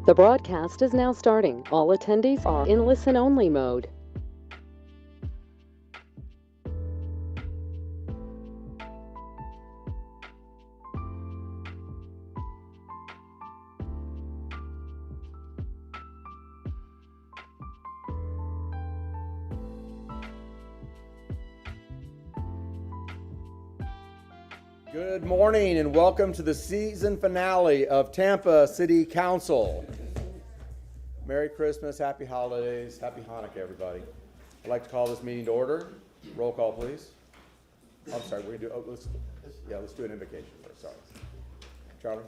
The broadcast is now starting. All attendees are in listen-only mode. Good morning and welcome to the season finale of Tampa City Council. Merry Christmas, Happy Holidays, Happy Hanukkah, everybody. I'd like to call this meeting to order. Roll call, please. I'm sorry, we're gonna do. Let's do an invocation first. Sorry, Charlie.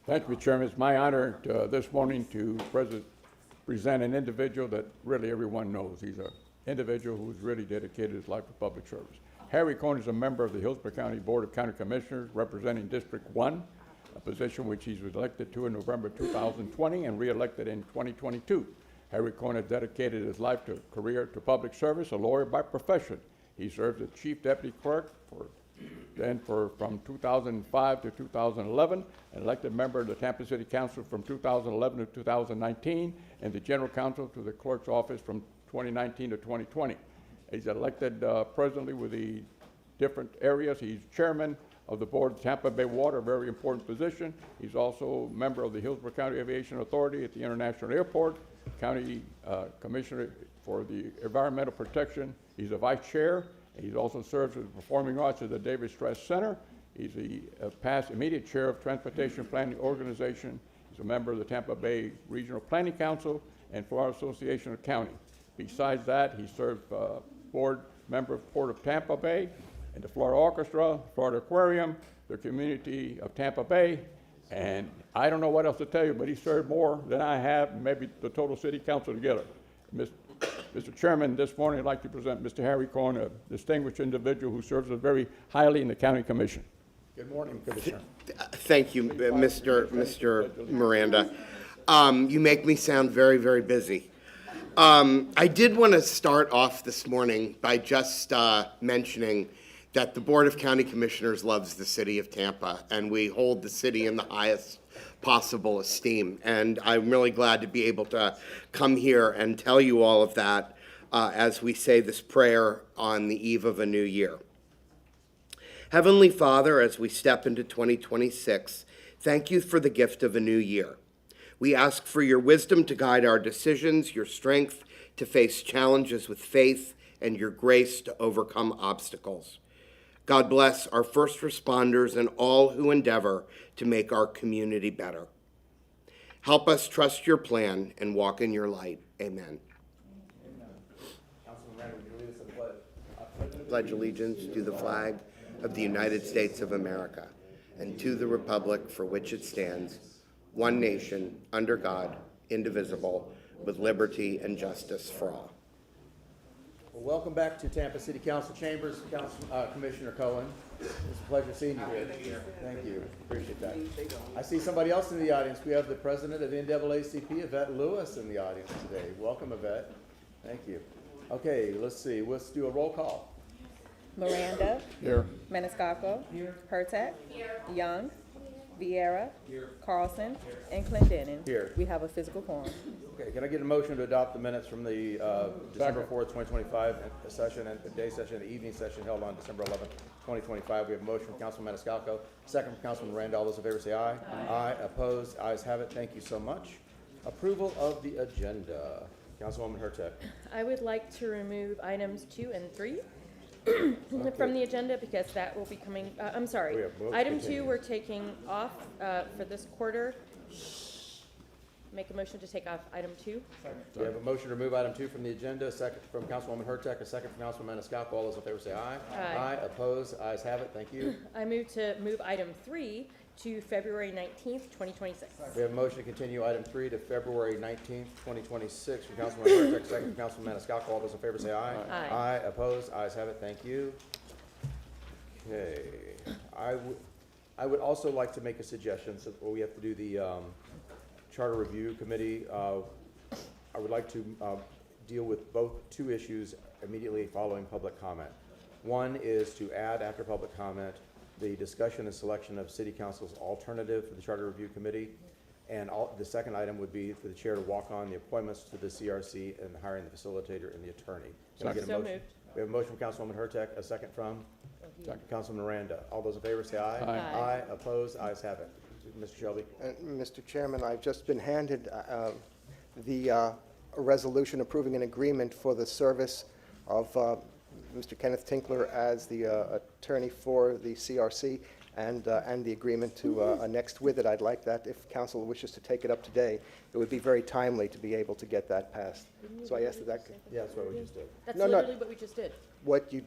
Thank you, Mr. Chairman. It's my honor this morning to present an individual that really everyone knows. He's an individual who's really dedicated his life to public service. Harry Cohn is a member of the Hillsborough County Board of County Commissioners representing District 1, a position which he was elected to in November 2020 and re-elected in 2022. Harry Cohn has dedicated his life to career to public service, a lawyer by profession. He served as Chief Deputy Clerk from 2005 to 2011, an elected member of the Tampa City Council from 2011 to 2019, and the General Counsel to the Clerk's Office from 2019 to 2020. He's elected presently with the different areas. He's chairman of the board of Tampa Bay Water, a very important position. He's also a member of the Hillsborough County Aviation Authority at the International Airport, county commissioner for the environmental protection. He's a vice chair. He also serves as the performing arts at the David Stress Center. He's the past immediate chair of Transportation Planning Organization. He's a member of the Tampa Bay Regional Planning Council and Florida Association of County. Besides that, he served board member of Port of Tampa Bay and the Florida Orchestra, Florida Aquarium, the community of Tampa Bay, and I don't know what else to tell you, but he served more than I have, maybe the total city council together. Mr. Chairman, this morning I'd like to present Mr. Harry Cohn, a distinguished individual who serves us very highly in the county commission. Good morning, Commissioner. Thank you, Mr. Miranda. You make me sound very, very busy. I did want to start off this morning by just mentioning that the Board of County Commissioners loves the city of Tampa, and we hold the city in the highest possible esteem. And I'm really glad to be able to come here and tell you all of that as we say this prayer on the eve of a new year. Heavenly Father, as we step into 2026, thank you for the gift of a new year. We ask for your wisdom to guide our decisions, your strength to face challenges with faith, and your grace to overcome obstacles. God bless our first responders and all who endeavor to make our community better. Help us trust your plan and walk in your light. Amen. Councilman Randall, would you lead us in the pledge? Pledge allegiance to the flag of the United States of America and to the republic for which it stands, one nation, under God, indivisible, with liberty and justice for all. Well, welcome back to Tampa City Council Chambers, Commissioner Cohen. It's a pleasure seeing you here. Thank you. Appreciate that. I see somebody else in the audience. We have the president of the NAACP, Yvette Lewis, in the audience today. Welcome, Yvette. Thank you. Okay, let's see. Let's do a roll call. Miranda. Here. Maniscalco. Hurtak. Young. Vieira. Carlson. And Clendenin. Here. We have a physical quorum. Okay, can I get a motion to adopt the minutes from the December 4th, 2025 session and the day session, the evening session held on December 11th, 2025? We have a motion from Councilman Maniscalco, second from Councilman Randall. All those in favor say aye. Aye. Opposed? Ayes have it. Thank you so much. Approval of the agenda. Councilwoman Hurtak. I would like to remove items 2 and 3 from the agenda because that will be coming, I'm sorry. Item 2 we're taking off for this quarter. Make a motion to take off item 2. We have a motion to remove item 2 from the agenda, a second from Councilwoman Hurtak, a second from Councilman Maniscalco. All those in favor say aye. Aye. Opposed? Ayes have it. Thank you. I move to move item 3 to February 19th, 2026. We have a motion to continue item 3 to February 19th, 2026 from Councilman Hurtak, second from Councilman Maniscalco. All those in favor say aye. Aye. Opposed? Ayes have it. Thank you. Okay. I would also like to make a suggestion, so we have to do the Charter Review Committee. I would like to deal with two issues immediately following public comment. One is to add, after public comment, the discussion and selection of City Council's alternative for the Charter Review Committee. And the second item would be for the chair to walk on the appointments to the CRC and hiring the facilitator and the attorney. Can I get a So motion? moved. We have a motion from Councilwoman Hurtak, a second from Councilman Miranda. All those in favor say aye. Aye. Aye, opposed, ayes have it. Mr. Shelby? Mr. Chairman, I've just been handed the resolution approving an agreement for the service of Mr. Kenneth Tinkler as the attorney for the CRC and the agreement to annex with it. I'd like that, if council wishes to take it up today, it would be very timely to be able to get that passed. So I asked that, Yeah, that's what we just did. That's No, literally what we just did. what you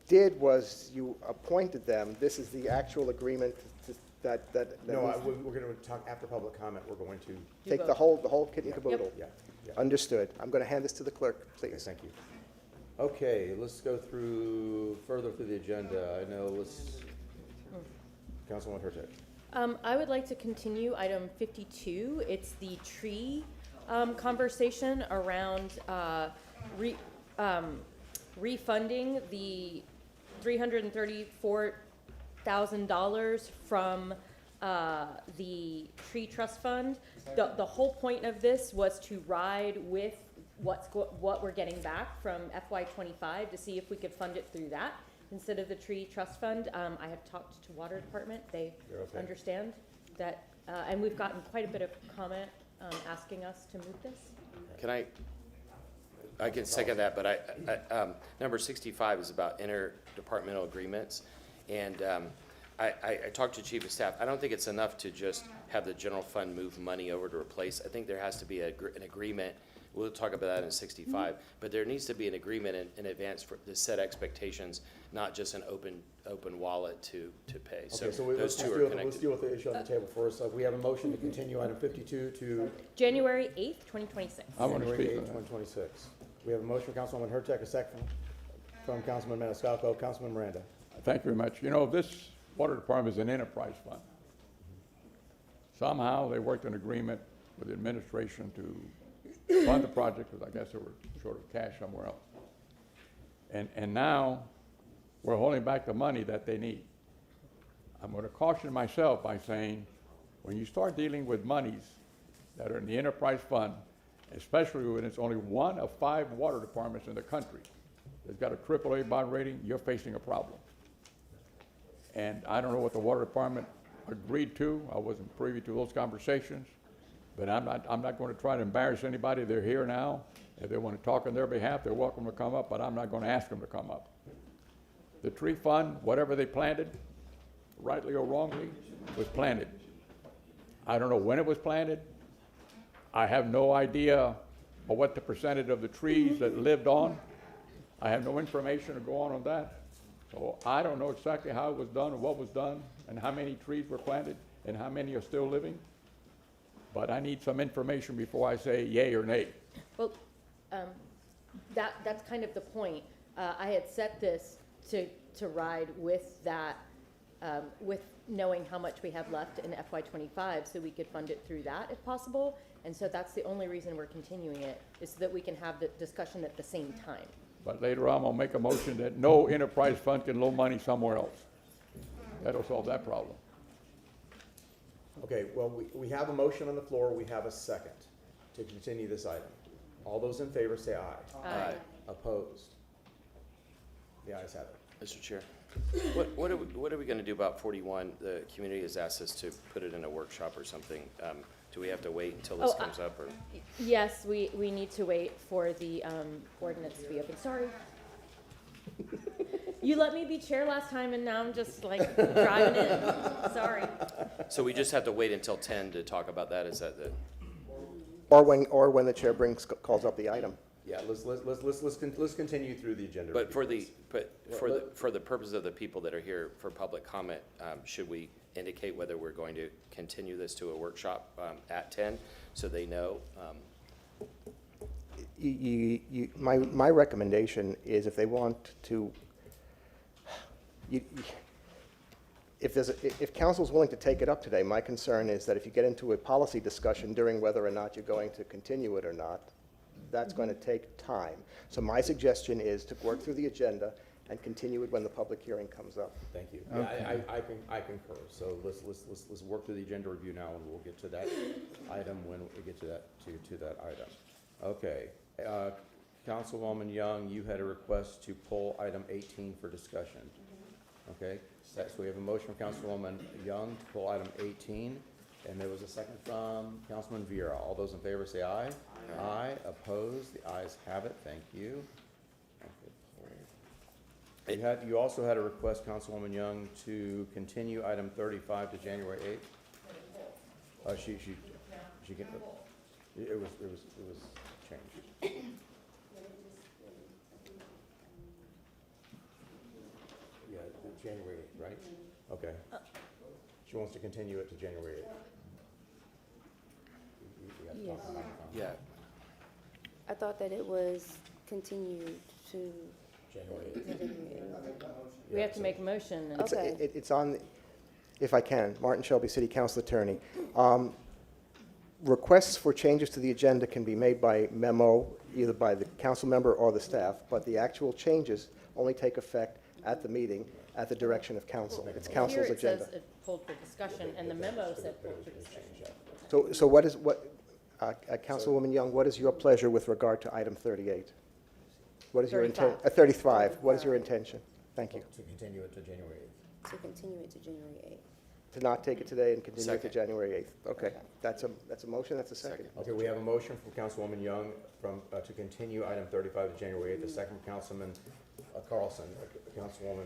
did was you appointed them. This is the actual agreement that No, we we're going to talk after public comment. We're going to, take both. the whole kit and caboodle. yeah, yeah. Understood. I'm going to hand this to the clerk, Okay, please. thank you. Okay, let's go further through the agenda. I know, Councilwoman Hurtak. I would like to continue item 52. It's the tree conversation around refunding the $334,000 from the tree trust fund. The whole point of this was to ride with what we're getting back from FY25 to see if we could fund it through that instead of the tree trust fund. I have talked to Water Department. They They're okay. understand that, and we've gotten quite a bit of comment asking us to move this. Can I can second that, but number 65 is about interdepartmental agreements. And I talked to Chief of Staff. I don't think it's enough to just have the general fund move money over to replace. I think there has to be an agreement. We'll talk about that in 65, but there needs to be an agreement in advance to set expectations, not just an open wallet to pay. Okay, so those let's two are let's connected. deal with the issue on the table first. We have a motion to continue item 52 to January 8th, 2026. I want to January speak 8, on that. 2026. We have a motion from Councilwoman Hurtak, a second from Councilman Maniscalco. Councilman Miranda. Thank you very much. You know, this water department is an enterprise fund. Somehow they worked an agreement with the administration to fund the project, because I guess they were short of cash somewhere else. And now we're holding back the money that they need. I'm going to caution myself by saying, when you start dealing with monies that are in the enterprise fund, especially when it's only one of 5 water departments in the country that's got a AAA bond rating, you're facing a problem. And I don't know what the water department agreed to. I wasn't privy to those conversations. But I'm not going to try to embarrass anybody. They're here now. If they want to talk on their behalf, they're welcome to come up, but I'm not going to ask them to come up. The tree fund, whatever they planted, rightly or wrongly, was planted. I don't know when it was planted. I have no idea of what the percentage of the trees that lived on. I have no information to go on that. So I don't know exactly how it was done or what was done and how many trees were planted and how many are still living. But I need some information before I say yay or nay. Well, that's kind of the point. I had set this to ride with that, with knowing how much we have left in FY25, so we could fund it through that if possible. And so that's the only reason we're continuing it, is so that we can have the discussion at the same time. But later on, I'll make a motion that no enterprise fund can loan money somewhere else. That'll solve that problem. Okay, well, we have a motion on the floor. We have a second to continue this item. All those in favor say aye. Aye. Opposed? The ayes have it. Mr. Chair, what are we going to do about 41? The community has asked us to put it in a workshop or something. Do we have to wait until this comes up, or? Yes, we need to wait for the ordinance to be open. Sorry. You let me be chair last time, and now I'm just like driving in. Sorry. So we just have to wait until 10 to talk about that? Is that the? Or when the chair calls up the item. Yeah, let's continue through the agenda. But review, please. for the purpose of the people that are here for public comment, should we indicate whether we're going to continue this to a workshop at 10 so they know? My recommendation is, if they want to, if council's willing to take it up today, my concern is that if you get into a policy discussion during whether or not you're going to continue it or not, that's going to take time. So my suggestion is to work through the agenda and continue it when the public hearing comes up. Thank you. Yeah, I concur. So let's work through the agenda review now, and we'll get to that item when we get to that item. Okay. Councilwoman Young, you had a request to pull item 18 for discussion. Okay. So we have a motion from Councilwoman Young to pull item 18, and there was a second from Councilman Vieira. All those in favor say aye. Aye. Opposed? The ayes have it. Thank you. You also had a request, Councilwoman Young, to continue item 35 to January 8th. She get, it was changed. Yeah, January 8th, right? Okay. She wants to continue it to January 8th. You have to talk about it. Yeah, I thought that it was continued to. January 8th. We have to make a motion and. Okay. It's on, if I can, Martin Shelby, City Council Attorney. Requests for changes to the agenda can be made by memo, either by the council member or the staff, but the actual changes only take effect at the meeting at the direction of council. It's council's Here agenda. it says it pulled for discussion, and the memo said pulled for discussion. So Councilwoman Young, what is your pleasure with regard to item 38? What is your intent? 35. What is your intention? Thank you. To continue it to January 8th. To continue it to January 8th. To not take it today and continue it to Second. January 8th. Okay, that's a motion, that's a second. Okay, we have a motion from Councilwoman Young to continue item 35 to January 8th. The second from Councilman Carlson, Councilwoman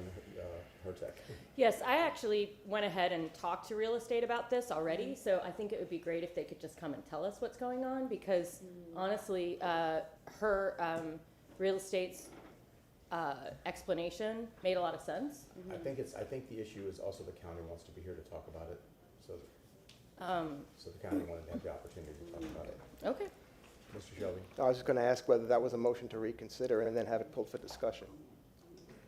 Hurtak. Yes, I actually went ahead and talked to real estate about this already, so I think it would be great if they could just come and tell us what's going on, because honestly, her real estate's explanation made a lot of sense. I think the issue is also the county wants to be here to talk about it, so the county wanted to have the opportunity to talk about it. Okay. Mr. Shelby? I was just going to ask whether that was a motion to reconsider and then have it pulled for discussion.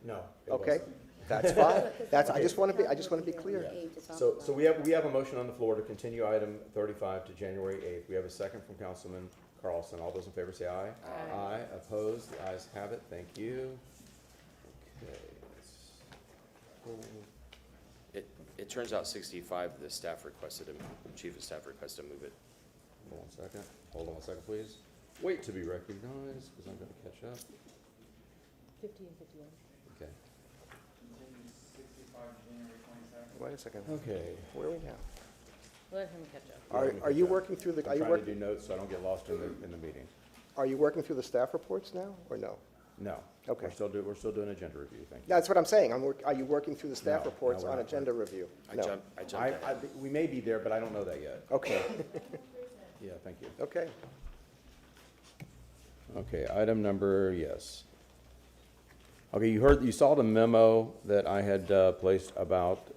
No. it Okay, wasn't. that's fine. I just want to be clear. So we have a motion on the floor to continue item 35 to January 8th. We have a second from Councilman Carlson. All those in favor say aye. Aye. Opposed? The ayes have it. Thank you. Okay. it turns out 65, the staff requested, chief of staff requested to move it. Hold on one second, please. Wait to be recognized, because I'm going to catch up. 50 and 51. Okay. Wait a second. Okay. Where are we now? Let him catch up. Are you working through the, I'm trying to do notes so I don't get lost in the meeting. are you working through the staff reports now, or no? No. Okay. We're still doing agenda review, thank you. That's what I'm saying. Are you working through the staff No, reports no, we're on not. agenda review? I No. jumped ahead. We may be there, but I don't know that yet. Okay, Yeah, thank you. okay. Okay, item number, yes. Okay, you saw the memo that I had placed about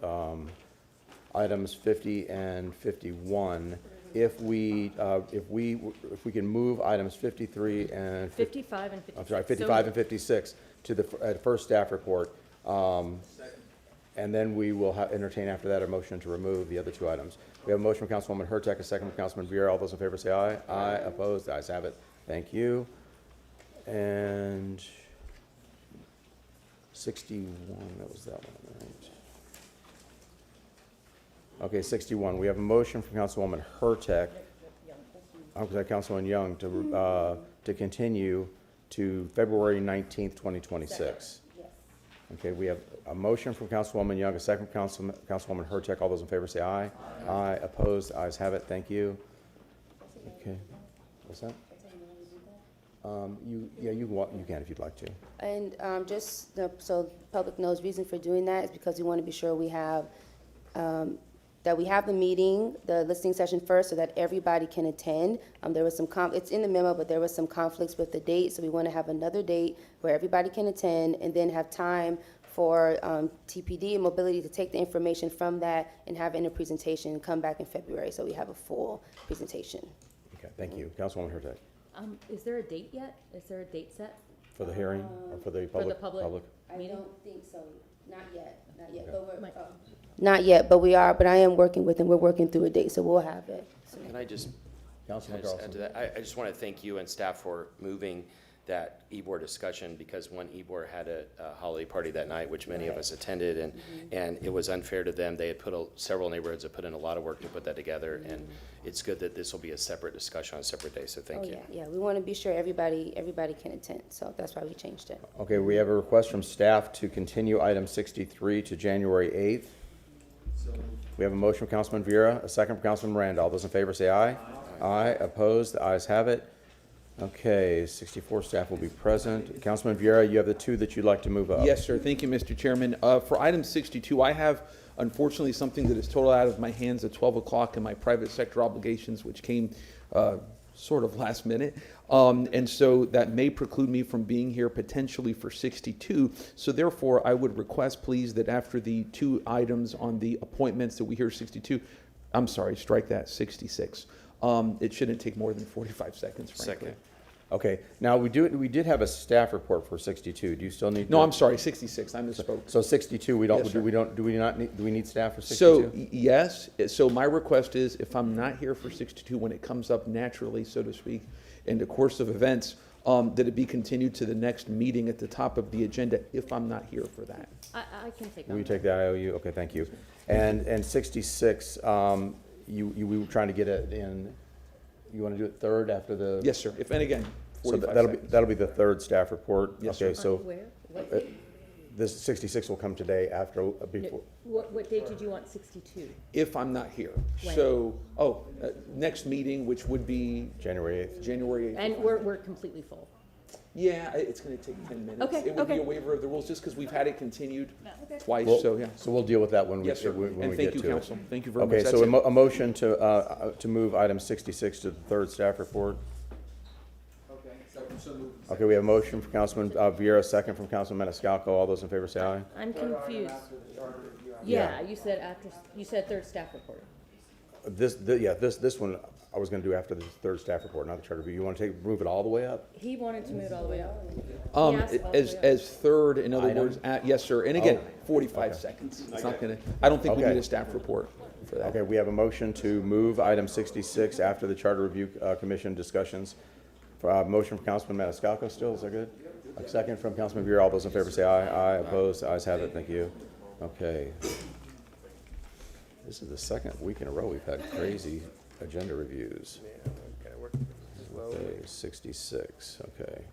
items 50 and 51. If we can move items 53 and 55 and 56. I'm sorry, 55 and 56 to the first staff report. And then we will entertain after that a motion to remove the other two items. We have a motion from Councilwoman Hurtak, a second from Councilman Vieira. All those in favor say aye. Aye. Opposed? The ayes have it. Thank you. And 61, that was that one, right? Okay, 61. We have a motion from Councilwoman Hurtak, I'm sorry, Councilwoman Young, to continue to February 19th, 2026. Okay, we have a motion from Councilwoman Young, a second from Councilwoman Hurtak. All those in favor say aye. Aye. Opposed? Ayes have it. Thank you. Okay. What's that? You can if you'd like to. And so the public knows, reason for doing that is because we want to be sure we have, that we have the meeting, the listening session first, so that everybody can attend. There was some, it's in the memo, but there was some conflicts with the date, so we want to have another date where everybody can attend, and then have time for TPD and mobility to take the information from that and have it in a presentation and come back in February, so we have a full presentation. Okay, thank you. Councilwoman Hurtak. Is there a date yet? Is there a date set? For the hearing or for the public? For the public I meeting? don't think so, not yet, Okay. but Might- not yet, but we are, but I am working with them, we're working through a date, so we'll have it. Can I just Councilman add to Carlson. that? I just want to thank you and staff for moving that e-board discussion, because one e-board had a holiday party that night, which many of us attended, and it was unfair to them. They had several neighborhoods have put in a lot of work to put that together, and it's good that this will be a separate discussion on a separate day, so thank you. Yeah, we want to be sure everybody can attend, so that's why we changed it. Okay, we have a request from staff to continue item 63 to January 8th. We have a motion from Councilman Vieira, a second from Councilman Miranda. All those in favor say aye. Aye. Opposed? The ayes have it. Okay, 64 staff will be present. Councilman Vieira, you have the two that you'd like to move up. Yes, sir. Thank you, Mr. Chairman. For item 62, I have unfortunately something that is totally out of my hands at 12 o'clock in my private sector obligations, which came sort of last minute. And so that may preclude me from being here potentially for 62. So therefore, I would request, please, that after the two items on the appointments that we hear 62, I'm sorry, strike that, 66. It shouldn't take more than 45 seconds, frankly. Second. Okay, now we did have a staff report for 62. Do you still need? No, I'm sorry, 66. I misspoke. So 62, we don't, Yes, sir. do we need staff for 62? So, yes, so my request is, if I'm not here for 62, when it comes up naturally, so to speak, in the course of events, that it be continued to the next meeting at the top of the agenda, if I'm not here for that. I can take Will on you that. take that IOU? Okay, thank you. And 66, we were trying to get it in, you want to do it third after the? Yes, sir. If, and again, So 45 that'll seconds. be the third staff report? Yes, Okay, sir. so Where? this 66 will come today after, before, What date did you want 62? If I'm not here. When? So, next meeting, which would be January 8th. January 8th. And we're completely full. Yeah, it's going to take 10 minutes. Okay, It would be okay. a waiver of the rules, just because we've had it continued twice, Well, so yeah. So we'll deal with that when we, Yes, sir. when we And get thank you, to it. council. Thank you very much. Okay, That's so it. a motion to move item 66 to the third staff report. Okay, we have a motion from Councilman Vieira, second from Councilman Maniscalco. All those in favor say aye. I'm confused. Yeah, you said third staff report. This one I was gonna do after the third staff report, not the charter review. You wanna move it all the way up? He wanted to move it all the way up. Yes, all the way up. As third, in other Item? words, yes, sir. And again, Oh, 45 okay. seconds. It's not going to, I don't think we Okay. need a staff report for that. Okay, we have a motion to move item 66 after the Charter Review Commission discussions. Motion from Councilman Maniscalco still, is that good? A second from Councilman Vieira. All those in favor say aye. Aye. Opposed? Ayes have it. Thank you. Okay. This is the second week in a row we've had crazy agenda reviews. Okay, 66, okay.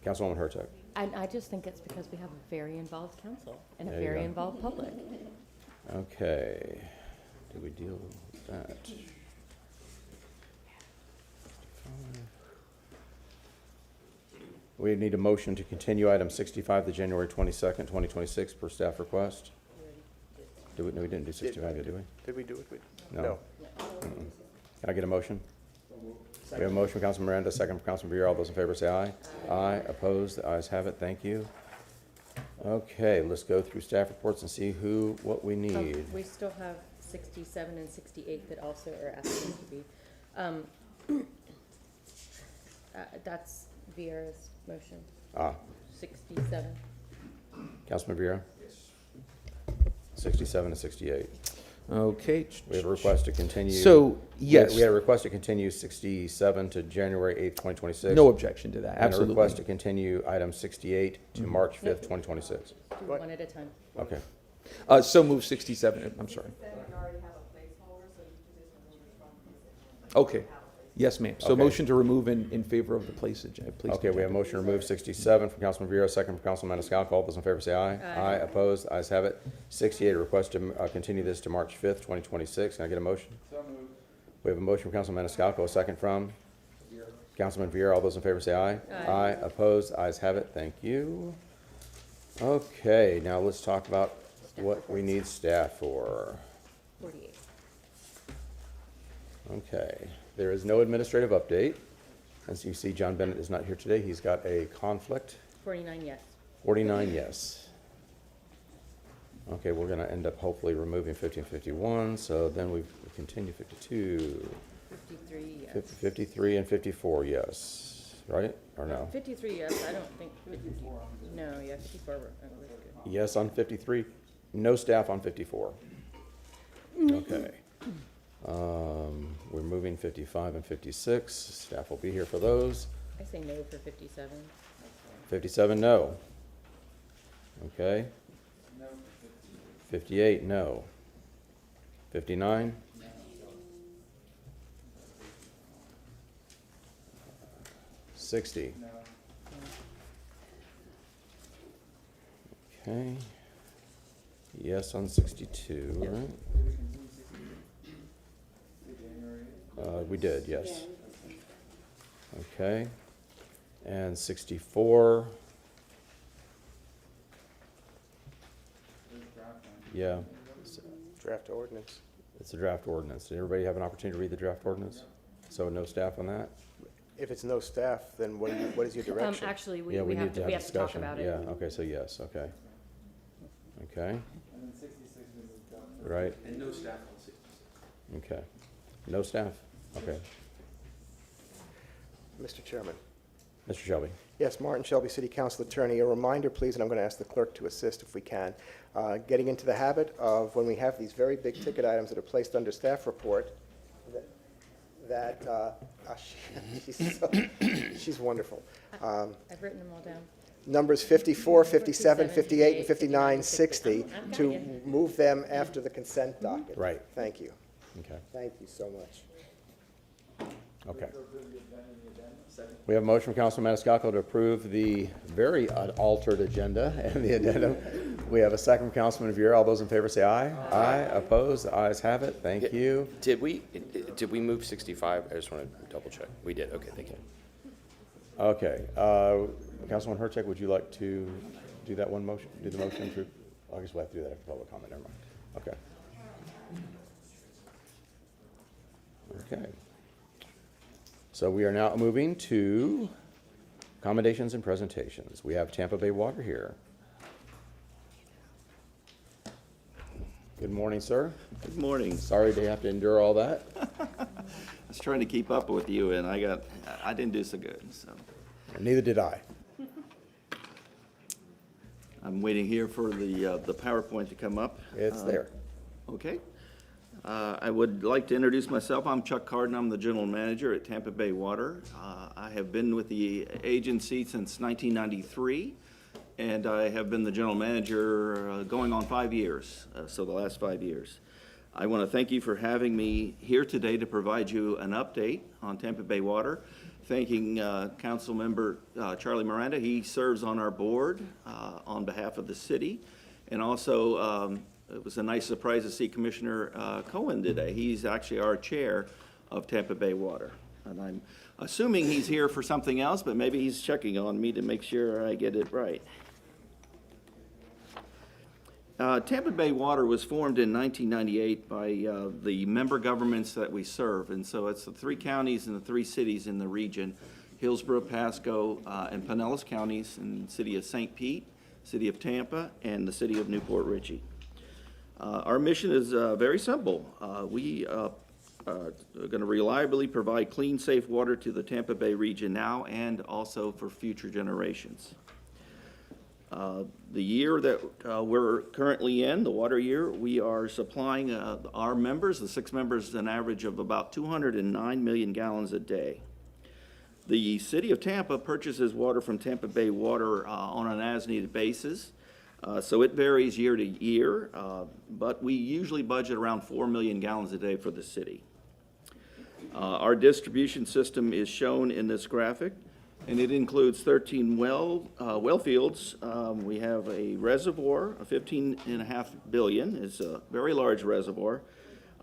Councilwoman Hurtak. I just think it's because we have a very involved council and a There you very go. involved public. Okay. Did we deal with that? We need a motion to continue item 65 to January 22nd, 2026 per staff request. No, we didn't do 65 yet, did we? Did we do it? No. Mm-mm. Can I get a motion? We have a motion from Councilman Miranda, second from Councilman Vieira. All those in favor say aye. Aye. Opposed? The ayes have it. Thank you. Okay, let's go through staff reports and see what we need. We still have 67 and 68 that also are asking to be. That's Vieira's motion, 67. Councilman Vieira? 67 and 68. Okay. We have a request to continue. So, yes. We had a request to continue 67 to January 8th, 2026. No objection to that, And a absolutely. request to continue item 68 to March 5th, 2026. Do one at a time. Okay. So move 67, I'm sorry. Okay, yes, ma'am. So Okay. motion to remove in favor of the place agenda. Okay, we have a motion to remove 67 from Councilman Vieira, second from Councilman Maniscalco. All those in favor say aye. Aye. Opposed? Ayes have it. 68, a request to continue this to March 5th, 2026. Can I get a motion? So moved. We have a motion from Councilman Maniscalco, a second from? Councilman Vieira. All those in favor say aye. Aye. Opposed? Ayes have it. Thank you. Okay, now let's talk about what we need staff for. 48. Okay, there is no administrative update. As you see, John Bennett is not here today. He's got a conflict. 49, yes. 49, yes. Okay, we're gonna end up hopefully removing 50 and 51, so then we continue 52, 53, yes. 53 and 54, yes, right, or no? 53, yes. I don't think 50. No, yeah, 54. Was good. Yes on 53, no staff on 54. Okay. We're moving 55 and 56, staff will be here for those. I say no for 57. 57, no. Okay. 58, no. 59? 60? Okay. Yes on 62, right? We did, yes. Okay. And 64? Yeah, Draft ordinance. it's a draft ordinance. Did everybody have an opportunity to read the draft ordinance? So no staff on that? If it's no staff, then what is your direction? Actually, Yeah, we have need to, we have to talk discussion. about it. Yeah, okay, so yes, okay. Okay. Right, And no staff on 66. okay. No staff, okay. Mr. Chairman. Mr. Shelby? Yes, Martin Shelby, City Council Attorney. A reminder, please, and I'm going to ask the clerk to assist if we can. Getting into the habit of when we have these very big ticket items that are placed under staff report, she's wonderful. I've written them all down. Numbers 54, 57, 58, and 59, 60. 60, to move them after the consent docket. Right. Thank you. Okay, Thank you so much. okay. We have a motion from Councilman Maniscalco to approve the very altered agenda and the addendum. We have a second from Councilman Viera. All those in favor say aye. Aye. Opposed? The ayes have it. Thank you. Did we move 65? I just want to double check. We did, okay, thank you. Okay, Councilman Hurtak, would you like to do that one motion, do the motion to, I guess we'll have to do that after public comment, never mind. Okay. Okay. So we are now moving to accommodations and presentations. We have Tampa Bay Water here. Good morning, sir. Good morning. Sorry to have to endure all that. I was trying to keep up with you, and I didn't do so good, so. Neither did I. I'm waiting here for the PowerPoint to come up. It's there. Okay. I would like to introduce myself. I'm Chuck Carden. I'm the general manager at Tampa Bay Water. I have been with the agency since 1993, and I have been the general manager going on 5 years, so the last 5 years. I want to thank you for having me here today to provide you an update on Tampa Bay Water. Thanking Council Member Charlie Miranda. He serves on our board on behalf of the city. And also, it was a nice surprise to see Commissioner Cohen today. He's actually our chair of Tampa Bay Water. And I'm assuming he's here for something else, but maybe he's checking on me to make sure I get it right. Tampa Bay Water was formed in 1998 by the member governments that we serve, and so it's the 3 counties and the 3 cities in the region, Hillsborough, Pasco, and Pinellas counties, and the city of St. Pete, city of Tampa, and the city of Newport Richey. Our mission is very simple. We are going to reliably provide clean, safe water to the Tampa Bay region now and also for future generations. The year that we're currently in, the water year, we are supplying our members, the 6 members, an average of about 209 million gallons a day. The city of Tampa purchases water from Tampa Bay Water on an as-needed basis, so it varies year to year, but we usually budget around 4 million gallons a day for the city. Our distribution system is shown in this graphic, and it includes 13 well fields. We have a reservoir of 15.5 billion. It's a very large reservoir.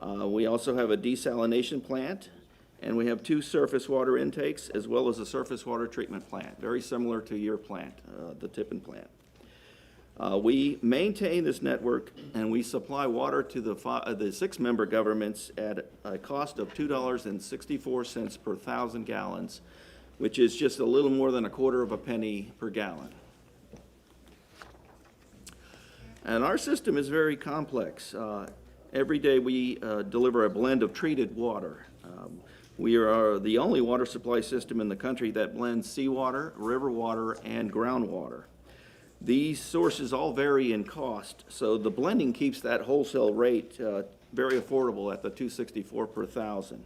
We also have a desalination plant, and we have 2 surface water intakes as well as a surface water treatment plant, very similar to your plant, the Tippin plant. We maintain this network, and we supply water to the 6-member governments at a cost of $2.64 per 1,000 gallons, which is just a little more than 1/4 penny per gallon. And our system is very complex. Every day we deliver a blend of treated water. We are the only water supply system in the country that blends seawater, river water, and groundwater. These sources all vary in cost, so the blending keeps that wholesale rate very affordable at the $2.64 per 1,000.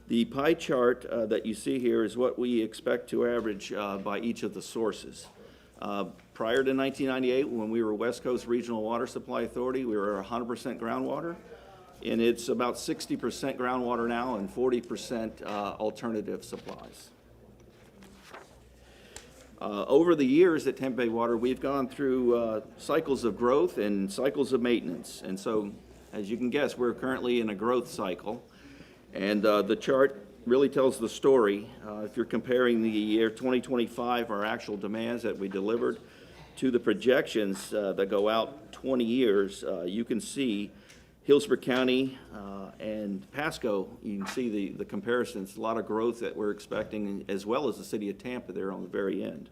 The pie chart that you see here is what we expect to average by each of the sources. Prior to 1998, when we were West Coast Regional Water Supply Authority, we were 100% groundwater, and it's about 60% groundwater now and 40% alternative supplies. Over the years at Tampa Bay Water, we've gone through cycles of growth and cycles of maintenance. And so, as you can guess, we're currently in a growth cycle. And the chart really tells the story. If you're comparing the year 2025, our actual demands that we delivered, to the projections that go out 20 years, you can see Hillsborough County and Pasco, you can see the comparisons, a lot of growth that we're expecting, as well as the city of Tampa there on the very end.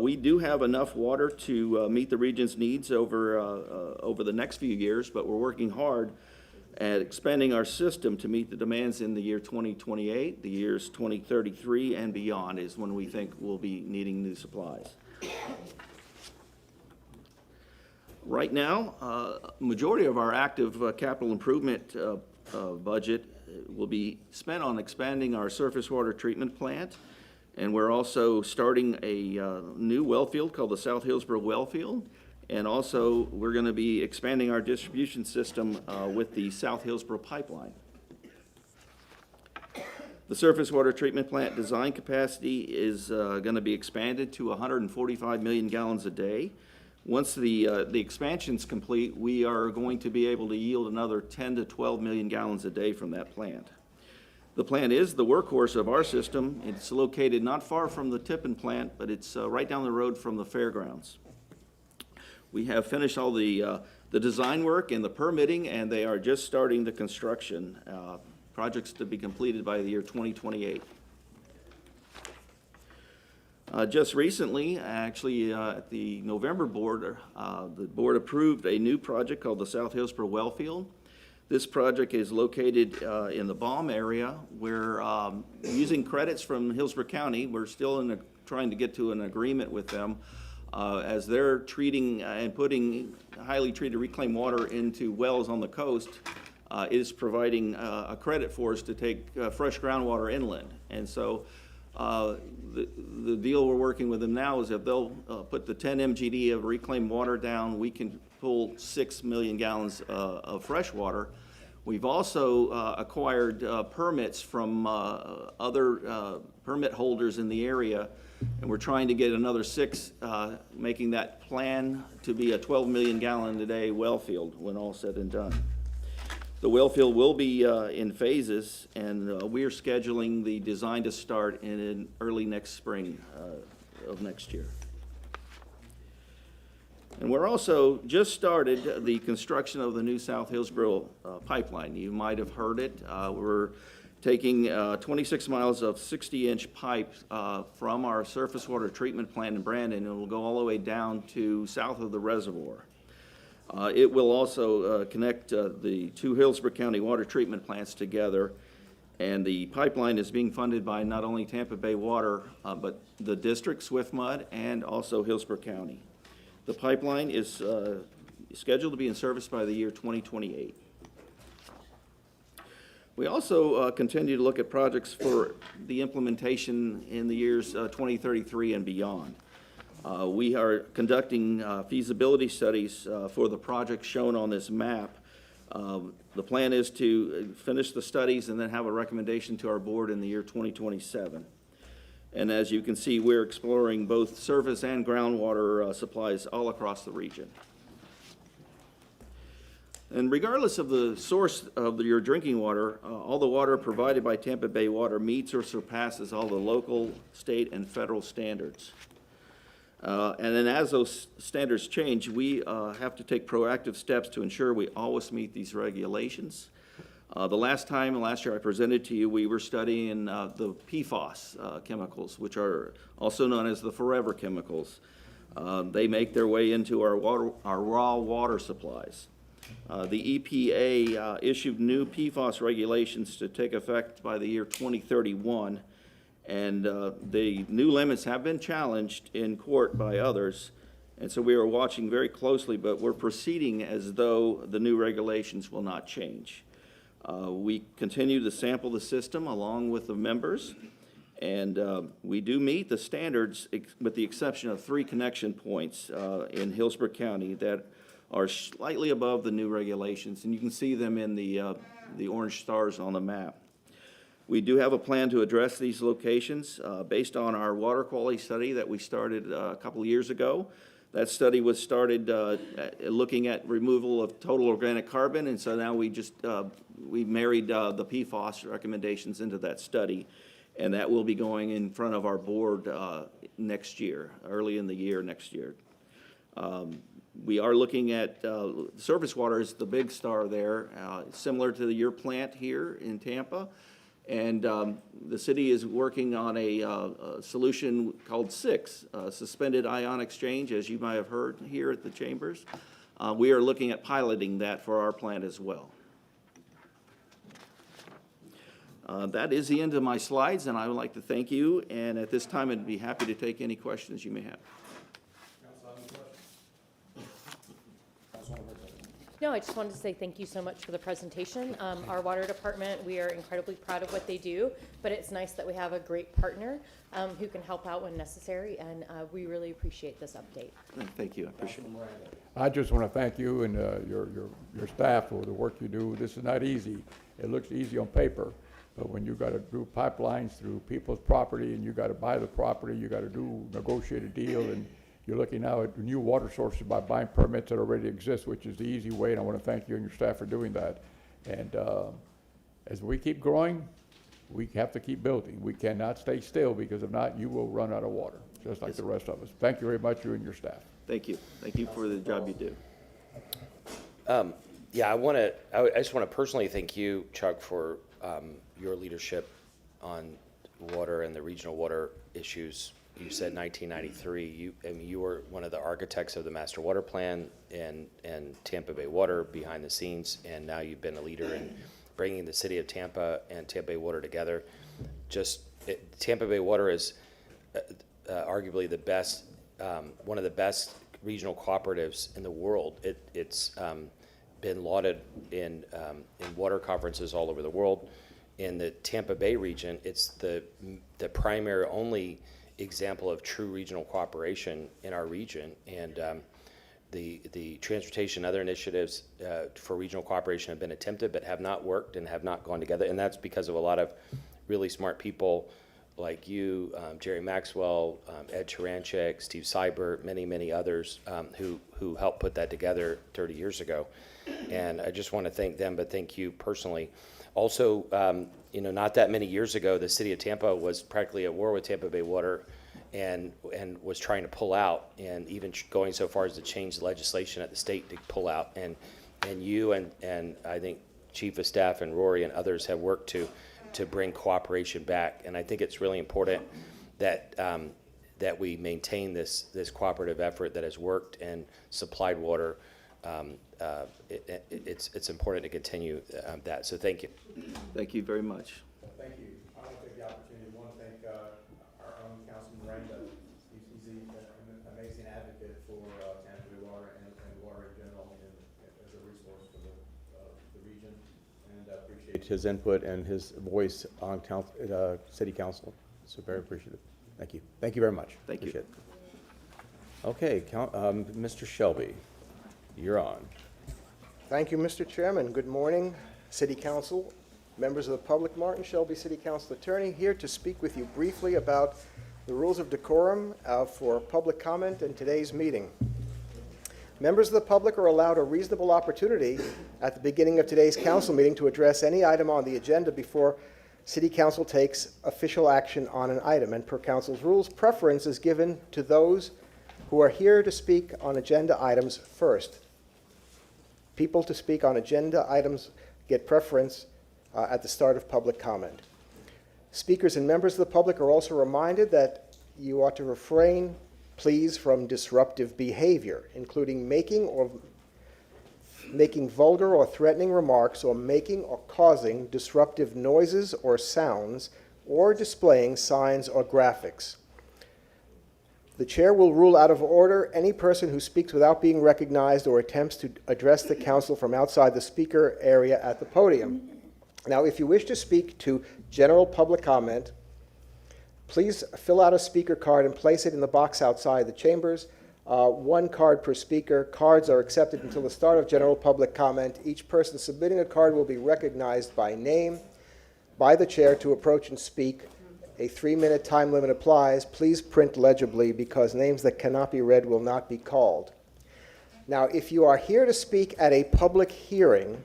We do have enough water to meet the region's needs over the next few years, but we're working hard at expanding our system to meet the demands in the year 2028, the years 2033 and beyond is when we think we'll be needing new supplies. Right now, majority of our active capital improvement budget will be spent on expanding our surface water treatment plant, and we're also starting a new well field called the South Hillsborough Well Field, and also we're going to be expanding our distribution system with the South Hillsborough Pipeline. The surface water treatment plant design capacity is going to be expanded to 145 million gallons a day. Once the expansion's complete, we are going to be able to yield another 10 to 12 million gallons a day from that plant. The plant is the workhorse of our system. It's located not far from the Tippin plant, but it's right down the road from the fairgrounds. We have finished all the design work and the permitting, and they are just starting the construction. Projects to be completed by the year 2028. Just recently, actually, at the November board, the board approved a new project called the South Hillsborough Well Field. This project is located in the Baum area. We're using credits from Hillsborough County. We're still trying to get to an agreement with them as they're treating and putting highly treated reclaimed water into wells on the coast. Is providing a credit for us to take fresh groundwater inland. And so the deal we're working with them now is if they'll put the 10 MGD of reclaimed water down, we can pull 6 million gallons of fresh water. We've also acquired permits from other permit holders in the area, and we're trying to get another 6, making that plan to be a 12 million gallon a day well field when all said and done. The well field will be in phases, and we are scheduling the design to start in early next spring of next year. And we're also just started the construction of the new South Hillsborough pipeline. You might have heard it. We're taking 26 miles of 60-inch pipe from our surface water treatment plant in Brandon, and it will go all the way down to south of the reservoir. It will also connect the 2 Hillsborough County water treatment plants together, and the pipeline is being funded by not only Tampa Bay Water, but the district, SwiftMud, and also Hillsborough County. The pipeline is scheduled to be in service by the year 2028. We also continue to look at projects for the implementation in the years 2033 and beyond. We are conducting feasibility studies for the projects shown on this map. The plan is to finish the studies and then have a recommendation to our board in the year 2027. And as you can see, we're exploring both surface and groundwater supplies all across the region. And regardless of the source of your drinking water, all the water provided by Tampa Bay Water meets or surpasses all the local, state, and federal standards. And then as those standards change, we have to take proactive steps to ensure we always meet these regulations. Last year I presented to you, we were studying the PFAS chemicals, which are also known as the forever chemicals. They make their way into our raw water supplies. The EPA issued new PFAS regulations to take effect by the year 2031. And the new limits have been challenged in court by others, and so we are watching very closely, but we're proceeding as though the new regulations will not change. We continue to sample the system along with the members, and we do meet the standards with the exception of 3 connection points in Hillsborough County that are slightly above the new regulations, and you can see them in the orange stars on the map. We do have a plan to address these locations based on our water quality study that we started a couple of years ago. That study was started looking at removal of total organic carbon, and so now we married the PFAS recommendations into that study, and that will be going in front of our board next year, early in the year next year. We are looking at surface water is the big star there, similar to your plant here in Tampa. And the city is working on a solution called SIX, Suspended Ion Exchange, as you might have heard here at the chambers. We are looking at piloting that for our plant as well. That is the end of my slides, and I would like to thank you. And at this time, I'd be happy to take any questions you may have. No, I just wanted to say thank you so much for the presentation. Our water department, we are incredibly proud of what they do, but it's nice that we have a great partner who can help out when necessary, and we really appreciate this update. Thank you. I appreciate it. I just want to thank you and your staff for the work you do. This is not easy. It looks easy on paper, but when you got to do pipelines through people's property and you got to buy the property, you got to do negotiate a deal, and you're looking now at new water sources by buying permits that already exist, which is the easy way, and I want to thank you and your staff for doing that. And as we keep growing, we have to keep building. We cannot stay still, because if not, you will run out of water, just like the rest of us. Thank you very much, you and your staff. Thank you. Thank you for the job you do. Yeah, I just want to personally thank you, Chuck, for your leadership on water and the regional water issues. You said 1993. You were one of the architects of the Master Water Plan and Tampa Bay Water behind the scenes, and now you've been a leader in bringing the city of Tampa and Tampa Bay Water together. Tampa Bay Water is arguably the best, one of the best regional cooperatives in the world. It's been lauded in water conferences all over the world. In the Tampa Bay region, it's the primary only example of true regional cooperation in our region, and the transportation and other initiatives for regional cooperation have been attempted but have not worked and have not gone together, and that's because of a lot of really smart people like you, Jerry Maxwell, Ed Taranchik, Steve Seibert, many others who helped put that together 30 years ago. And I just want to thank them, but thank you personally. Also, not that many years ago, the city of Tampa was practically at war with Tampa Bay Water and was trying to pull out, and even going so far as to change the legislation at the state to pull out. And you and I think Chief of Staff and Rory and others have worked to bring cooperation back. And I think it's really important that that we maintain this cooperative effort that has worked and supplied water. It's important to continue that. So thank you. Thank you very much. Thank you. I want to take the opportunity to thank our own Councilman Miranda. He's an amazing advocate for Tampa Bay Water and water in general, and as a resource for the region. And I appreciate his input and his voice on City Council. So very appreciative. Thank you. Thank you very much. Thank you. Appreciate it. Okay, Mr. Shelby, you're on. Thank you, Mr. Chairman. Good morning, City Council, members of the public. Martin Shelby, City Council Attorney, here to speak with you briefly about the rules of decorum for public comment in today's meeting. Members of the public are allowed a reasonable opportunity at the beginning of today's council meeting to address any item on the agenda before City Council takes official action on an item. And per council's rules, preference is given to those who are here to speak on agenda items first. People to speak on agenda items get preference at the start of public comment. Speakers and members of the public are also reminded that you ought to refrain, please, from disruptive behavior, including making vulgar or threatening remarks, or making or causing disruptive noises or sounds, or displaying signs or graphics. The chair will rule out of order any person who speaks without being recognized or attempts to address the council from outside the speaker area at the podium. Now, if you wish to speak to general public comment, please fill out a speaker card and place it in the box outside the chambers. One card per speaker. Cards are accepted until the start of general public comment. Each person submitting a card will be recognized by name by the chair to approach and speak. A 3-minute time limit applies. Please print legibly because names that cannot be read will not be called. Now, if you are here to speak at a public hearing,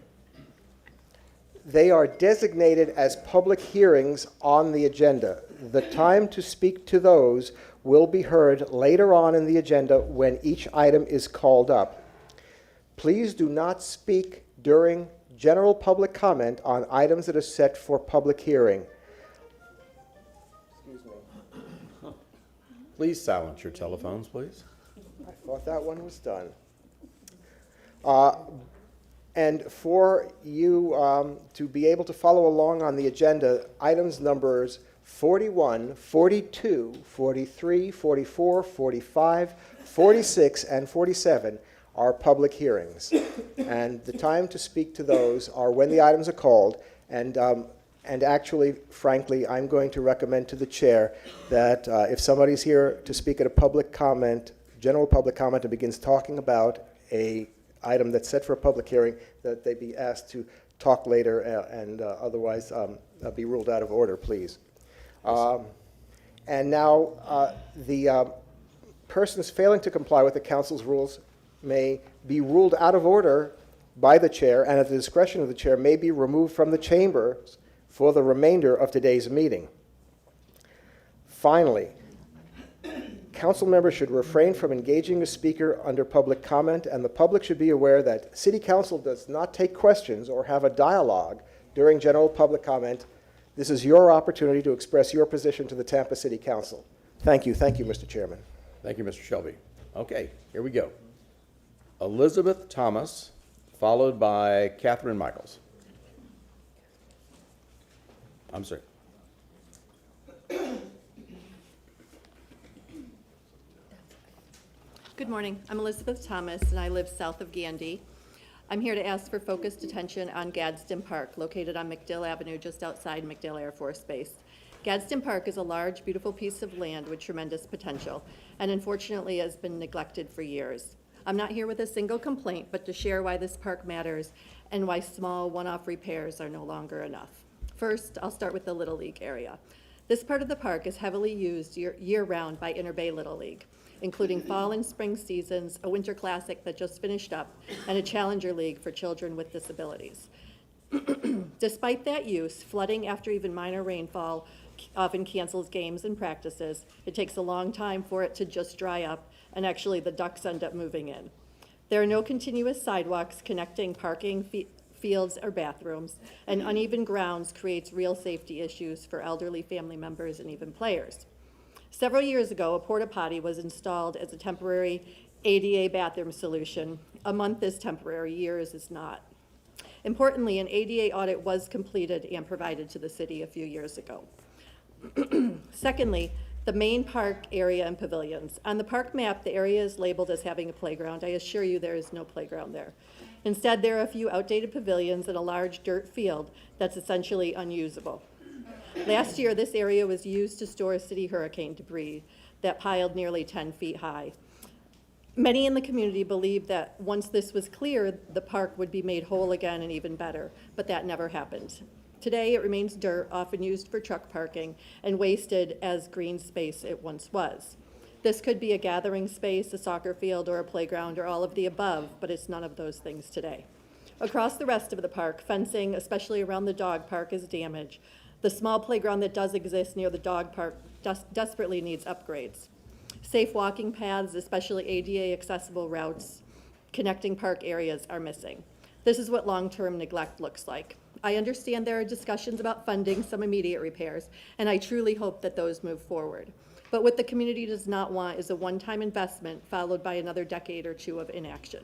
they are designated as public hearings on the agenda. The time to speak to those will be heard later on in the agenda when each item is called up. Please do not speak during general public comment on items that are set for public hearing. Excuse me. Please silence your telephones, please. I thought that one was done. And for you to be able to follow along on the agenda, items numbers 41, 42, 43, 44, 45, 46, and 47 are public hearings. And the time to speak to those are when the items are called. And actually, frankly, I'm going to recommend to the chair that if somebody's here to speak at a public comment, general public comment, and begins talking about a item that's set for a public hearing, that they be asked to talk later and otherwise be ruled out of order, please. And now the persons failing to comply with the council's rules may be ruled out of order by the chair, and at the discretion of the chair may be removed from the chambers for the remainder of today's meeting. Finally, council members should refrain from engaging a speaker under public comment, and the public should be aware that City Council does not take questions or have a dialogue during general public comment. This is your opportunity to express your position to the Tampa City Council. Thank you, Mr. Chairman. Thank you, Mr. Shelby. Okay, here we go. Elizabeth Thomas, followed by Catherine Michaels. I'm sorry. Good morning. I'm Elizabeth Thomas, and I live south of Gandy. I'm here to ask for focused attention on Gadsden Park, located on McDill Avenue, just outside McDill Air Force Base. Gadsden Park is a large, beautiful piece of land with tremendous potential, and unfortunately has been neglected for years. I'm not here with a single complaint, but to share why this park matters and why small, one-off repairs are no longer enough. First, I'll start with the Little League area. This part of the park is heavily used year-round by Inter Bay Little League, including fall and spring seasons, a winter classic that just finished up, and a challenger league for children with disabilities. Despite that use, flooding after even minor rainfall often cancels games and practices. It takes a long time for it to just dry up, and actually the ducks end up moving in. There are no continuous sidewalks connecting parking, fields, or bathrooms, and uneven grounds creates real safety issues for elderly family members and even players. Several years ago, a porta potty was installed as a temporary ADA bathroom solution. A month is temporary, years is not. Importantly, an ADA audit was completed and provided to the city a few years ago. Secondly, the main park area and pavilions. On the park map, the area is labeled as having a playground. I assure you there is no playground there. Instead, there are a few outdated pavilions and a large dirt field that's essentially unusable. Last year, this area was used to store city hurricane debris that piled nearly 10 feet high. Many in the community believed that once this was cleared, the park would be made whole again and even better, but that never happened. Today, it remains dirt, often used for truck parking, and wasted as green space it once was. This could be a gathering space, a soccer field, or a playground, or all of the above, but it's none of those things today. Across the rest of the park, fencing, especially around the dog park, is damaged. The small playground that does exist near the dog park desperately needs upgrades. Safe walking paths, especially ADA accessible routes connecting park areas, are missing. This is what long-term neglect looks like. I understand there are discussions about funding some immediate repairs, and I truly hope that those move forward. But what the community does not want is a one-time investment followed by another decade or two of inaction.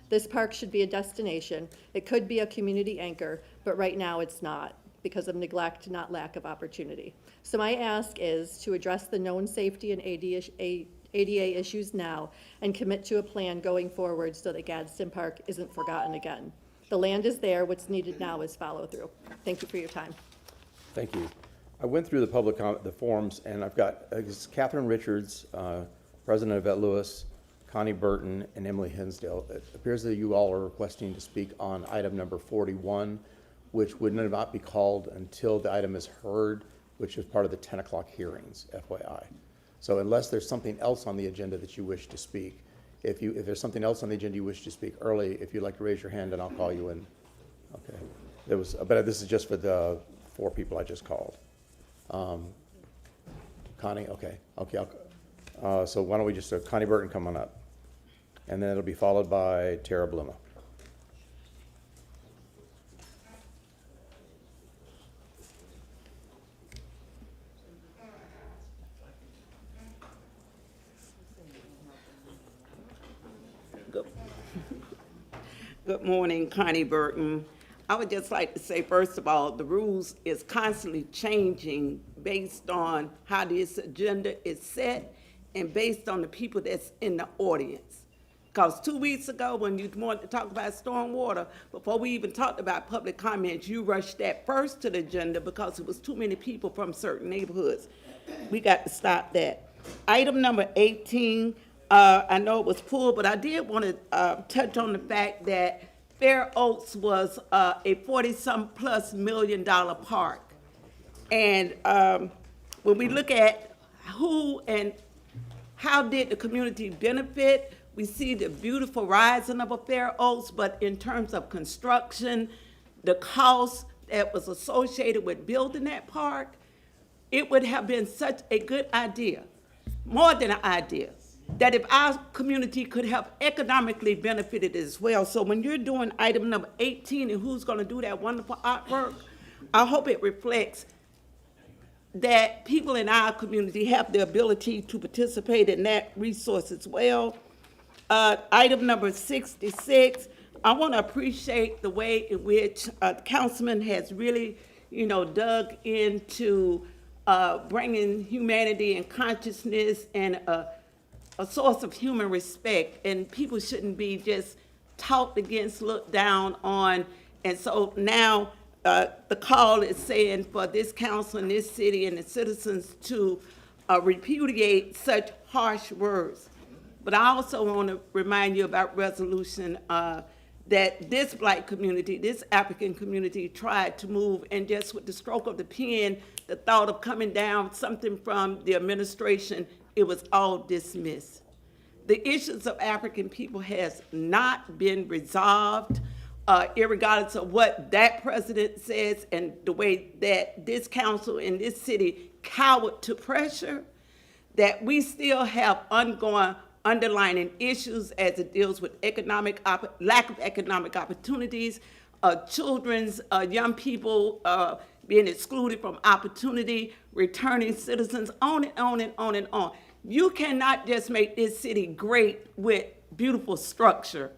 This park should be a destination. It could be a community anchor, but right now it's not, because of neglect, not lack of opportunity. So my ask is to address the known safety and ADA issues now and commit to a plan going forward so that Gadsden Park isn't forgotten again. The land is there. What's needed now is follow-through. Thank you for your time. Thank you. I went through the forms, and I've got Catherine Richards, President of Vet Lewis, Connie Burton, and Emily Hinsdale. It appears that you all are requesting to speak on item number 41, which would not be called until the item is heard, which is part of the 10 o'clock hearings, FYI. So unless there's something else on the agenda that you wish to speak, if there's something else on the agenda you wish to speak early, if you'd like to raise your hand, and I'll call you in. Okay. But this is just for the 4 people I just called. Connie, okay. So why don't we just, Connie Burton, come on up. And then it'll be followed by Tara Bluma. Good morning, Connie Burton. I would just like to say, first of all, the rules is constantly changing based on how this agenda is set and based on the people that's in the audience. Because 2 weeks ago, when you wanted to talk about stormwater, before we even talked about public comments, you rushed that first to the agenda because it was too many people from certain neighborhoods. We got to stop that. Item number 18, I know it was pulled, but I did want to touch on the fact that Fair Oaks was a 40-some+ million park. And when we look at who and how did the community benefit, we see the beautiful rising of a Fair Oaks, but in terms of construction, the cost that was associated with building that park, it would have been such a good idea, more than an idea, that if our community could have economically benefited as well. So when you're doing item number 18 and who's gonna do that wonderful artwork, I hope it reflects that people in our community have the ability to participate in that resource as well. Item number 66, I wanna appreciate the way in which the councilman has really, dug into bringing humanity and consciousness and a source of human respect, and people shouldn't be just talked against, looked down on. And so now the call is saying for this council and this city and the citizens to repudiate such harsh words. But I also want to remind you about resolution that this Black community, this African community tried to move, and just with the stroke of the pen, the thought of coming down something from the administration, it was all dismissed. The issues of African people has not been resolved, irregardless of what that president says and the way that this council in this city cowered to pressure, that we still have ongoing underlying issues as it deals with lack of economic opportunities, children's, young people being excluded from opportunity, returning citizens, on and on and on and on. You cannot just make this city great with beautiful structure.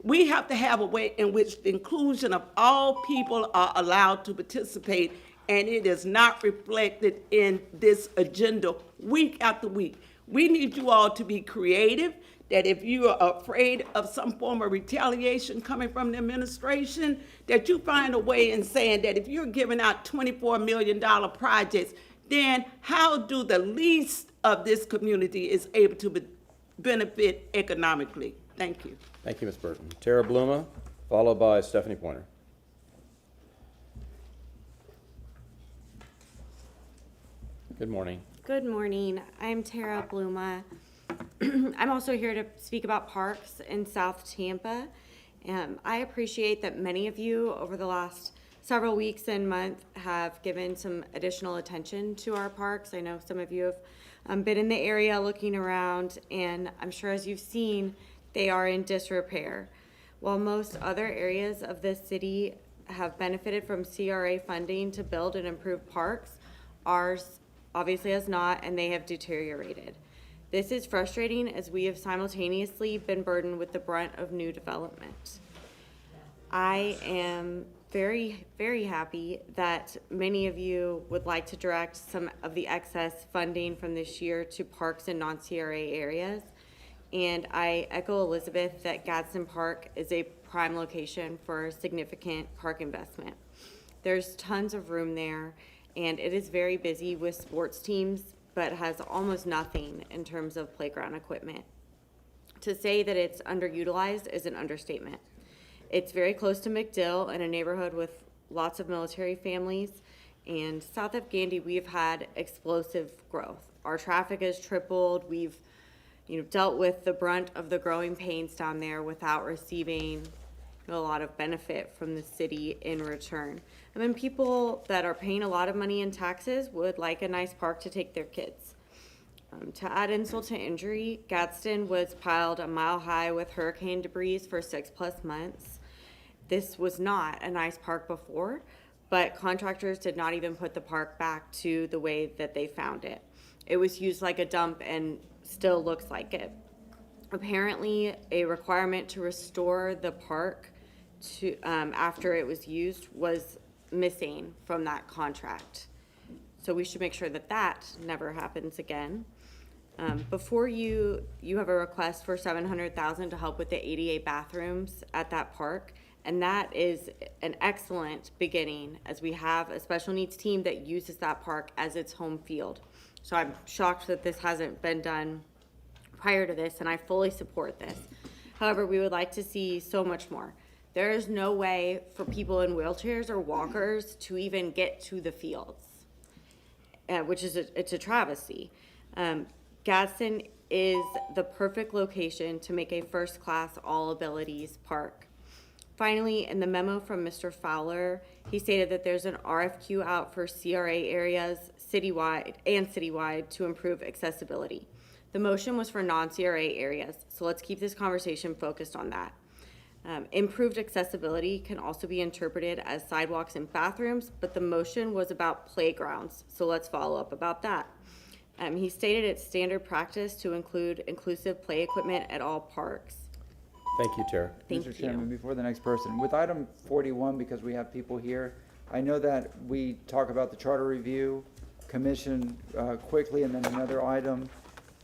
We have to have a way in which the inclusion of all people are allowed to participate, and it is not reflected in this agenda week after week. We need you all to be creative, that if you are afraid of some form of retaliation coming from the administration, that you find a way in saying that if you're giving out $24 million projects, then how do the least of this community is able to benefit economically? Thank you. Thank you, Ms. Burton. Tara Bluma, followed by Stephanie Pointer. Good morning. Good morning. I'm Tara Bluma. I'm also here to speak about parks in South Tampa. I appreciate that many of you over the last several weeks and months have given some additional attention to our parks. I know some of you have been in the area looking around, and I'm sure as you've seen, they are in disrepair. While most other areas of this city have benefited from CRA funding to build and improve parks, ours obviously has not, and they have deteriorated. This is frustrating as we have simultaneously been burdened with the brunt of new development. I am very, very happy that many of you would like to direct some of the excess funding from this year to parks in non-CRA areas. and I echo Elizabeth that Gadsden Park is a prime location for significant park investment. There's tons of room there, and it is very busy with sports teams, but has almost nothing in terms of playground equipment. To say that it's underutilized is an understatement. It's very close to McDill, in a neighborhood with lots of military families, and south of Gandy, we've had explosive growth. Our traffic has tripled. We've dealt with the brunt of the growing pains down there without receiving a lot of benefit from the city in return. I mean, people that are paying a lot of money in taxes would like a nice park to take their kids. To add insult to injury, Gadsden was piled a mile high with hurricane debris for 6+ months. This was not a nice park before, but contractors did not even put the park back to the way that they found it. It was used like a dump and still looks like it. Apparently, a requirement to restore the park to after it was used was missing from that contract. So we should make sure that that never happens again. Before you have a request for $700,000 to help with the ADA bathrooms at that park, and that is an excellent beginning, as we have a special needs team that uses that park as its home field. So I'm shocked that this hasn't been done prior to this, and I fully support this. However, we would like to see so much more. There is no way for people in wheelchairs or walkers to even get to the fields, which is it's a travesty. Gadsden is the perfect location to make a first-class all-abilities park. Finally, in the memo from Mr. Fowler, he stated that there's an RFQ out for CRA areas citywide to improve accessibility. The motion was for non-CRA areas, so let's keep this conversation focused on that. Improved accessibility can also be interpreted as sidewalks and bathrooms, but the motion was about playgrounds, so let's follow up about that. He stated it's standard practice to include inclusive play equipment at all parks. Thank you, Tara. Thank Mr. you. Chairman, before the next person, with item 41, because we have people here, I know that we talk about the charter review commission quickly, and then another item.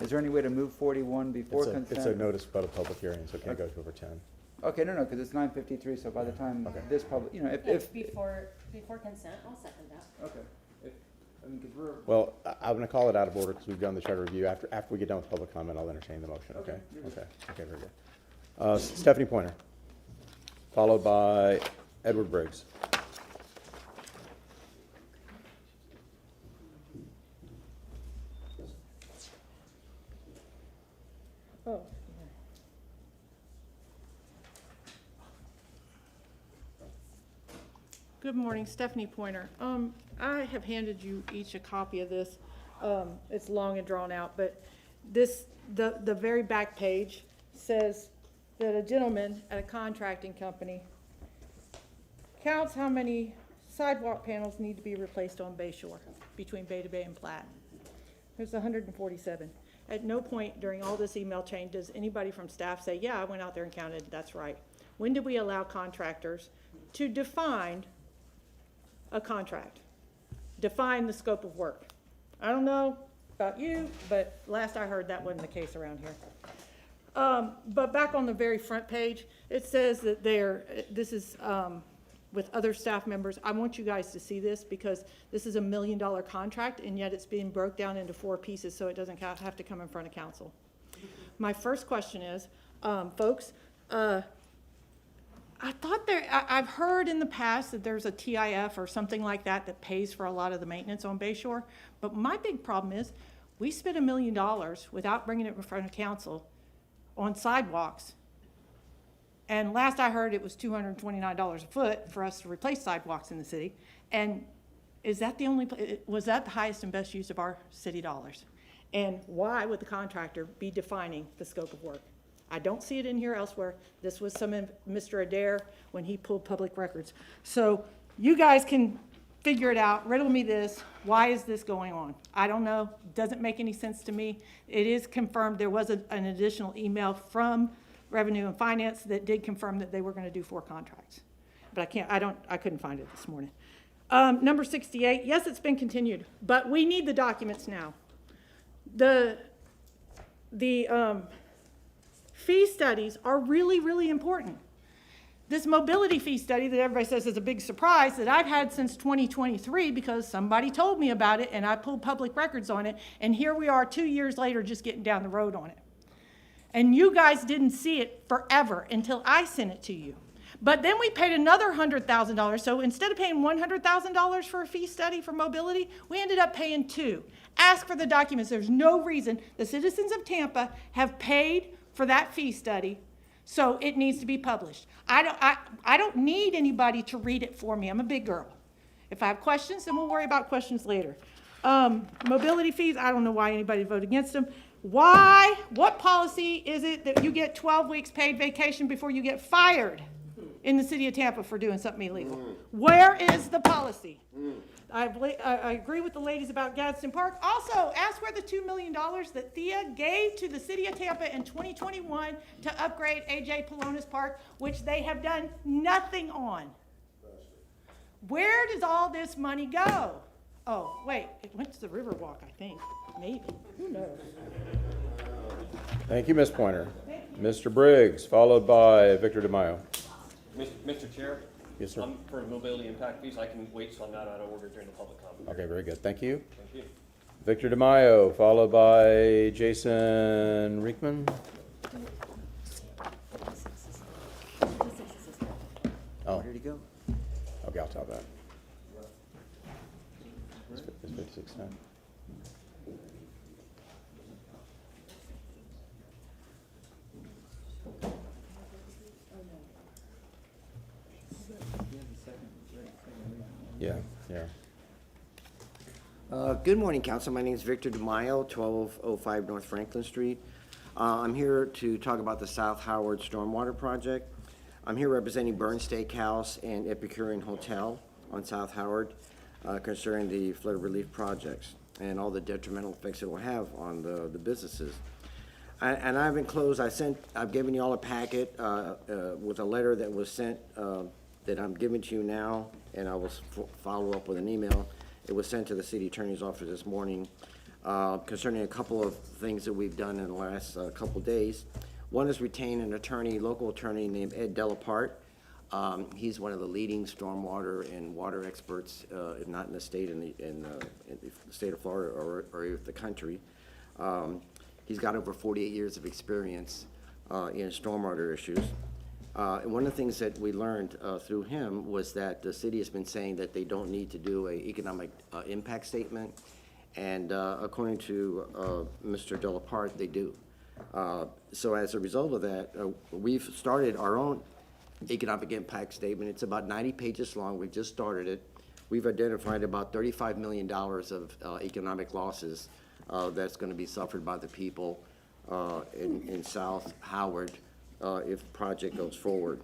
Is there any way to move 41 before consent? It's a notice about a public hearing, so it can't go to over 10. Okay, no, because it's 9:53, so by the time this public, if. Before consent, I'll second that. Okay. Because we're. Well, I'm going to call it out of order because we've done the charter review. After we get done with public comment, I'll entertain the motion, okay? Okay, very good. Stephanie Pointer, followed by Edward Briggs. Oh. Good morning, Stephanie Pointer. I have handed you each a copy of this. It's long and drawn out, but the very back page says that a gentleman at a contracting company counts how many sidewalk panels need to be replaced on Bay Shore between Bay to Bay and Platte. There's 147. At no point during all this email chain does anybody from staff say, yeah, I went out there and counted, that's right. When did we allow contractors to define a contract? Define the scope of work. I don't know about you, but last I heard that wasn't the case around here. But back on the very front page, it says that this is with other staff members. I want you guys to see this because this is $1 million contract, and yet it's being broke down into 4 pieces so it doesn't have to come in front of council. My first question is, folks, I thought I've heard in the past that there's a TIF or something like that pays for a lot of the maintenance on Bay Shore, but my big problem is we spent $1 million without bringing it in front of council on sidewalks. And last I heard, it was $229 a foot for us to replace sidewalks in the city. And was that the highest and best use of our city dollars? And why would the contractor be defining the scope of work? I don't see it in here elsewhere. This was some of Mr. Adair when he pulled public records. So you guys can figure it out, riddle me this. Why is this going on? I don't know. Doesn't make any sense to me. It is confirmed. There was an additional email from Revenue and Finance that did confirm that they were going to do 4 contracts. But I couldn't find it this morning. Number 68, yes, it's been continued, but we need the documents now. The fee studies are really, really important. This mobility fee study that everybody says is a big surprise that I've had since 2023 because somebody told me about it and I pulled public records on it, and here we are 2 years later just getting down the road on it. And you guys didn't see it forever until I sent it to you. But then we paid another $100,000. So instead of paying $100,000 for a fee study for mobility, we ended up paying $2. Ask for the documents. There's no reason. The citizens of Tampa have paid for that fee study, so it needs to be published. I don't need anybody to read it for me. I'm a big girl. If I have questions, then we'll worry about questions later. Mobility fees, I don't know why anybody voted against them. Why? What policy is it that you get 12 weeks paid vacation before you get fired in the city of Tampa for doing something illegal? Where is the policy? I agree with the ladies about Gadsden Park. Also, ask where the $2 million that Thea gave to the city of Tampa in 2021 to upgrade A.J. Polonis Park, which they have done nothing on. Where does all this money go? Oh, wait, it went to the Riverwalk, I think. Maybe. Who knows? Thank you, Ms. Pointer. Mr. Briggs, followed by Victor DeMaio. Mr. Chair? Yes, sir. For mobility impact fees, I can wait till I'm not out of order during the public comment. Okay, very good. Thank you. Thank you. Victor DeMaio, followed by Jason Riekman. Oh. Where did he go? Okay, I'll tell that. It's 56 now. Yeah, yeah. Good morning, Council. My name is Victor DeMaio, 1205 North Franklin Street. I'm here to talk about the South Howard Stormwater Project. I'm here representing Burn Steakhouse and Epicurean Hotel on South Howard concerning the flood relief projects and all the detrimental effects it will have on the businesses. And I've enclosed, I've given you all a packet with a letter that was sent that I'm giving to you now, and I will follow up with an email. It was sent to the city attorney's office this morning concerning a couple of things that we've done in the last couple days. One is retain an attorney, local attorney named Ed Delapart. He's one of the leading stormwater and water experts, if not in the state, in the state of Florida or the country. He's got over 48 years of experience in stormwater issues. And one of the things that we learned through him was that the city has been saying that they don't need to do an economic impact statement. And according to Mr. Delapart, they do. So as a result of that, we've started our own economic impact statement. It's about 90 pages long. We just started it. We've identified about $35 million of economic losses that's going to be suffered by the people in South Howard if the project goes forward.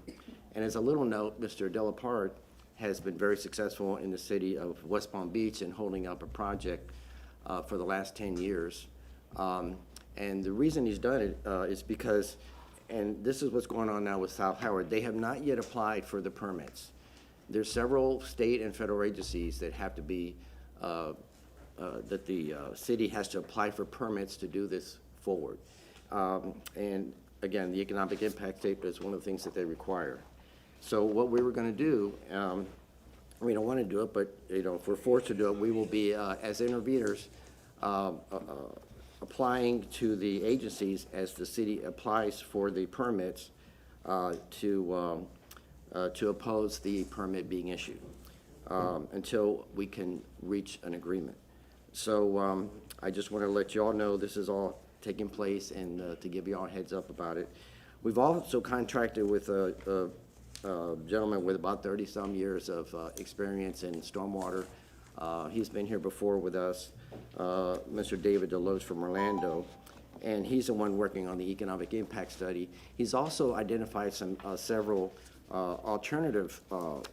And as a little note, Mr. Delapart has been very successful in the city of West Palm Beach in holding up a project for the last 10 years. And the reason he's done it is because, and this is what's going on now with South Howard, they have not yet applied for the permits. There's several state and federal agencies that have to be, that the city has to apply for permits to do this forward. And again, the economic impact statement is one of the things that they require. So what we were going to do, we don't want to do it, but if we're forced to do it, we will be, as interveners, applying to the agencies as the city applies for the permits to oppose the permit being issued until we can reach an agreement. So I just want to let you all know this is all taking place and to give you all a heads up about it. We've also contracted with a gentleman with about 30-some years of experience in stormwater. He's been here before with us, Mr. David Deloach from Orlando, and he's the one working on the economic impact study. He's also identified some several alternative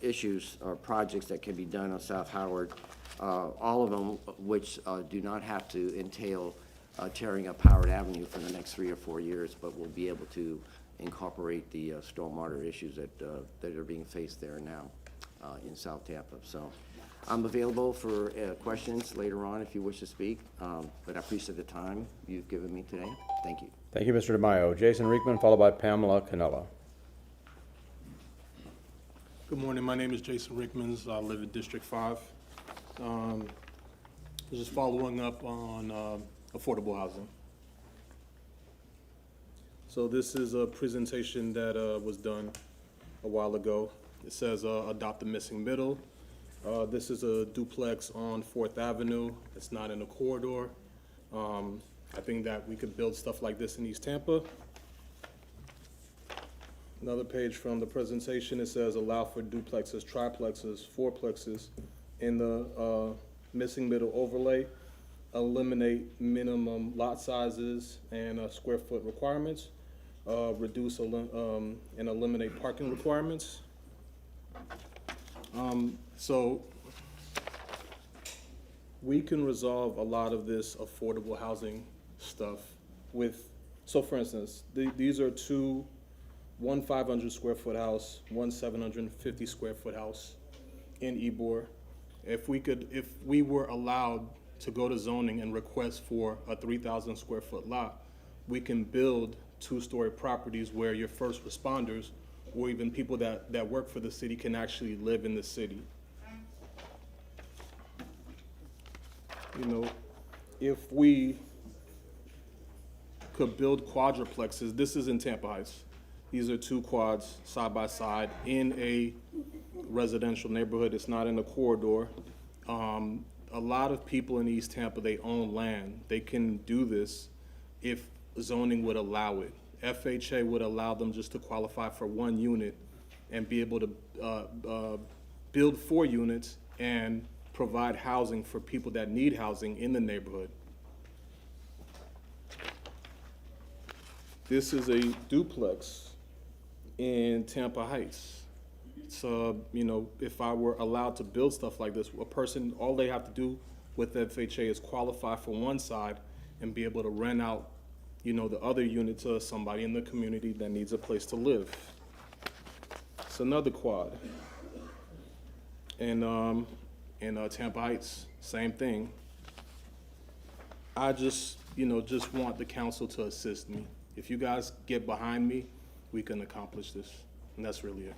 issues or projects that can be done on South Howard, all of them which do not have to entail tearing up Howard Avenue for the next 3 or 4 years, but will be able to incorporate the stormwater issues that are being faced there now in South Tampa. So I'm available for questions later on if you wish to speak, but I appreciate the time you've given me today. Thank you. Thank you, Mr. DeMaio. Jason Reekman, followed by Pamela Canella. Good morning. My name is Jason Rickmans. I live in District 5. Just following up on affordable housing. So this is a presentation that was done a while ago. It says adopt the missing middle. This is a duplex on 4th Avenue. It's not in a corridor. I think that we could build stuff like this in East Tampa. Another page from the presentation, it says allow for duplexes, triplexes, fourplexes in the missing middle overlay, eliminate minimum lot sizes and square foot requirements, reduce and eliminate parking requirements. So we can resolve a lot of this affordable housing stuff with, so for instance, these are one 500 square foot house, one 750 square foot house in Ybor. If we were allowed to go to zoning and request for a 3,000 square foot lot, we can build 2-story properties where your first responders or even people that work for the city can actually live in the city. You know, if we could build quadruplexes, this is in Tampa Heights. These are 2 quads side by side in a residential neighborhood. It's not in a corridor. A lot of people in East Tampa, they own land. They can do this if zoning would allow it. FHA would allow them just to qualify for 1 unit and be able to build 4 units and provide housing for people that need housing in the neighborhood. This is a duplex in Tampa Heights. So, you know, if I were allowed to build stuff like this, a person, all they have to do with FHA is qualify for 1 side and be able to rent out, you know, the other unit to somebody in the community that needs a place to live. It's another quad. And in Tampa Heights, same thing. I just want the council to assist me. If you guys get behind me, we can accomplish this, and that's really it.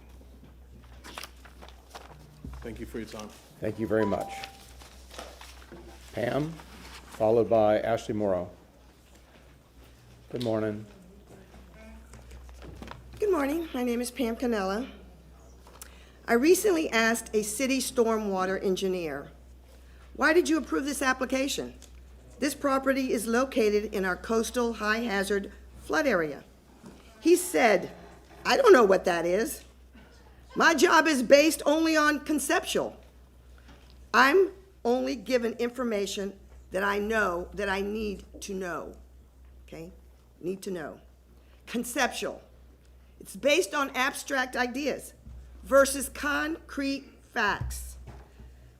Thank you for your time. Thank you very much. Pam, followed by Ashley Morrow. Good morning. Good morning. My name is Pam Canella. I recently asked a city stormwater engineer, why did you approve this application? This property is located in our coastal high-hazard flood area. He said, I don't know what that is. My job is based only on conceptual. I'm only given information that I know that I need to know, okay? Need to know. Conceptual. It's based on abstract ideas versus concrete facts.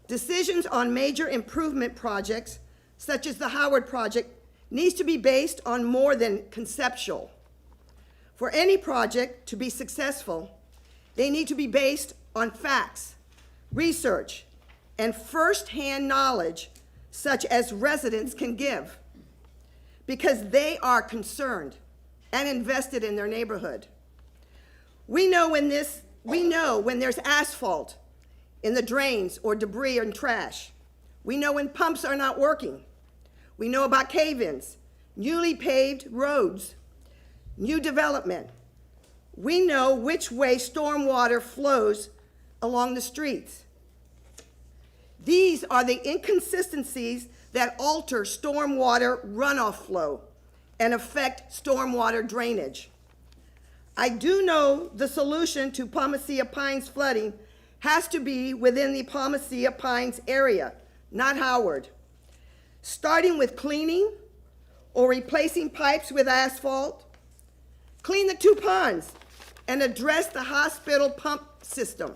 Decisions on major improvement projects, such as the Howard project, needs to be based on more than conceptual. For any project to be successful, they need to be based on facts, research, and first-hand knowledge such as residents can give, because they are concerned and invested in their neighborhood. We know when there's asphalt in the drains or debris and trash. We know when pumps are not working. We know about cave-ins, newly paved roads, new development. We know which way stormwater flows along the streets. These are the inconsistencies that alter stormwater runoff flow and affect stormwater drainage. I do know the solution to Palmacia Pines flooding has to be within the Palmacia Pines area, not Howard. Starting with cleaning or replacing pipes with asphalt, clean the 2 ponds and address the hospital pump system.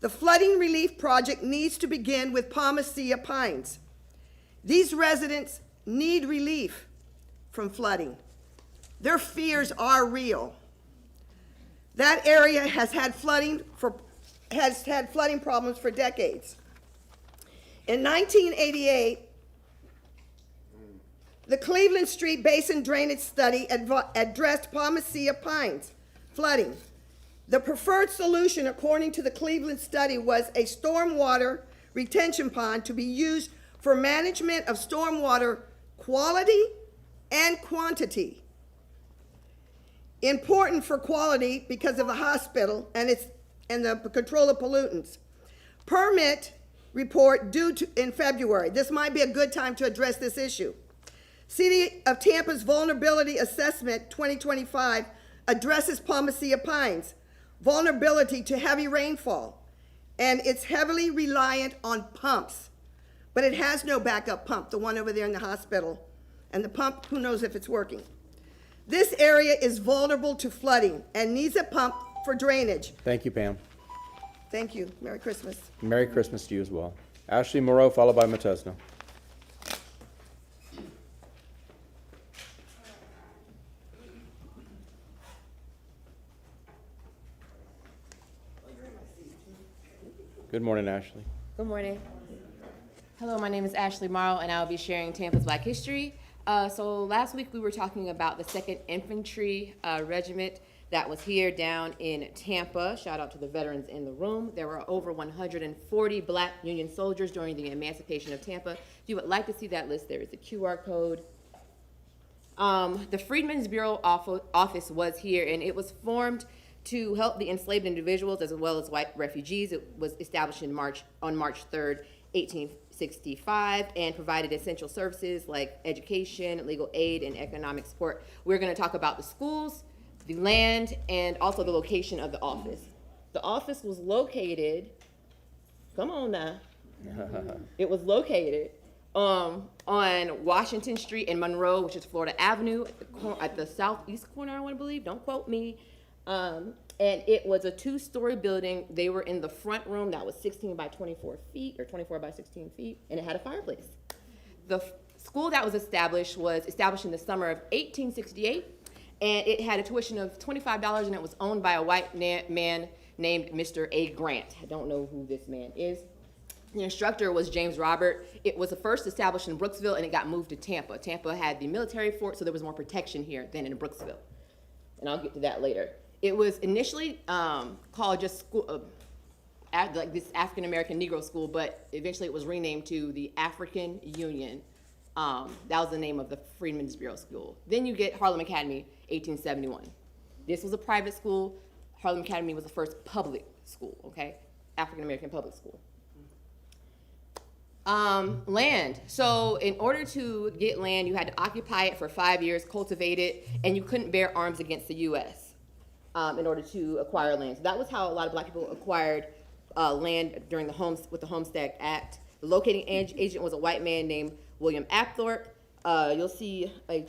The flooding relief project needs to begin with Palmacia Pines. These residents need relief from flooding. Their fears are real. That area has had flooding problems for decades. In 1988, the Cleveland Street Basin Drainage Study addressed Palmacia Pines flooding. The preferred solution, according to the Cleveland study, was a stormwater retention pond to be used for management of stormwater quality and quantity. Important for quality because of the hospital and the control of pollutants. Permit report due in February. This might be a good time to address this issue. City of Tampa's Vulnerability Assessment 2025 addresses Palmacia Pines' vulnerability to heavy rainfall, and it's heavily reliant on pumps. But it has no backup pump, the one over there in the hospital. And the pump, who knows if it's working. This area is vulnerable to flooding and needs a pump for drainage. Thank you, Pam. Thank you. Merry Christmas. Merry Christmas to you as well. Ashley Moreau, followed by Matesna. Good morning, Ashley. Good morning. Hello, my name is Ashley Morrow, and I'll be sharing Tampa's Black history. So last week we were talking about the 2nd Infantry Regiment that was here down in Tampa. Shout out to the veterans in the room. There were over 140 Black Union soldiers during the emancipation of Tampa. If you would like to see that list, there is a QR code. The Freedmen's Bureau office was here, and it was formed to help the enslaved individuals as well as white refugees. It was established on March 3rd, 1865, and provided essential services like education, legal aid, and economic support. We're going to talk about the schools, the land, and also the location of the office. The office was located, come on now, it was located on Washington Street in Monroe, which is Florida Avenue, at the southeast corner, I want to believe, don't quote me. And it was a 2-story building. They were in the front room that was 16 by 24 feet, or 24 by 16 feet, and it had a fireplace. The school that was established in the summer of 1868, and it had a tuition of $25, and it was owned by a white man named Mr. A. Grant. I don't know who this man is. The instructor was James Robert. It was first established in Brooksville, and it got moved to Tampa. Tampa had the military fort, so there was more protection here than in Brooksville. And I'll get to that later. It was initially called just school, like this African American Negro school, but eventually it was renamed to the African Union. That was the name of the Freedmen's Bureau School. Then you get Harlem Academy, 1871. This was a private school. Harlem Academy was the first public school, okay? African American public school. Land. So in order to get land, you had to occupy it for 5 years, cultivate it, and you couldn't bear arms against the U.S. In order to acquire land. So that was how a lot of Black people acquired land during with the Homestead Act. The locating agent was a white man named William Apthorpe. You'll see a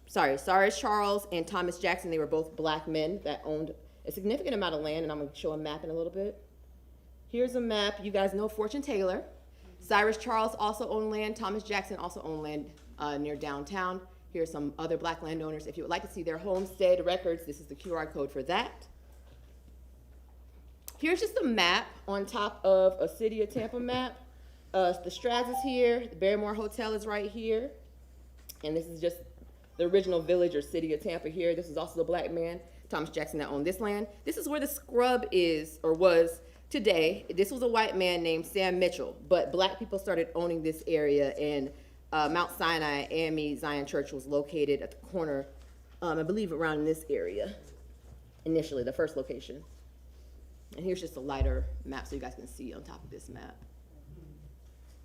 Cyrus Charles and Thomas Jackson. They were both Black men that owned a significant amount of land, and I'm going to show a map in a little bit. Here's a map. You guys know Fortune Taylor. Cyrus Charles also owned land. Thomas Jackson also owned land near downtown. Here's some other Black landowners. If you would like to see their homestead records, this is the QR code for that. Here's just a map on top of a City of Tampa map. The Straz is here. The Barrymore Hotel is right here. And this is just the original village or City of Tampa here. This is also the Black man, Thomas Jackson, that owned this land. This is where the scrub is, or was today. This was a white man named Sam Mitchell, but Black people started owning this area, and Mount Sinai AME Zion Church was located at the corner, I believe around in this area, initially, the first location. And here's just a lighter map so you guys can see on top of this map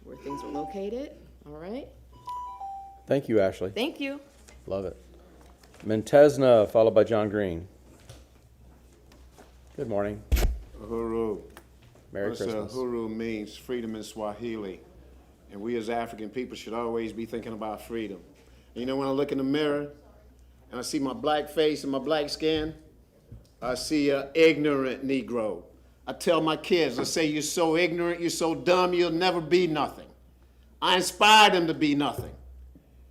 where things were located. All right. Thank you, Ashley. Thank you. Love it. Mentesna, followed by John Green. Good morning. Uhuru. Merry Christmas. Uhuru means freedom in Swahili. And we as African people should always be thinking about freedom. And you know, when I look in the mirror and I see my black face and my black skin, I see an ignorant Negro. I tell my kids, I say, you're so ignorant, you're so dumb, you'll never be nothing. I inspire them to be nothing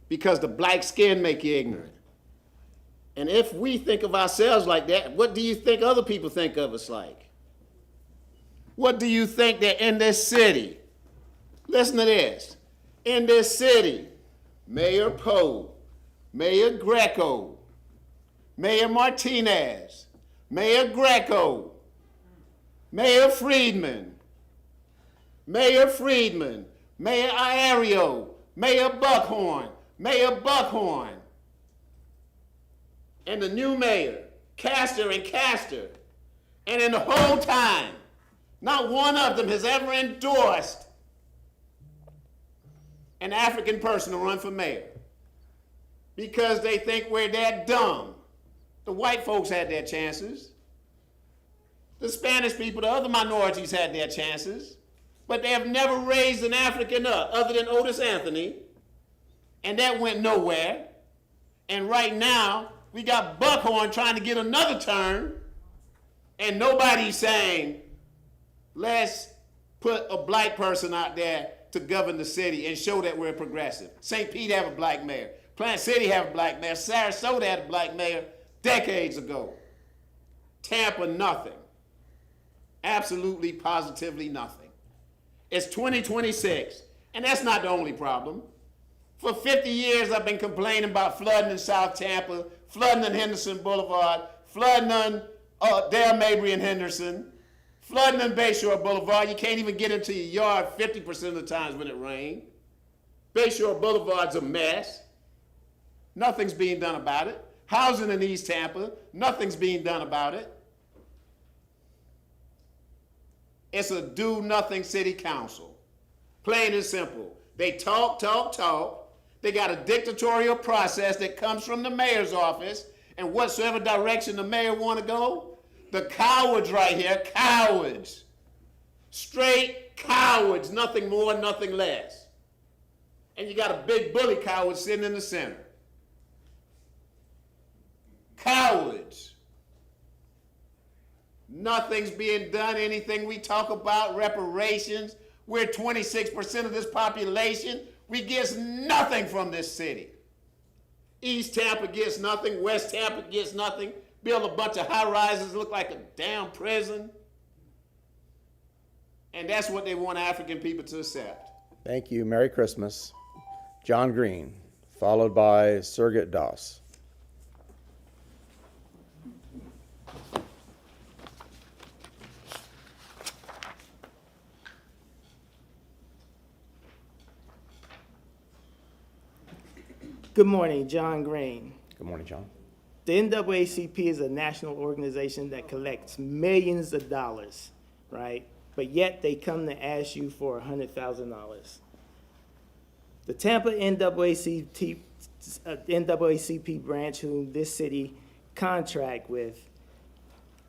because the black skin make you ignorant. And if we think of ourselves like that, what do you think other people think of us like? What do you think that in this city, listen to this, in this city, Mayor Poe, Mayor Greco, Mayor Martinez, Mayor Greco, Mayor Friedman, Mayor Aereo, Mayor Buckhorn, and the new mayor, Castor. And in the whole time, not one of them has ever endorsed an African person to run for mayor because they think we're that dumb. The white folks had their chances. The Spanish people, the other minorities had their chances, but they have never raised an African up other than Otis Anthony, and that went nowhere. And right now, we got Buckhorn trying to get another turn, and nobody's saying, let's put a black person out there to govern the city and show that we're progressive. St. Pete have a black mayor. Plant City have a black mayor. Sarasota had a black mayor decades ago. Tampa, nothing. Absolutely, positively nothing. It's 2026, and that's not the only problem. For 50 years, I've been complaining about flooding in South Tampa, flooding in Henderson Boulevard, flooding on Dale Mabry and Henderson, flooding in Bayshore Boulevard. You can't even get into your yard 50% of the times when it rains. Bayshore Boulevard's a mess. Nothing's being done about it. Housing in East Tampa, nothing's being done about it. It's a do-nothing city council. Plain and simple. They talk. They got a dictatorial process that comes from the mayor's office, and whatsoever direction the mayor want to go, the cowards right here, cowards. Straight cowards, nothing more, nothing less. And you got a big bully coward sitting in the center. Cowards. Nothing's being done. Anything we talk about, reparations, we're 26% of this population. We get nothing from this city. East Tampa gets nothing. West Tampa gets nothing. Build a bunch of high rises, look like a damn prison. And that's what they want African people to accept. Thank you. Merry Christmas. John Green, followed by Surgit Das. Good morning, John Green. Good morning, John. The NAACP is a national organization that collects millions of dollars, right? But yet they come to ask you for $100,000. The Tampa NAACP branch, whom this city contract with,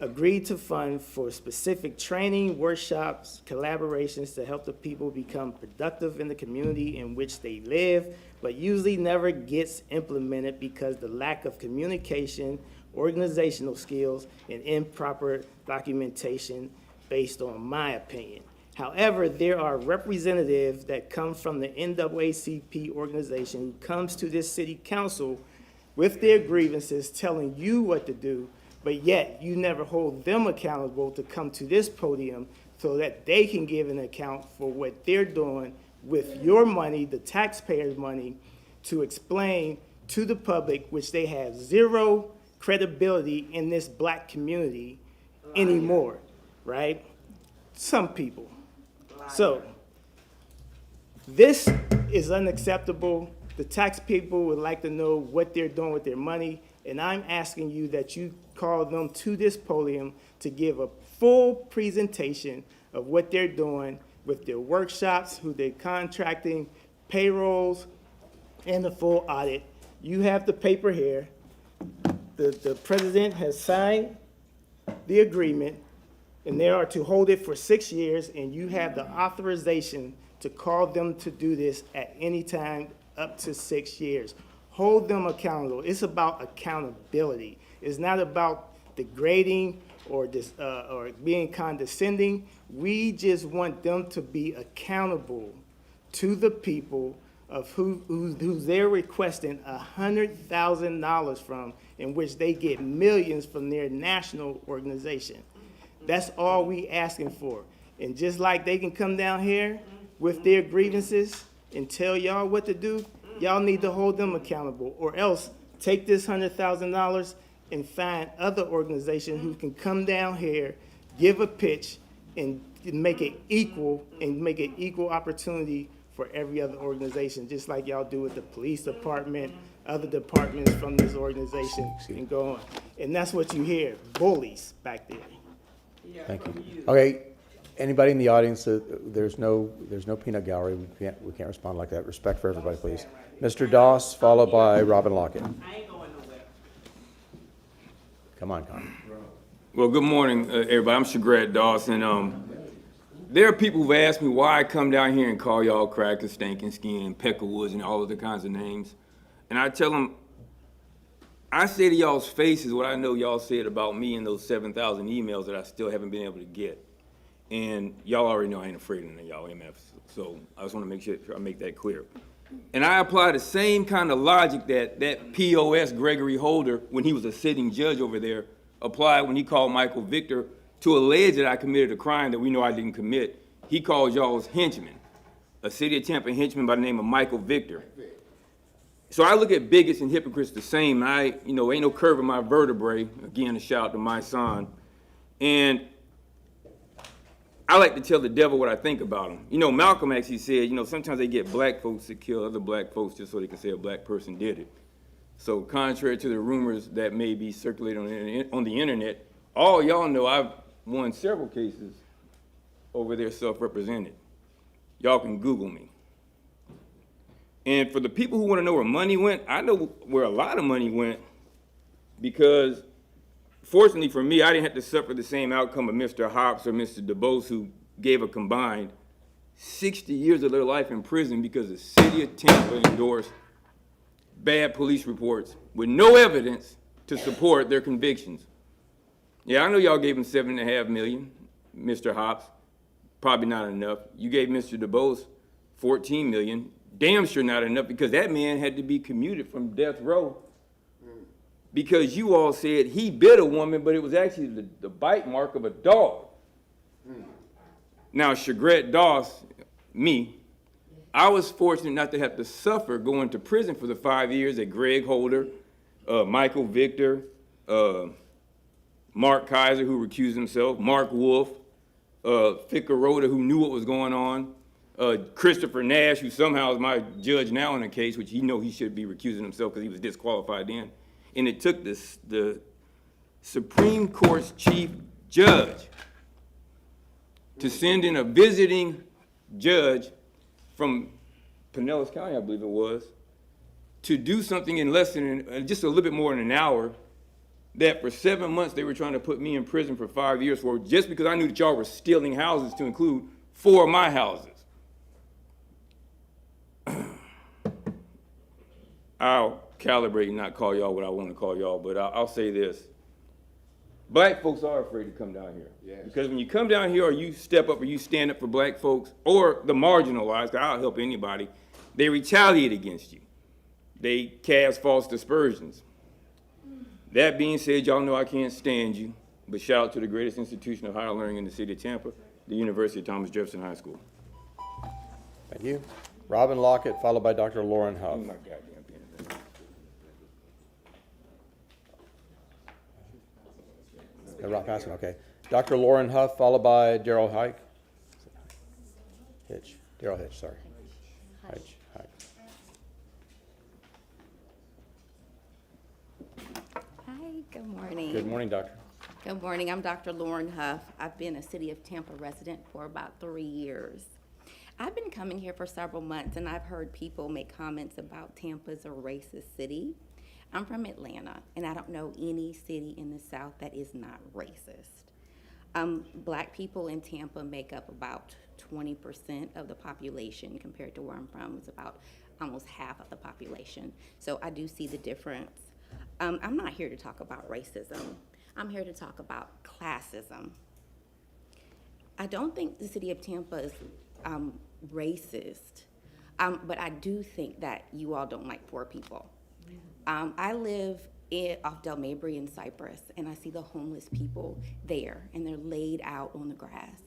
agreed to fund for specific training, workshops, collaborations to help the people become productive in the community in which they live, but usually never gets implemented because the lack of communication, organizational skills, and improper documentation, based on my opinion. However, there are representatives that come from the NAACP organization who comes to this city council with their grievances, telling you what to do, but yet you never hold them accountable to come to this podium so that they can give an account for what they're doing with your money, the taxpayers' money, to explain to the public, which they have zero credibility in this black community anymore, right? Some people. So this is unacceptable. The tax people would like to know what they're doing with their money, and I'm asking you that you call them to this podium to give a full presentation of what they're doing with their workshops, who they're contracting, payrolls, and the full audit. You have the paper here. The president has signed the agreement, and they are to hold it for 6 years, and you have the authorization to call them to do this at any time up to 6 years. Hold them accountable. It's about accountability. It's not about degrading or being condescending. We just want them to be accountable to the people of who they're requesting $100,000 from, in which they get millions from their national organization. That's all we asking for. And just like they can come down here with their grievances and tell y'all what to do, y'all need to hold them accountable, or else take this $100,000 and find other organizations who can come down here, give a pitch, and make it equal, and make it equal opportunity for every other organization, just like y'all do with the police department, other departments from this organization, and go on. And that's what you hear, bullies back there. Thank you. Okay, anybody in the audience, there's no peanut gallery. We can't respond like that. Respect for everybody, please. Mr. Doss, followed by Robin Lockett. Come on, Connie. Well, good morning, everybody. I'm Shagrat Doss, and there are people who've asked me why I come down here and call y'all crackers, stinking skin, peckerwoods, and all other kinds of names. And I tell them, I say to y'all's faces what I know y'all said about me in those 7,000 emails that I still haven't been able to get. And y'all already know I ain't afraid of none of y'all MFs. So I just want to make sure I make that clear. And I apply the same kind of logic that POS Gregory Holder, when he was a sitting judge over there, applied when he called Michael Victor to allege that I committed a crime that we know I didn't commit. He called y'all's henchman, a city of Tampa henchman by the name of Michael Victor. So I look at bigots and hypocrites the same. Ain't no curve in my vertebrae. Again, a shout out to my son. And I like to tell the devil what I think about him. Malcolm actually said, sometimes they get black folks to kill other black folks just so they can say a black person did it. So contrary to the rumors that may be circulating on the internet, all y'all know I've won several cases over there self-represented. Y'all can Google me. And for the people who want to know where money went, I know where a lot of money went, because fortunately for me, I didn't have to suffer the same outcome of Mr. Hobbs or Mr. DeBose, who gave a combined 60 years of their life in prison because the city of Tampa endorsed bad police reports with no evidence to support their convictions. Yeah, I know y'all gave him $7.5 million, Mr. Hobbs. Probably not enough. You gave Mr. DeBose $14 million. Damn sure not enough, because that man had to be commuted from death row because you all said he bit a woman, but it was actually the bite mark of a dog. Now, Shagrat Doss, me, I was fortunate not to have to suffer going to prison for the 5 years that Greg Holder, Michael Victor, Mark Kaiser, who recused himself, Mark Wolf, Ficarota, who knew what was going on, Christopher Nash, who somehow is my judge now in a case, which he should be recusing himself because he was disqualified then. And it took the Supreme Court's chief judge to send in a visiting judge from Pinellas County, I believe it was, to do something in less than, just a little bit more than an hour, that for 7 months they were trying to put me in prison for 5 years for, just because I knew that y'all were stealing houses, to include 4 of my houses. I'll calibrate and not call y'all what I want to call y'all, but I'll say this. Black folks are afraid to come down here. Yes. Because when you come down here, or you step up or you stand up for black folks, or the marginalized, I'll help anybody, they retaliate against you. They cast false dispersions. That being said, y'all know I can't stand you, but shout out to the greatest institution of higher learning in the city of Tampa, the University of Thomas Jefferson High School. Thank you. Robin Lockett, followed by Dr. Lauren Huff. Oh my goddamn pen. Rob Paskin, okay. Dr. Lauren Huff, followed by Daryl Hitch. Daryl Hitch, sorry. Hitch. Hi, good morning. Good morning, doctor. Good morning. I'm Dr. Lauren Huff. I've been a City of Tampa resident for about 3 years. I've been coming here for several months, and I've heard people make comments about Tampa's a racist city. I'm from Atlanta, and I don't know any city in the South that is not racist. Black people in Tampa make up about 20% of the population, compared to where I'm from. It's about almost half of the population. So I do see the difference. I'm not here to talk about racism. I'm here to talk about classism. I don't think the city of Tampa is racist, but I do think that you all don't like poor people. I live off Del Mabry in Cypress, and I see the homeless people there, and they're laid out on the grass.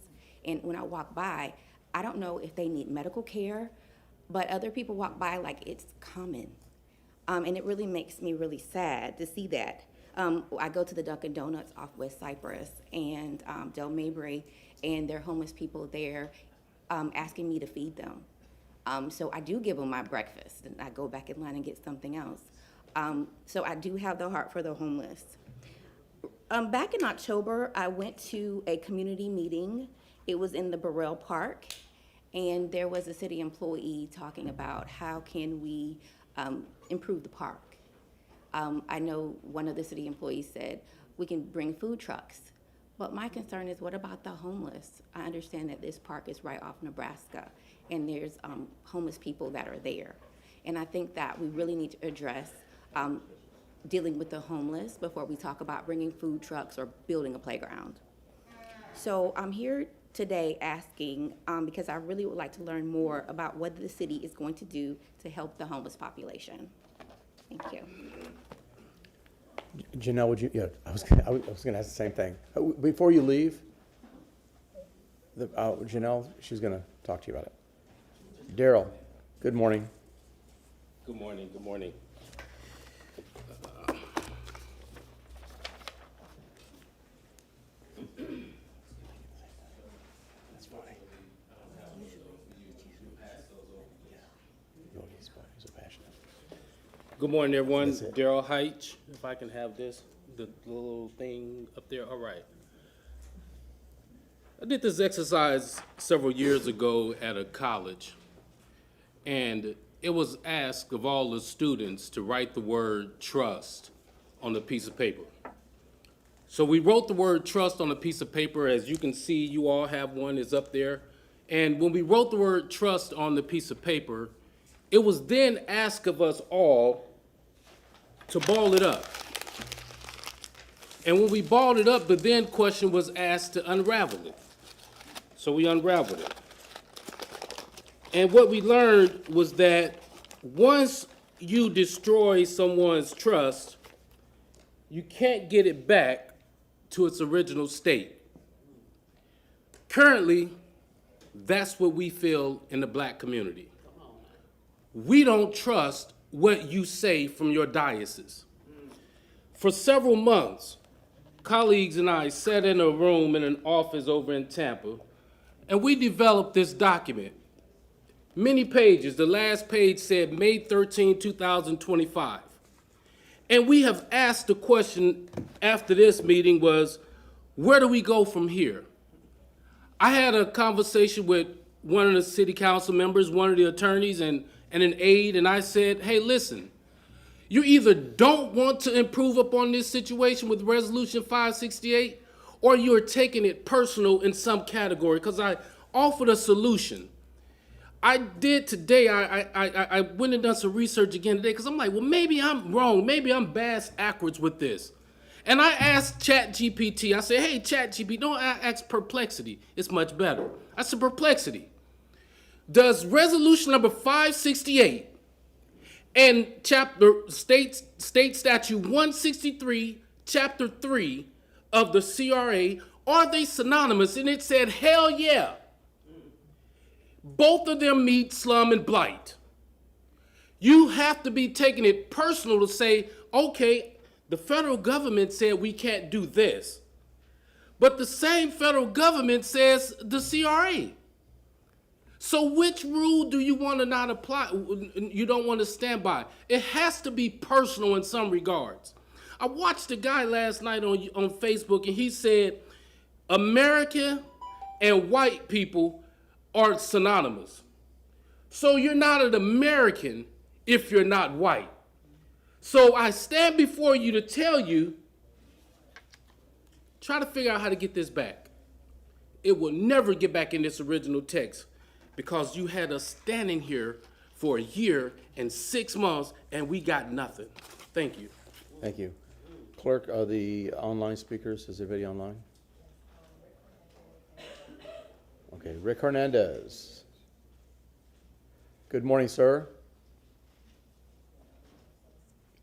And when I walk by, I don't know if they need medical care, but other people walk by like it's common. And it really makes me really sad to see that. I go to the Dunkin' Donuts off West Cypress and Del Mabry, and there are homeless people there asking me to feed them. So I do give them my breakfast, and I go back in line and get something else. So I do have the heart for the homeless. Back in October, I went to a community meeting. It was in the Burrell Park, and there was a city employee talking about how can we improve the park. I know one of the city employees said, we can bring food trucks. But my concern is, what about the homeless? I understand that this park is right off Nebraska, and there's homeless people that are there. And I think that we really need to address dealing with the homeless before we talk about bringing food trucks or building a playground. So I'm here today asking, because I really would like to learn more about what the city is going to do to help the homeless population. Thank you. Janelle, would you, yeah, I was gonna ask the same thing. Before you leave, Janelle, she's gonna talk to you about it. Daryl, good morning. Good morning, good morning. That's funny. He's so passionate. Good morning, everyone. Daryl Heitch, if I can have this, the little thing up there, all right. I did this exercise several years ago at a college, and it was asked of all the students to write the word trust on a piece of paper. So we wrote the word trust on a piece of paper. As you can see, you all have one, it's up there. And when we wrote the word trust on the piece of paper, it was then asked of us all to ball it up. And when we balled it up, the then question was asked to unravel it. So we unraveled it. And what we learned was that once you destroy someone's trust, you can't get it back to its original state. Currently, that's what we feel in the black community. We don't trust what you say from your diocese. For several months, colleagues and I sat in a room in an office over in Tampa, and we developed this document. Many pages. The last page said May 13, 2025. And we have asked the question after this meeting was, where do we go from here? I had a conversation with one of the city council members, one of the attorneys, and an aide, and I said, hey, listen, you either don't want to improve upon this situation with Resolution 568, or you're taking it personal in some category, because I offered a solution. I did today, I went and done some research again today, because I'm like, well, maybe I'm wrong, maybe I'm backwards with this. And I asked ChatGPT, I said, hey, ChatGPT, don't ask Perplexity, it's much better. I said, Perplexity, does resolution number 568 and state statute 163, chapter 3 of the CRA, are they synonymous? And it said, hell yeah. Both of them meet slum and blight. You have to be taking it personal to say, okay, the federal government said we can't do this. But the same federal government says the CRA. So which rule do you want to not apply? You don't want to stand by. It has to be personal in some regards. I watched a guy last night on Facebook, and he said, America and white people are synonymous. So you're not an American if you're not white. So I stand before you to tell you, try to figure out how to get this back. It will never get back in this original text because you had us standing here for a year and 6 months and we got nothing. Thank you. Thank you. Clerk, are the online speakers, is there video online? Okay, Rick Hernandez. Good morning, sir.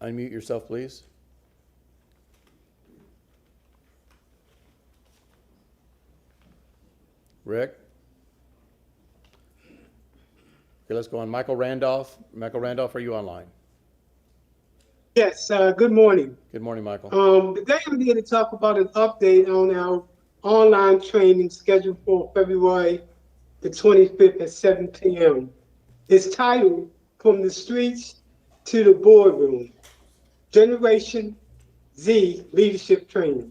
Unmute yourself, please. Rick? Okay, let's go on. Michael Randolph. Michael Randolph, are you online? Yes, good morning. Good morning, Michael. Today I'm here to talk about an update on our online training scheduled for February the 25th at 7 p.m. It's titled From the Streets to the Boardroom, Generation Z Leadership Training.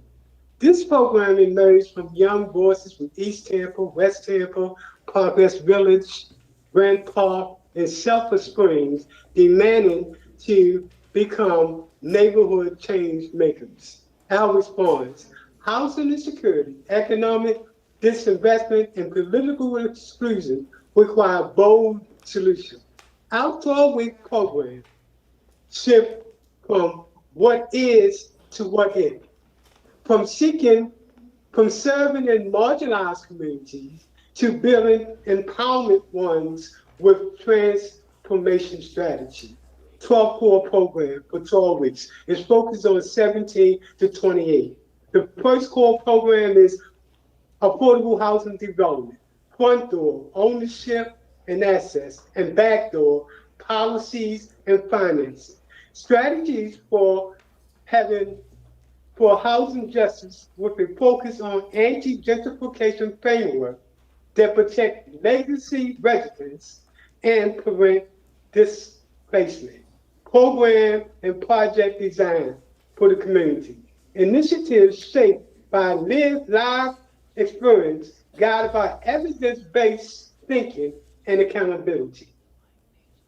This program emerged from young voices from East Tampa, West Tampa, Progress Village, Grand Park, and Sulphur Springs, demanding to become neighborhood change makers. Our response: housing insecurity, economic disinvestment, and political exclusion require bold solutions. Our 12-week program shift from what is to what is, from serving in marginalized communities to building empowerment ones with transformation strategy. 12 core program for 12 weeks. It's focused on 17 to 28. The first core program is affordable housing development, front door, ownership and access, and back door, policies and financing. Strategies for housing justice with a focus on anti-gentrification framework that protect legacy residents and prevent displacement. Program and project design for the community. Initiatives shaped by live experience, guided by evidence-based thinking and accountability.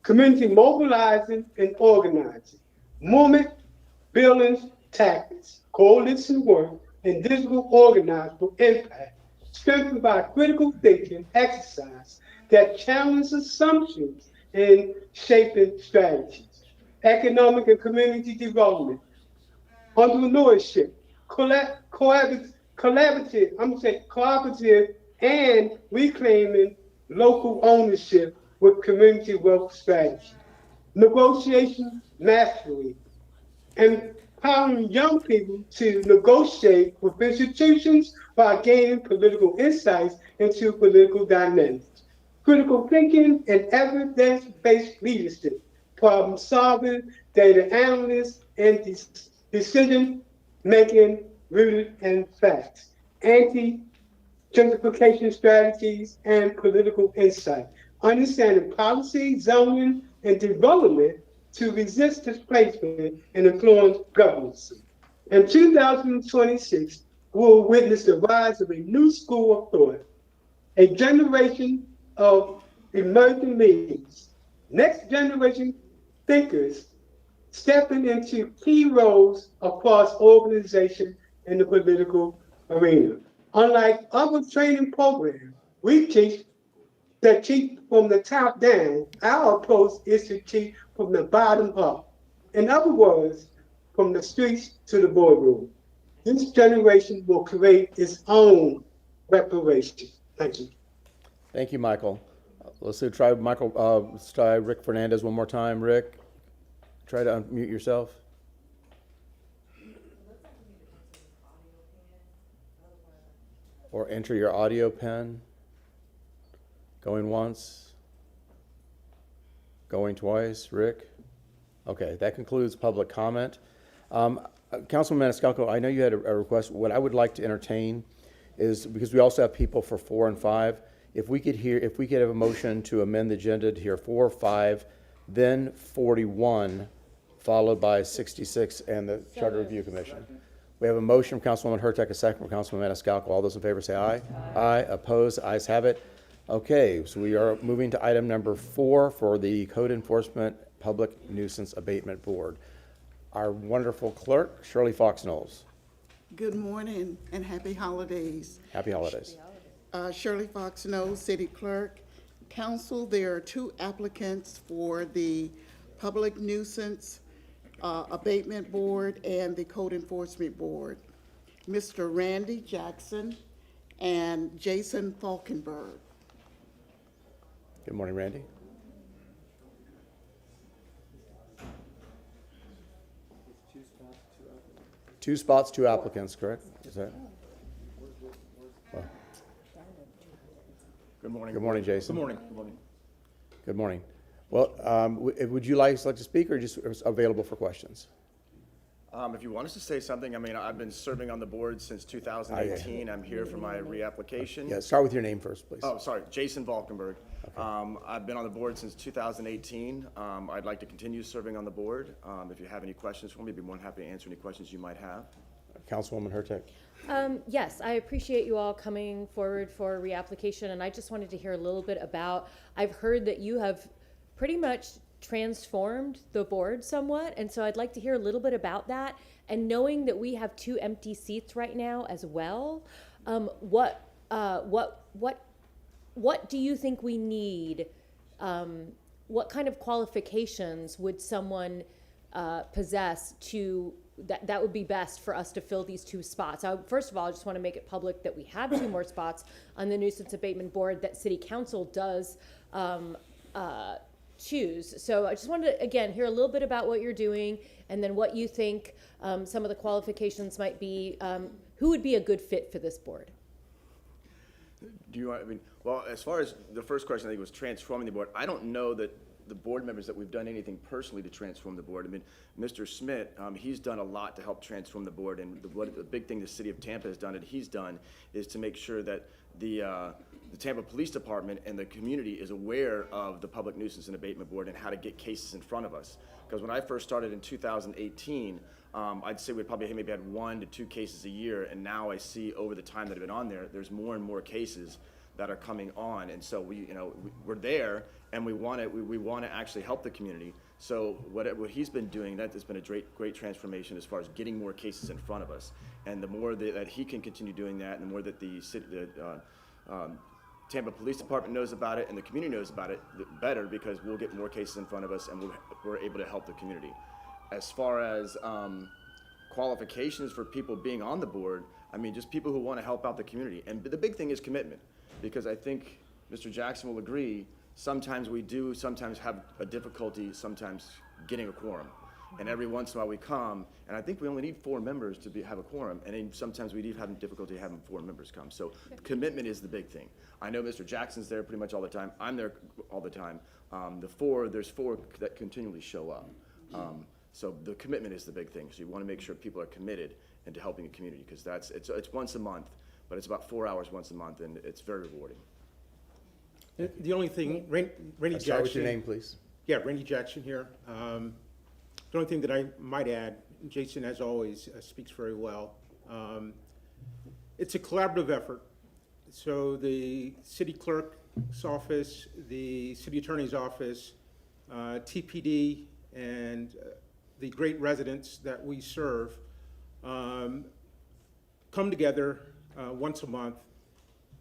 Community mobilizing and organizing. Movement building tactics, coalition work, and digital organized for impact, strengthened by critical thinking exercise that challenge assumptions in shaping strategies. Economic and community development, entrepreneurship, collaborative, and reclaiming local ownership with community wealth strategy. Negotiation mastery, empowering young people to negotiate with institutions while gaining political insights into political dynamics. Critical thinking and evidence-based leadership, problem solving, data analysis, and decision making rooted in facts. Anti-gentrification strategies and political insight. Understanding policy, zoning, and development to resist displacement and influence governance. In 2026, we will witness the rise of a new school of thought, a generation of emerging leaders, next generation thinkers stepping into key roles across organization and the political arena. Unlike other training programs, we teach from the top down. Our approach is to teach from the bottom up. In other words, from the streets to the boardroom. This generation will create its own reparation. Thank you. Thank you, Michael. Let's try let's try Rick Fernandez one more time. Rick, try to unmute yourself. Or enter your audio pin. Going once. Going twice. Rick? Okay, that concludes public comment. Councilman Maniscalco, I know you had a request. What I would like to entertain is, because we also have people for 4 and 5, if we could have a motion to amend the agenda to hear 4, 5, then 41, followed by 66 and the Charter Review Commission. We have a motion from Councilwoman Hurtak, a second from Councilman Maniscalco. All those in favor say aye. Aye. Opposed? Ayes have it. Okay, so we are moving to item number 4 for the Code Enforcement Public Nuisance Abatement Board. Our wonderful clerk, Shirley Fox Knowles. Good morning and happy holidays. Happy holidays. Shirley Fox Knowles, City Clerk. Council, there are 2 applicants for the Public Nuisance Abatement Board and the Code Enforcement Board. Mr. Randy Jackson and Jason Falkenberg. Good morning, Randy. Two spots, 2 applicants, correct? Is that? Oh. Good morning. Good morning, Jason. Good morning. Good morning. Good morning. Well, would you like to speak or just available for questions? If you want us to say something, I mean, I've been serving on the board since 2018. I'm here for my reapplication. Yeah, start with your name first, please. Oh, sorry, Jason Valkenburg. I've been on the board since 2018. I'd like to continue serving on the board. If you have any questions for me, I'd be more than happy to answer any questions you might have. Councilwoman Hurtak. Yes, I appreciate you all coming forward for reapplication, and I just wanted to hear a little bit about, I've heard that you have pretty much transformed the board somewhat, and so I'd like to hear a little bit about that. And knowing that we have 2 empty seats right now as well, what do you think we need? What kind of qualifications would someone possess to that would be best for us to fill these 2 spots? First of all, I just want to make it public that we have 2 more spots on the nuisance abatement board that City Council does choose. So I just wanted to, again, hear a little bit about what you're doing and then what you think some of the qualifications might be. Who would be a good fit for this board? Do you want, I mean, well, as far as the first question, I think was transforming the board. I don't know that the board members that we've done anything personally to transform the board. I mean, Mr. Smith, he's done a lot to help transform the board, and the big thing the city of Tampa has done and he's done is to make sure that the Tampa Police Department and the community is aware of the Public Nuisance and Abatement Board and how to get cases in front of us. Because when I first started in 2018, I'd say we probably maybe had 1 to 2 cases a year, and now I see over the time that I've been on there, there's more and more cases that are coming on, and so we're there, and we want to actually help the community. So what he's been doing, that has been a great transformation as far as getting more cases in front of us, and the more that he can continue doing that, and the more that the Tampa Police Department knows about it and the community knows about it, the better, because we'll get more cases in front of us and we're able to help the community. As far as qualifications for people being on the board, I mean, just people who want to help out the community. And the big thing is commitment, because I think Mr. Jackson will agree, sometimes we do sometimes have a difficulty sometimes getting a quorum. And every once in a while we come, and I think we only need 4 members to have a quorum, and then sometimes we do have difficulty having 4 members come. So commitment is the big thing. I know Mr. Jackson's there pretty much all the time. I'm there all the time. There's 4 that continually show up. So the commitment is the big thing. So you want to make sure people are committed into helping the community, because it's once a month, but it's about 4 hours once a month, and it's very rewarding. The only thing, Randy Jackson. Start with your name, please. Yeah, Randy Jackson here. The only thing that I might add, Jason, as always, speaks very well. It's a collaborative effort. So the city clerk's office, the city attorney's office, TPD, and the great residents that we serve come together once a month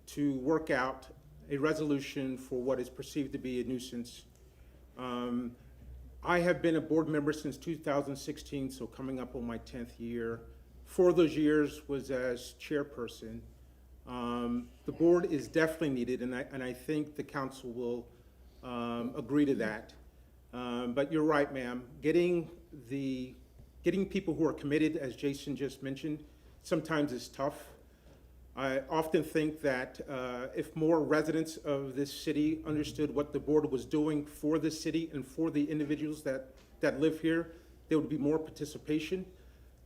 to work out a resolution for what is perceived to be a nuisance. I have been a board member since 2016, so coming up on my 10th year. 4 of those years was as chairperson. The board is definitely needed, and I think the council will agree to that. But you're right, ma'am. Getting people who are committed, as Jason just mentioned, sometimes is tough. I often think that if more residents of this city understood what the board was doing for the city and for the individuals that live here, there would be more participation.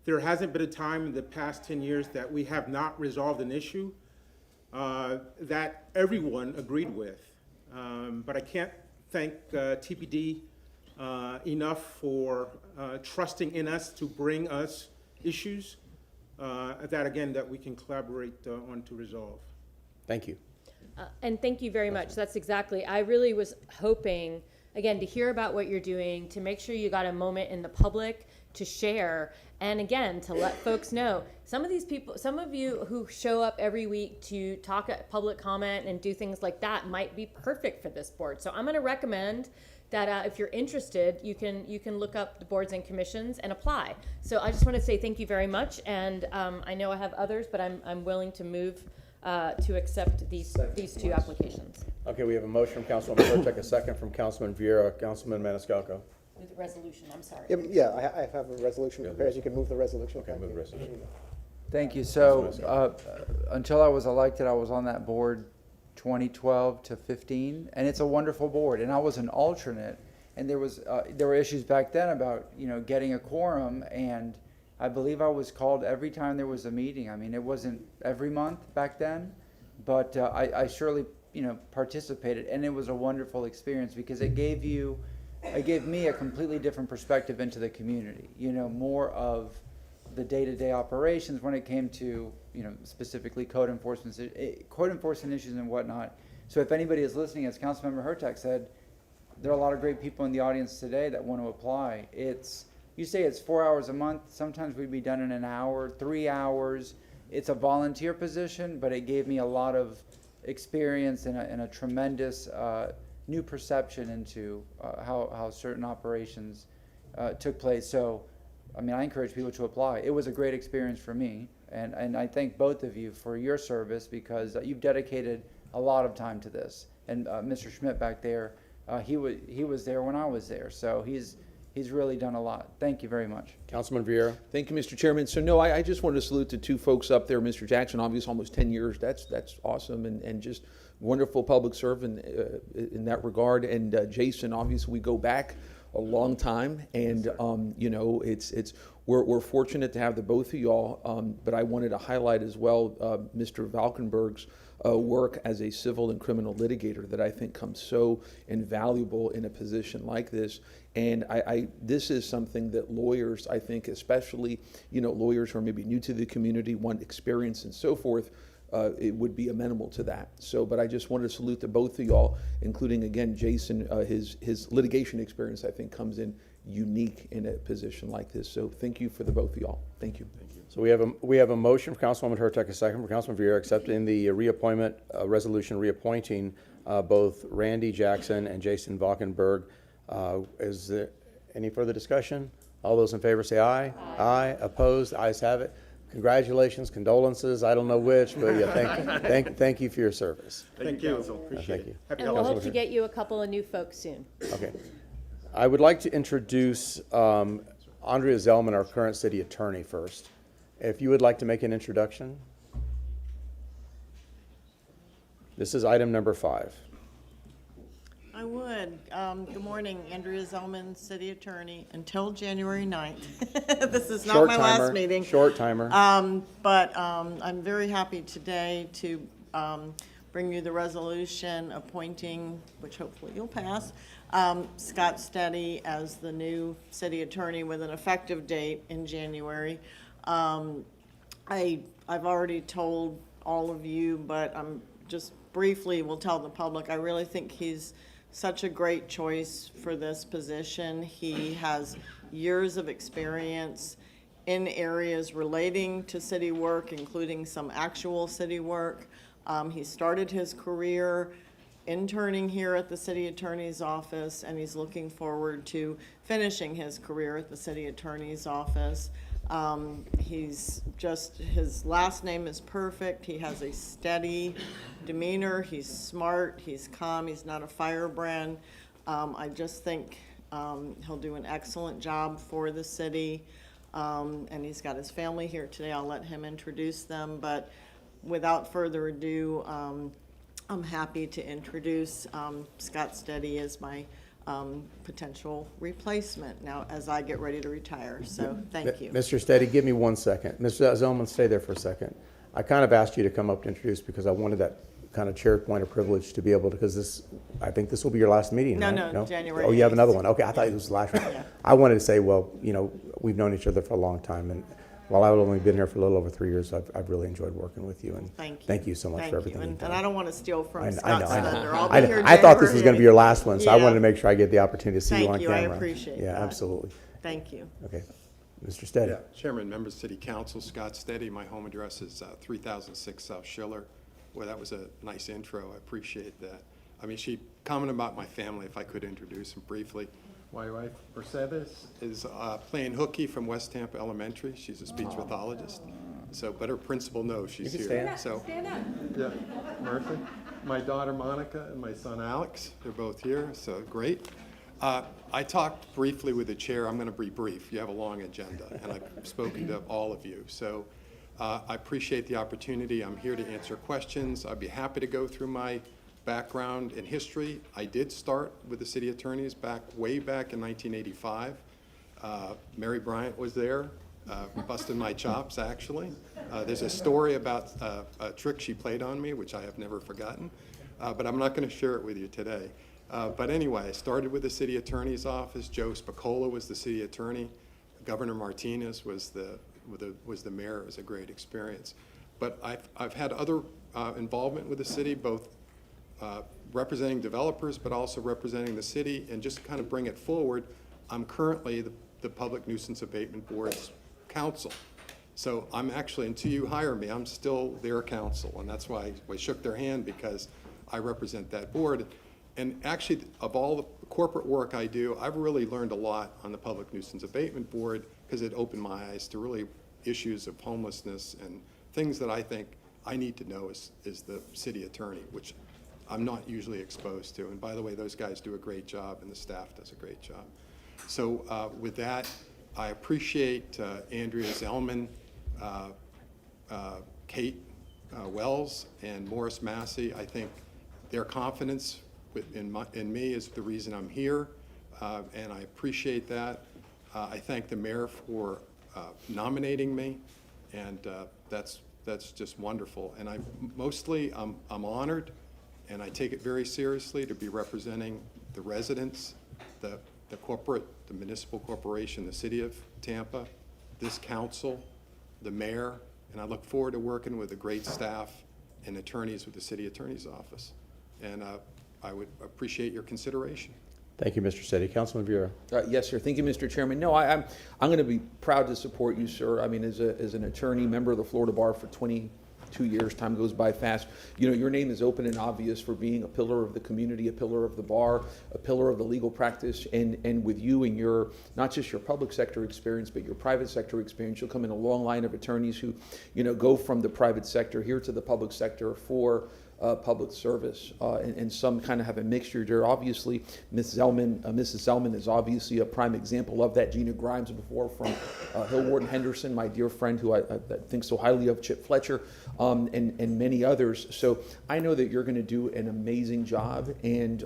There hasn't been a time in the past 10 years that we have not resolved an issue that everyone agreed with. But I can't thank TPD enough for trusting in us to bring us issues that we can collaborate on to resolve. Thank you. And thank you very much. That's exactly, I really was hoping, again, to hear about what you're doing, to make sure you got a moment in the public to share, and again, to let folks know, some of these people, some of you who show up every week to talk at public comment and do things like that might be perfect for this board. So I'm going to recommend that if you're interested, you can look up the boards and commissions and apply. So I just want to say thank you very much, and I know I have others, but I'm willing to move to accept these 2 applications. Okay, we have a motion from Councilwoman Hurtak, a second from Councilman Vieira. Councilman Maniscalco. With the resolution, I'm sorry. Yeah, I have a resolution prepared. You can move the resolution. Okay, move the resolution. Thank you. So until I was elected, I was on that board 2012 to 15, and it's a wonderful board. And I was an alternate, and there were issues back then about getting a quorum, and I believe I was called every time there was a meeting. I mean, it wasn't every month back then, but I surely participated, and it was a wonderful experience because it gave me a completely different perspective into the community. More of the day-to-day operations when it came to specifically code enforcement issues and whatnot. So if anybody is listening, as Councilmember Hurtak said, there are a lot of great people in the audience today that want to apply. You say it's 4 hours a month. Sometimes we'd be done in an hour, 3 hours. It's a volunteer position, but it gave me a lot of experience and a tremendous new perception into how certain operations took place. So, I encourage people to apply. It was a great experience for me, and I thank both of you for your service because you've dedicated a lot of time to this. And Mr. Schmidt back there, he was there when I was there, so he's really done a lot. Thank you very much. Councilman Vieira. Thank you, Mr. Chairman. So no, I just wanted to salute the two folks up there, Mr. Jackson, obviously almost 10 years. That's awesome and just wonderful public servant in that regard. And Jason, obviously we go back a long time, and we're fortunate to have the both of y'all. But I wanted to highlight as well Mr. Valkenburg's work as a civil and criminal litigator that I think comes so invaluable in a position like this. And this is something that lawyers, I think, especially lawyers who are maybe new to the community, want experience and so forth, it would be amenable to that. So, but I just wanted to salute to both of y'all, including again Jason. His litigation experience, I think, comes in unique in a position like this. So, thank you for the both of y'all. Thank you. Thank you. So we have a motion for Councilwoman Hurtak, a second for Councilman Vieira, accepting the reappointment resolution reappointing both Randy Jackson and Jason Valkenburg. Is there any further discussion? All those in favor say aye. Aye. Opposed? Ayes have it. Congratulations, condolences, I don't know which, but yeah, thank you for your service. Thank you. Appreciate it. And we'll hope to get you a couple of new folks soon. Okay. I would like to introduce Andrea Zellman, our current city attorney, first. If you would like to make an introduction. This is item number 5. I would. Good morning, Andrea Zellman, City Attorney, until January 9th. This is not my last meeting. Short timer. But I'm very happy today to bring you the resolution appointing, which hopefully you'll pass, Scott Steady as the new city attorney with an effective date in January. I've already told all of you, but I'm just briefly will tell the public, I really think he's such a great choice for this position. He has years of experience in areas relating to city work, including some actual city work. He started his career interning here at the city attorney's office, and he's looking forward to finishing his career at the city attorney's office. His last name is perfect. He has a steady demeanor. He's smart. He's calm. He's not a firebrand. I just think he'll do an excellent job for the city. And he's got his family here today. I'll let him introduce them. But without further ado, I'm happy to introduce Scott Steady as my potential replacement now as I get ready to retire. So thank you. Mr. Steady, give me 1 second. Mr. Zellman, stay there for a second. I kind of asked you to come up to introduce because I wanted that kind of chair point of privilege to be able to, because I think this will be your last meeting, No, right? no, January Oh, you have 8th. another one. Okay, I thought it was the last one. Yeah. I wanted to say, well, we've known each other for a long time, and while I've only been here for a little over 3 years, I've really enjoyed working with you, and thank you so much for everything you've done. And I don't want to steal from I Scott's know. thunder. I'll be here I thought this was January going to be your last one, so I Yeah. wanted to make sure I get the opportunity to see you on Thank you. camera. I appreciate Yeah, that. absolutely. Thank you. Okay. Mr. Steady. Yeah, Chairman, members of City Council, Scott Steady. My home address is 3006 South Schiller. Well, that was a nice intro. I appreciate that. I mean, she commented about my family, if I could introduce them briefly. My wife, Mercedes, is playing hooky from West Tampa Elementary. She's a speech pathologist. So, but her principal knows she's You can here. stand. Stand up. Yeah, Murphy. My daughter, Monica, and my son, Alex, they're both here, so great. I talked briefly with the chair. I'm going to be brief. You have a long agenda, and I've spoken to all of you. So I appreciate the opportunity. I'm here to answer questions. I'd be happy to go through my background and history. I did start with the city attorneys way back in 1985. Mary Bryant was there, busting my chops, actually. There's a story about a trick she played on me, which I have never forgotten, but I'm not going to share it with you today. But anyway, I started with the city attorney's office. Joe Spicola was the city attorney. Governor Martinez was the mayor. It was a great experience. But I've had other involvement with the city, both representing developers, but also representing the city. And just to kind of bring it forward, I'm currently the Public Nuisance Abatement Board's counsel. So I'm actually, until you hire me, I'm still their counsel. And that's why I shook their hand, because I represent that board. And actually, of all the corporate work I do, I've really learned a lot on the Public Nuisance Abatement Board, because it opened my eyes to really issues of homelessness and things that I think I need to know as the city attorney, which I'm not usually exposed to. And by the way, those guys do a great job, and the staff does a great job. So with that, I appreciate Andrea Zellman, Kate Wells, and Morris Massey. I think their confidence in me is the reason I'm here, and I appreciate that. I thank the mayor for nominating me, and that's just wonderful. And I'm honored, and I take it very seriously to be representing the residents, the municipal corporation, the city of Tampa, this council, the mayor, and I look forward to working with the great staff and attorneys with the city attorney's office. And I would appreciate your consideration. Thank you, Mr. City. Councilman Vera. Yes, sir. Thank you, Mr. Chairman. No, I'm going to be proud to support you, sir. I mean, as an attorney, member of the Florida Bar for 22 years, time goes by fast. You know, your name is open and obvious for being a pillar of the community, a pillar of the bar, a pillar of the legal practice, and with you and your, not just your public sector experience, but your private sector experience, you'll come in a long line of attorneys who, you know, go from the private sector here to the public sector for public service, and some kind of have a mixture there. Obviously, Mrs. Zellman is obviously a prime example of that. Gina Grimes before from Hill Ward and Henderson, my dear friend who I think so highly of, Chip Fletcher, and many others. So I know that you're going to do an amazing job, and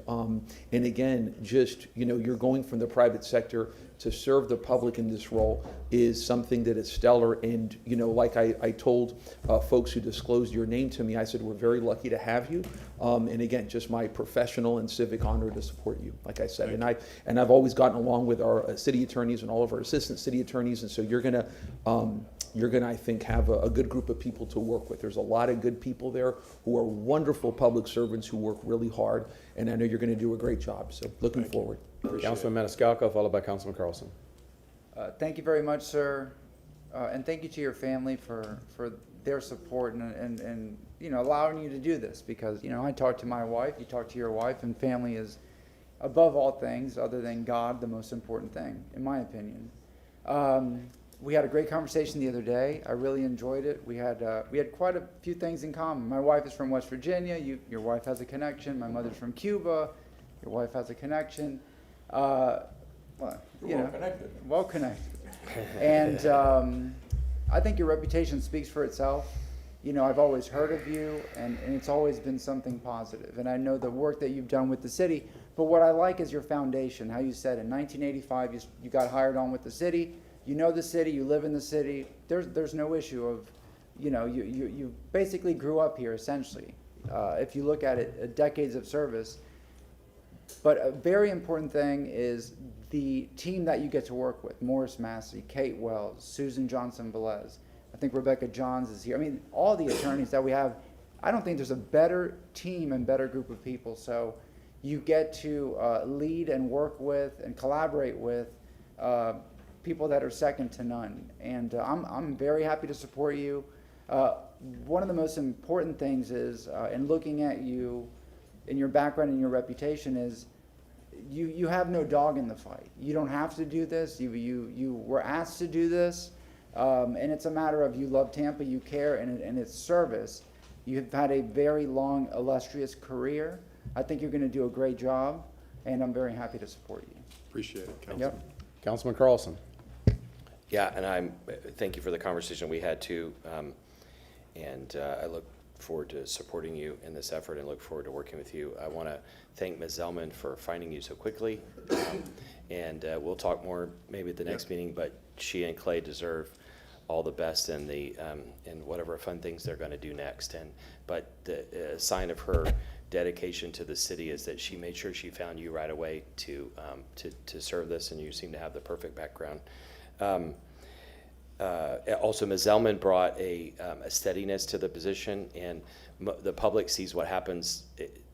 again, just, you know, you're going from the private sector to serve the public in this role is something that is stellar. And, you know, like I told folks who disclosed your name to me, I said, we're very lucky to have you. And again, just my professional and civic honor to support you, like I said. And I've always gotten along with our city attorneys and all of our assistant city attorneys. And so you're gonna, I think, have a good group of people to work with. There's a lot of good people there who are wonderful public servants who work really hard. And I know you're gonna do a great job. So looking forward. Councilman Maniscalco, followed by Councilman Carlson. Thank you very much, sir, and thank you to your family for their support and you know, allowing you to do this, because, you know, I talk to my wife, you talk to your wife, and family is above all things other than God the most important thing, in my opinion. We had a great conversation the other day. I really enjoyed it. We had quite a few things in common. My wife is from West Virginia. Your wife has a connection. My mother's from Cuba. Your wife has a connection. Well, you know, connected. Well connected. And I think your reputation speaks for itself. You know, I've always heard of you, and it's always been something positive. And I know the work that you've done with the city. But what I like is your foundation, how you said in 1985 you got hired on with the city. You know the city, you live in the city. There's no issue of, you know, you basically grew up here, essentially. If you look at it, decades of service. But a very important thing is the team that you get to work with. Morris Massey, Kate Wells, Susan Johnson-Velez. I think Rebecca Johns is here. I mean, all the attorneys that we have, I don't think there's a better team and better group of people. So you get to lead and work with and collaborate with people that are second to none. And I'm very happy to support you. One of the most important things is, in looking at you, in your background and your reputation, is you have no dog in the fight. You don't have to do this. You were asked to do this, and it's a matter of you love Tampa, you care, and it's service. You've had a very long, illustrious career. I think you're going to do a great job, and I'm very happy to support you. Appreciate it, Councilman. Yep. Councilman Carlson. Yeah, and thank you for the conversation we had too. and I look forward to supporting you in this effort and look forward to working with you. I want to thank Ms. Zellman for finding you so quickly, and we'll talk more maybe at the next meeting, but she and Clay deserve all the best in whatever fun things they're going to do next. But the sign of her dedication to the city is that she made sure she found you right away to serve this, and you seem to have the perfect background. Also, Ms. Zellman brought a steadiness to the position, and the public sees what happens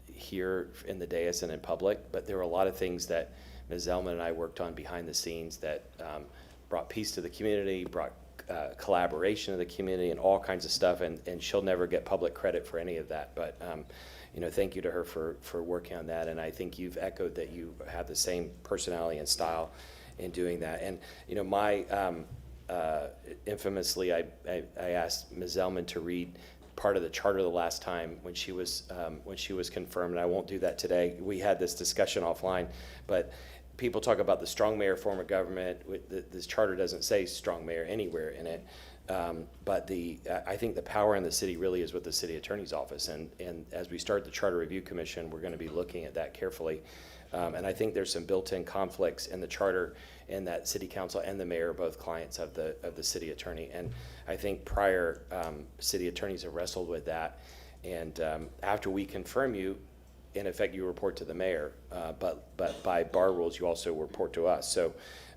here in the dais and in public, but there were a lot of things that Ms. Zellman and I worked on behind the scenes that brought peace to the community, brought collaboration to the community, and all kinds of stuff, and she'll never get public credit for any of that, but thank you to her for working on that, and I think you've echoed that you have the same personality and style in doing that. And infamously, I asked Ms. Zellman to read part of the charter the last time when she was confirmed, and I won't do that today. We had this discussion offline, but people talk about the strong mayor form of government. This charter doesn't say strong mayor anywhere in it, but I think the power in the city really is with the city attorney's office, and as we start the Charter Review Commission, we're going to be looking at that carefully. And I think there's some built-in conflicts in the charter, and that city council and the mayor are both clients of the city attorney. And I think prior city attorneys have wrestled with that. And after we confirm you, in effect, you report to the mayor, but by bar rules, you also report to us. So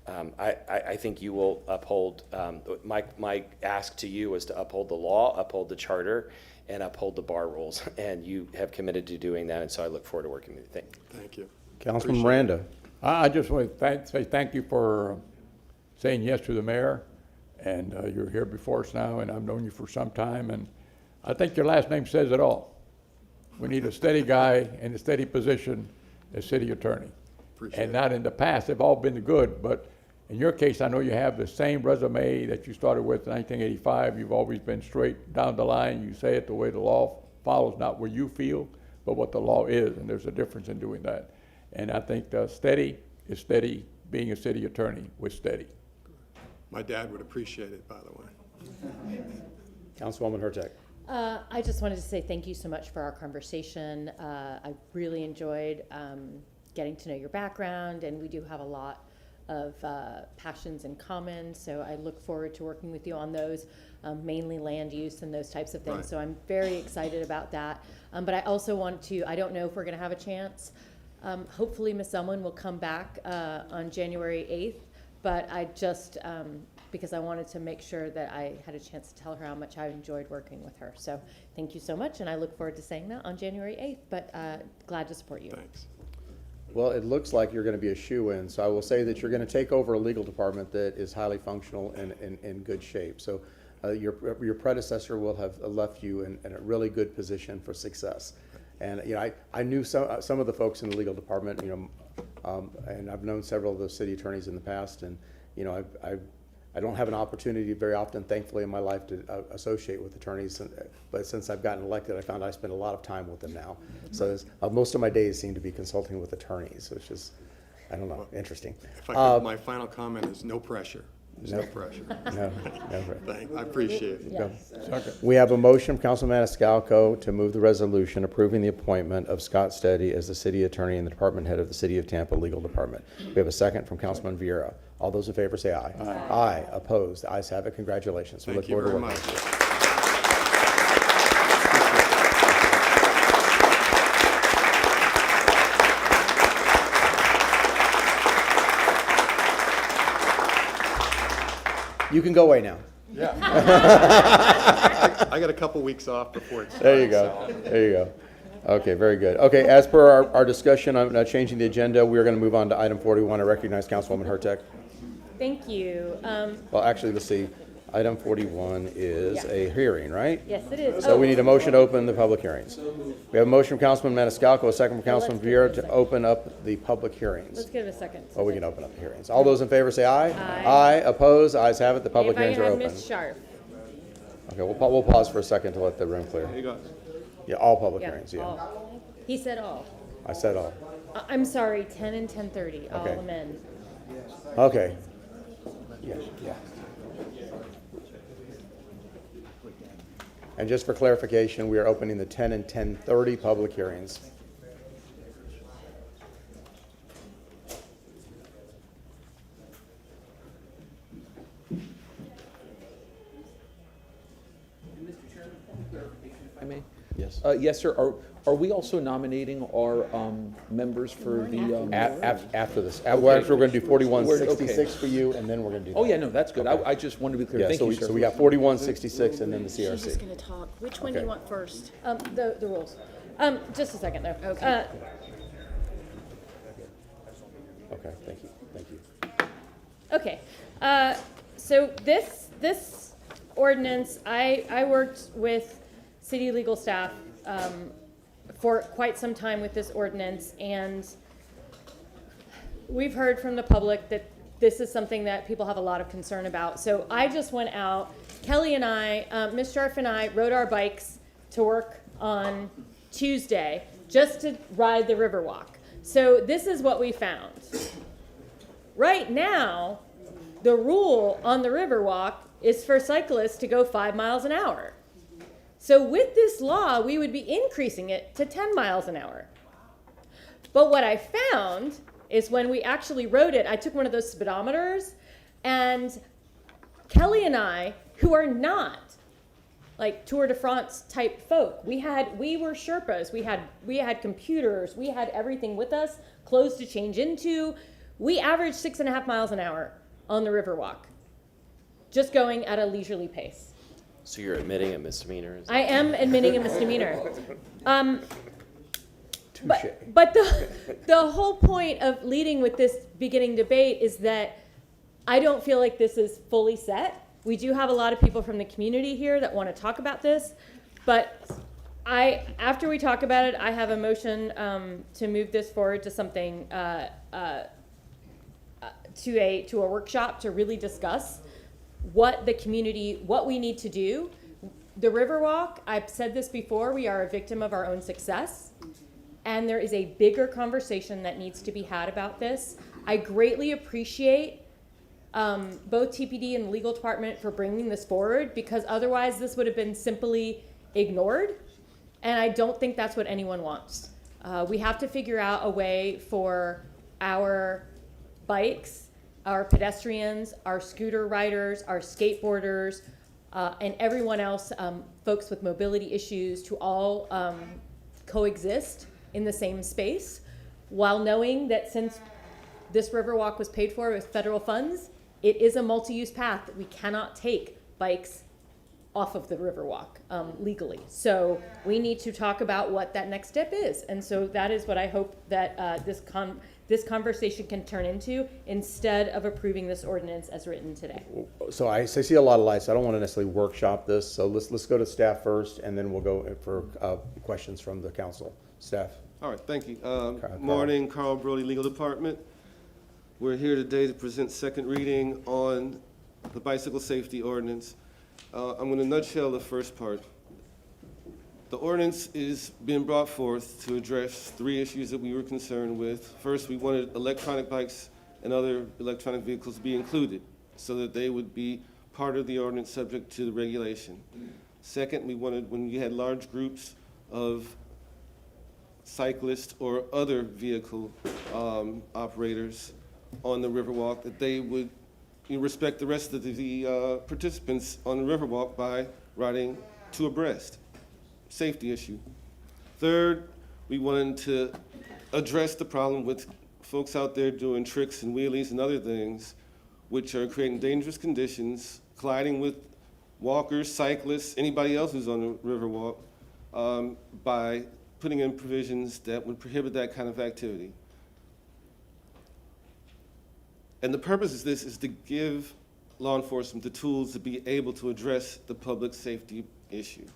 I think you will uphold, my ask to you is to uphold the law, uphold the charter, and uphold the bar rules. And you have committed to doing that, and so I look forward to working with you. Thank you. Councilman Miranda. I just want to say thank you for saying yes to the mayor, and you're here before us now, and I've known you for some time, and I think your last name says it all. We need a steady guy in a steady position as city attorney. And not in the past, they've all been good, but in your case, I know you have the same resume that you started with in 1985. You've always been straight down the line. You say it the way the law follows, not where you feel, but what the law is, and there's a difference in doing that. And I think steady is steady, being a city attorney with steady. My dad would appreciate it, by the way. Councilwoman Hurtak. I just wanted to say thank you so much for our conversation. I really enjoyed getting to know your background, and we do have a lot of passions in common, so I look forward to working with you on those, mainly land use and those types of things. Right. So I'm very excited about that. But I also want to, I don't know if we're going to have a chance. Hopefully Ms. Zellman will come back on January 8th, but I just, because I wanted to make sure that I had a chance to tell her how much I enjoyed working with her. So thank you so much, and I look forward to saying that on January 8th, but glad to support you. Thanks. Well, it looks like you're going to be a shoo-in, so I will say that you're going to take over a legal department that is highly functional and in good shape. So your predecessor will have left you in a really good position for success. And I knew some of the folks in the legal department, and I've known several of those city attorneys in the past, and I don't have an opportunity very often, thankfully, in my life to associate with attorneys, but since I've gotten elected, I found I spend a lot of time with them now. So most of my days seem to be consulting with attorneys, which is, I don't know, interesting. If I could, my final comment is no pressure. There's no pressure. No Thanks. I appreciate it. Yes. We have a motion from Councilman Maniscalco to move the resolution approving the appointment of Scott Steady as the city attorney and the department head of the City of Tampa Legal Department. We have a second from Councilman Vieira. All those in favor say aye. Aye. Aye. Opposed? The ayes have it. Congratulations. We Thank look you forward to very working much. with you. You can go away now. Yeah. I got a couple weeks off before it starts. There you go. There you go. Okay, very good. Okay, as per our discussion on changing the agenda, we are going to move on to item 41. I recognize Councilwoman Hurtak. Thank you. Well, actually, let's see. Item 41 is a hearing, right? Yes, it is. So we need a motion to open the public hearings. We have a motion from Councilman Maniscalco, a second from Councilman Vieira to open up the public hearings. Let's give it a second. Oh, we can open up the hearings. All those in favor say aye. Aye. Opposed? Ayes have it. The public hearings are Anybody open. have Ms. Sharp? Okay, we'll pause for a second to let the room clear. There you go. Yeah, all public Yeah, hearings, yeah. all. He said all. I said all. I'm sorry, 10 and 10:30, I'll Okay. amend. Okay. Yeah. And just for clarification, we are opening the 10 and 10:30 public hearings. I may? Yes. Yes, sir. Are we also nominating our members for the? After this, well, actually, we're going to do 4166 Okay. for you, and then we're going to do that. Oh, yeah, no, that's good. I just wanted to be clear. Yeah, Thank so you, we, sir. so we got 4166 and then the She's just CRC. gonna talk. Which one do Okay. you want first? The rules. Just a second though. Okay, thank you, thank you. Okay, so this ordinance, I worked with city legal staff for quite some time with this ordinance, and we've heard from the public that this is something that people have a lot of concern about. So I just went out, Kelly and I, Ms. Sharf and I rode our bikes to work on Tuesday just to ride the Riverwalk. So this is what we found. Right now, the rule on the Riverwalk is for cyclists to go 5 miles an hour. So with this law, we would be increasing it to 10 miles an hour. But what I found is when we actually rode it, I took one of those speedometers, and Kelly and I, who are not like Tour de France type folk, we were Sherpas, we had computers, we had everything with us, clothes to change into. We averaged 6.5 miles an hour on the Riverwalk, just going at a leisurely pace. So you're admitting a misdemeanor? I am admitting a misdemeanor. But the whole point of leading with this beginning debate is that I don't feel like this is fully set. We do have a lot of people from the community here that want to talk about this, but after we talk about it, I have a motion to move this forward to something to a workshop to really discuss what we need to do. The Riverwalk, I've said this before, we are a victim of our own success, and there is a bigger conversation that needs to be had about this. I greatly appreciate both TPD and the legal department for bringing this forward, because otherwise this would have been simply ignored, and I don't think that's what anyone wants. We have to figure out a way for our bikes, our pedestrians, our scooter riders, our skateboarders, and everyone else, folks with mobility issues, to all coexist in the same space, while knowing that since this Riverwalk was paid for with federal funds, it is a multi-use path that we cannot take bikes off of the Riverwalk legally. So we need to talk about what that next step is. And so that is what I hope that this conversation can turn into, instead of approving this ordinance as written today. So I see a lot of lights. I don't want to necessarily workshop this. So let's go to staff first, and then we'll go for questions from the council. Staff. All right, thank you. Morning, Carl Brody, Legal Department. We're here today to present second reading on the bicycle safety ordinance. I'm going to nutshell the first part. The ordinance is being brought forth to address 3 issues that we were concerned with. First, we wanted electronic bikes and other electronic vehicles to be included so that they would be part of the ordinance subject to the regulation. Second, we wanted, when you had large groups of cyclists or other vehicle operators on the Riverwalk, that they would respect the rest of the participants on the Riverwalk by riding 2 abreast. Safety issue. Third, we wanted to address the problem with folks out there doing tricks and wheelies and other things which are creating dangerous conditions, colliding with walkers, cyclists, anybody else who's on the Riverwalk, by putting in provisions that would prohibit that kind of activity. And the purpose of this is to give law enforcement the tools to be able to address the public safety issue.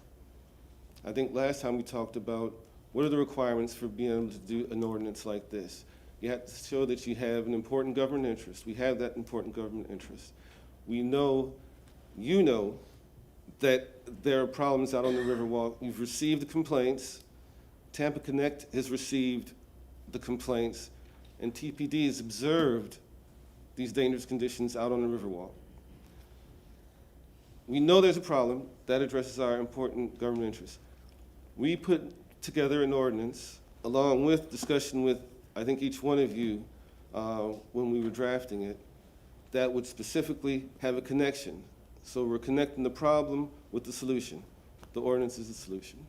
I think last time we talked about what are the requirements for being able to do an ordinance like this. You have to show that you have an important government interest. We have that important government interest. We know, you know, that there are problems out on the Riverwalk. You've received the complaints. Tampa Connect has received the complaints, and TPD has observed these dangerous conditions out on the Riverwalk. we know there's a problem. That addresses our important government interests. We put together an ordinance along with discussion with, I think, each one of you when we were drafting it, that would specifically have a connection. So we're connecting the problem with the solution. The ordinance is the solution.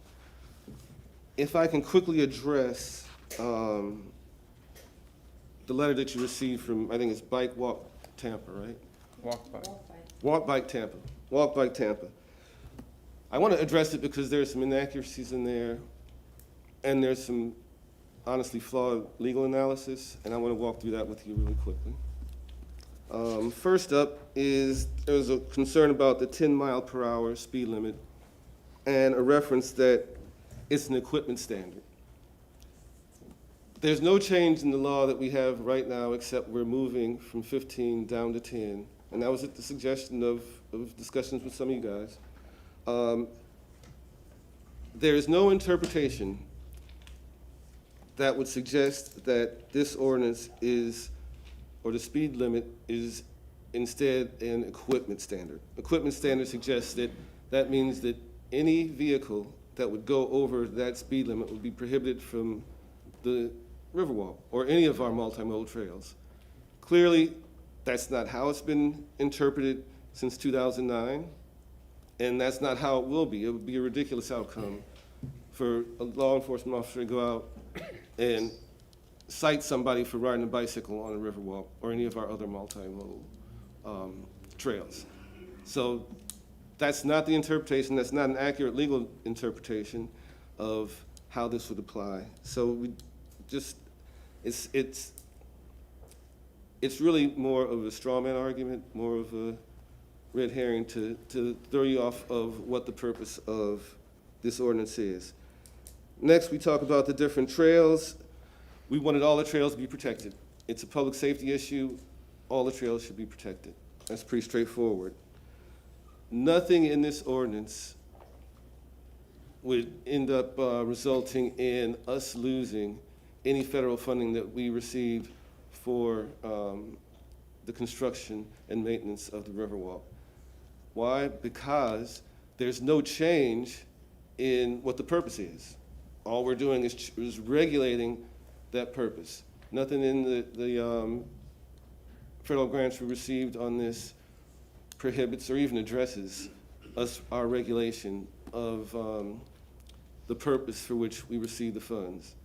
If I can quickly address the letter that you received from, I think it's Bike Walk Tampa, right? Walk by. Walk Bike Tampa. Walk Bike Tampa. I want to address it because there's some inaccuracies in there, and there's some honestly flawed legal analysis, and I want to walk through that with you really quickly. First up is there's a concern about the 10-mile-per-hour speed limit and a reference that it's an equipment standard. There's no change in the law that we have right now except we're moving from 15 down to 10, and that was at the suggestion of discussions with some of you guys. There is no interpretation that would suggest that this ordinance is, or the speed limit is instead an equipment standard. Equipment standard suggests that that means that any vehicle that would go over that speed limit would be prohibited from the Riverwalk or any of our multimodal trails. Clearly, that's not how it's been interpreted since 2009, and that's not how it will be. It would be a ridiculous outcome for a law enforcement officer to go out and cite somebody for riding a bicycle on a Riverwalk or any of our other multimodal trails. So that's not the interpretation. That's not an accurate legal interpretation of how this would apply. So we just, it's really more of a straw man argument, more of a red herring to throw you off of what the purpose of this ordinance is. Next, we talk about the different trails. We wanted all the trails to be protected. It's a public safety issue. All the trails should be protected. That's pretty straightforward. Nothing in this ordinance would end up resulting in us losing any federal funding that we receive for the construction and maintenance of the Riverwalk. Why? Because there's no change in what the purpose is. All we're doing is regulating that purpose. Nothing in the federal grants we received on this prohibits or even addresses our regulation of the purpose for which we receive the funds.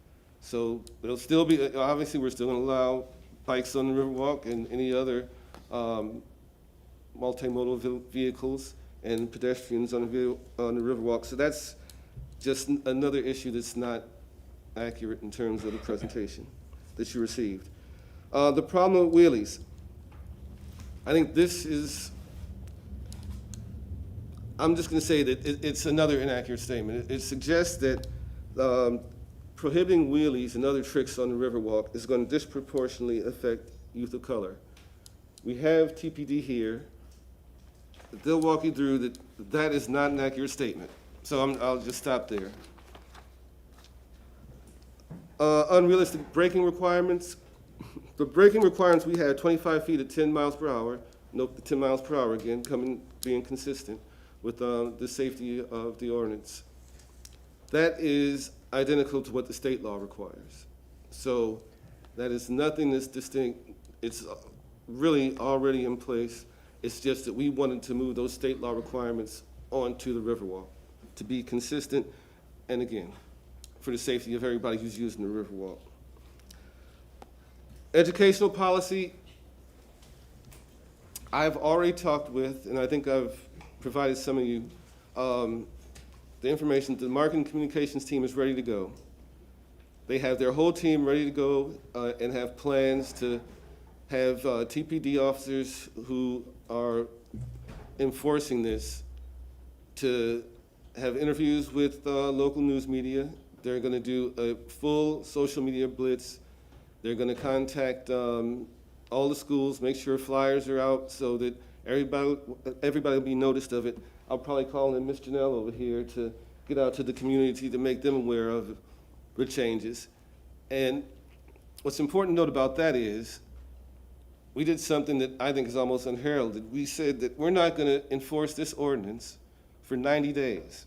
So it'll still be, obviously we're still gonna allow bikes on the Riverwalk and any other multimodal vehicles and pedestrians on the Riverwalk. So that's just another issue that's not accurate in terms of the presentation that you received. The problem with wheelies. I think this is, I'm just going to say that it's another inaccurate statement. It suggests that prohibiting wheelies and other tricks on the Riverwalk is going to disproportionately affect youth of color. We have TPD here. They'll walk you through that. That is not an accurate statement. So I'll just stop there. Unrealistic braking requirements. The braking requirements we had 25 feet at 10 miles per hour. Note the 10 miles per hour again, being consistent with the safety of the ordinance. That is identical to what the state law requires. So that is nothing that's distinct. It's really already in place. It's just that we wanted to move those state law requirements onto the Riverwalk to be consistent, and again, for the safety of everybody who's using the Riverwalk. Educational policy, I've already talked with, and I think I've provided some of you, the information. The marketing communications team is ready to go. They have their whole team ready to go and have plans to have TPD officers who are enforcing this to have interviews with local news media. They're going to do a full social media blitz. They're going to contact all the schools, make sure flyers are out so that everybody will be noticed of it. I'll probably call in Ms. Janelle over here to get out to the community to make them aware of the changes. And what's important to note about that is we did something that I think is almost unheralded. We said that we're not going to enforce this ordinance for 90 days.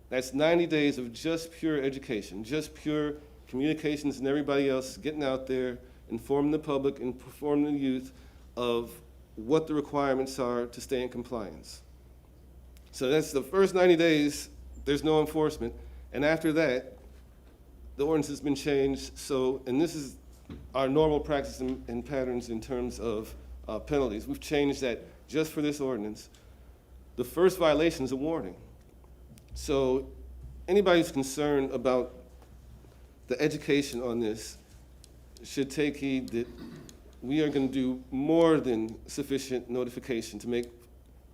That's 90 days of just pure education, just pure communications and everybody else getting out there, informing the public and informing the youth of what the requirements are to stay in compliance. So that's the first 90 days, there's no enforcement. And after that, the ordinance has been changed. So, and this is our normal practice and patterns in terms of penalties. We've changed that just for this ordinance. The first violation is a warning. So anybody who's concerned about the education on this should take heed that we are going to do more than sufficient notification to make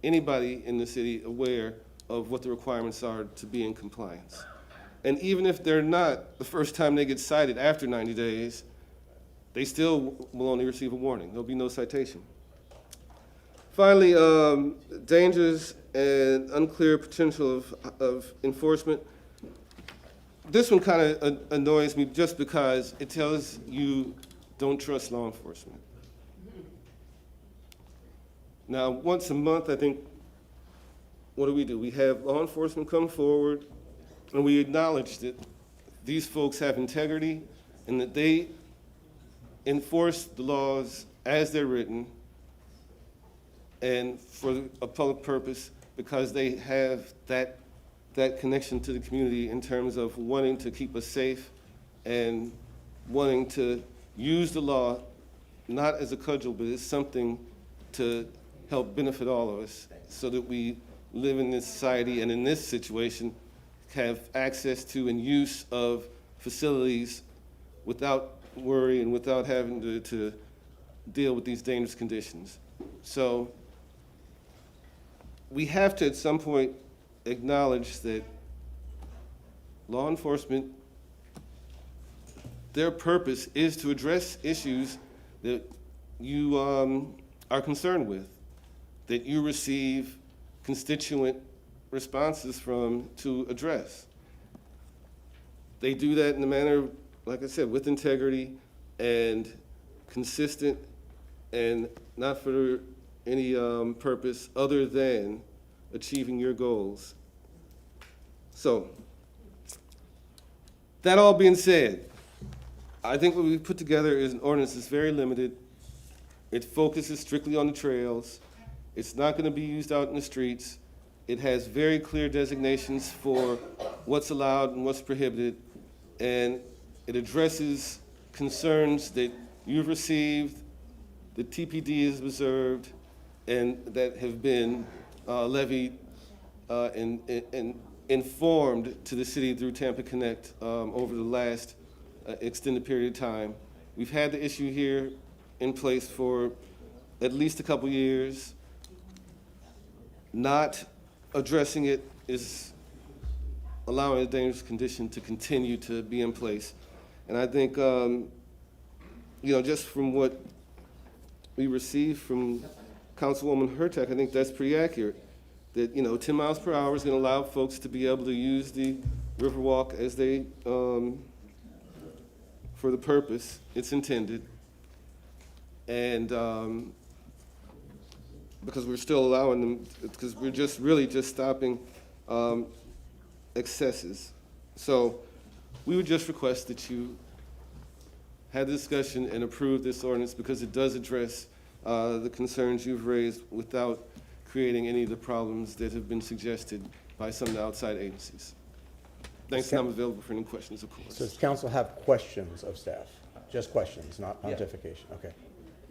anybody in the city aware of what the requirements are to be in compliance. And even if they're not, the first time they get cited after 90 days, they still will only receive a warning. There'll be no citation. Finally, dangers and unclear potential of enforcement. This one kind of annoys me just because it tells you don't trust law enforcement. Now, once a month, I think, what do? We have law enforcement come forward and we acknowledge that these folks have integrity and that they enforce the laws as they're written and for a public purpose because they have that connection to the community in terms of wanting to keep us safe and wanting to use the law not as a cudgel, but as something to help benefit all of us so that we live in this society and in this situation have access to and use of facilities without worry and without having to deal with these dangerous conditions. So we have to at some point acknowledge that law enforcement, their purpose is to address issues that you are concerned with, that you receive constituent responses from to address. They do that in a manner, like I said, with integrity and consistent and not for any purpose other than achieving your goals. So, that all being said, I think what we've put together is an ordinance that's very limited. It focuses strictly on the trails. It's not going to be used out in the streets. It has very clear designations for what's allowed and what's prohibited, and it addresses concerns that you've received, that TPD has observed, and that have been levied and informed to the city through Tampa Connect over the last extended period of time. We've had the issue here in place for at least a couple years. Not addressing it is allowing a dangerous condition to continue to be in place. And I think, just from what we received from Councilwoman Hurtak, I think that's pretty accurate. That, 10 miles per hour is going to allow folks to be able to use the Riverwalk as they, for the purpose it's intended. And because we're still allowing them, because we're just really just stopping excesses. So we would just request that you have the discussion and approve this ordinance because it does address the concerns you've raised without creating any of the problems that have been suggested by some of the outside agencies. Thanks, and I'm available for any questions, of course. Does council have questions of staff? Just questions, not pontification. Okay.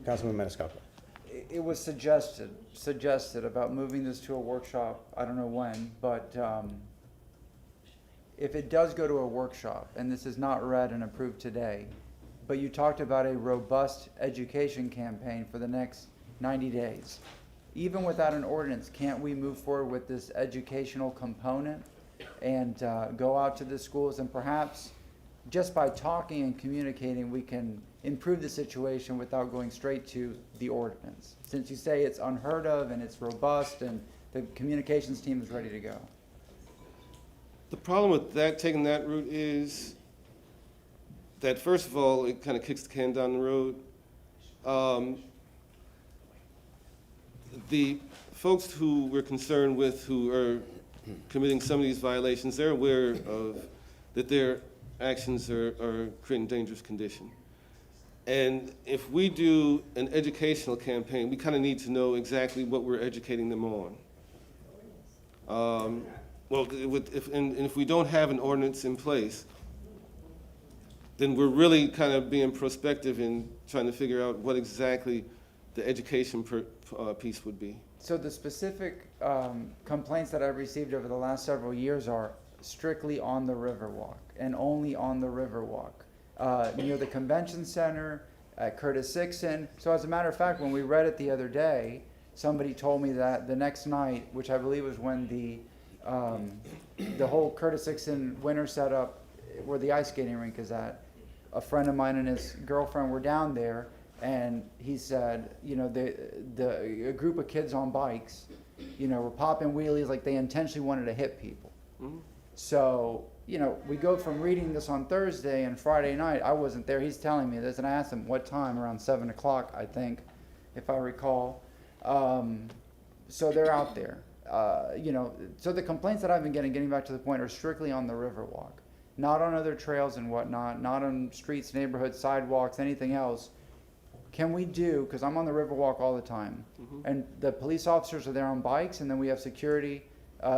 Councilman Maniscalco. It was suggested about moving this to a workshop, I don't know when, but if it does go to a workshop, and this is not read and approved today, but you talked about a robust education campaign for the next 90 days. Even without an ordinance, can't we move forward with this educational component and go out to the schools and perhaps just by talking and communicating, we can improve the situation without going straight to the ordinance? Since you say it's unheard of and it's robust and the communications team is ready to go. The problem with that, taking that route is that first of all, it kind of kicks the can down the road. the folks who we're concerned with who are committing some of these violations, they're aware of that their actions are creating dangerous condition. And if we do an educational campaign, we kind of need to know exactly what we're educating them on. If we don't have an ordinance in place, then we're really kind of being prospective in trying to figure out what exactly the education piece would be. So the specific complaints that I've received over the last several years are strictly on the Riverwalk and only on the Riverwalk. Near the convention center, at Curtis Sixon. So as a matter of fact, when we read it the other day, somebody told me that the next night, which I believe was when the whole Curtis Sixon winter setup where the ice skating rink is at, a friend of mine and his girlfriend were down there, and he said, you know, a group of kids on bikes, you know, were popping wheelies like they intentionally wanted to hit people. Mm-hmm. So, you know, we go from reading this on Thursday and Friday night. I wasn't there. He's telling me this, and I asked him what time, around 7 o'clock, I think, if I recall. So they're out there. You know, so the complaints that I've been getting back to the point, are strictly on the Riverwalk, not on other trails and whatnot, not on streets, neighborhoods, sidewalks, anything else. Can we do, because I'm on the Riverwalk all the time, and the police officers are there on bikes, and then we have security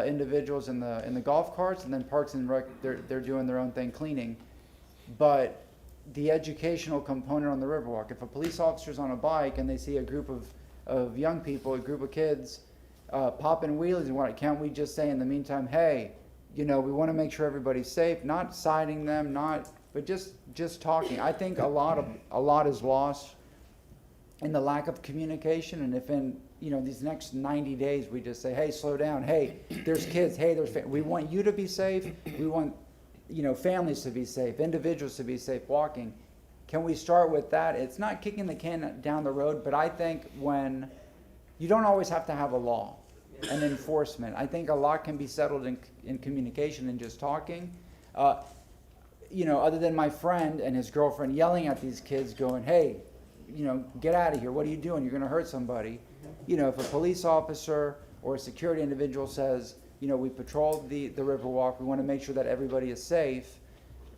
individuals in the golf carts, and then Parks and Rec, they're doing their own thing, cleaning. But the educational component on the Riverwalk, if a police officer's on a bike and they see a group of young people, a group of kids popping wheelies and whatnot, can't we just say in the meantime, hey, you know, we want to make sure everybody's safe, not citing them, but just talking. I think a lot is lost in the lack of communication, and if in, you know, these next 90 days we just say, hey, slow down, hey, there's kids, hey, we want you to be safe, we want, you know, families to be safe, individuals to be safe walking. Can we start with that? It's not kicking the can down the road, but I think when you don't always have to have a law and enforcement. I think a lot can be settled in communication and just talking. You know, other than my friend and his girlfriend yelling at these kids going, hey, you know, get out of here. What are you doing? You're going to hurt somebody. You know, if a police officer or a security individual says, you know, we patrolled the Riverwalk, we want to make sure that everybody is safe,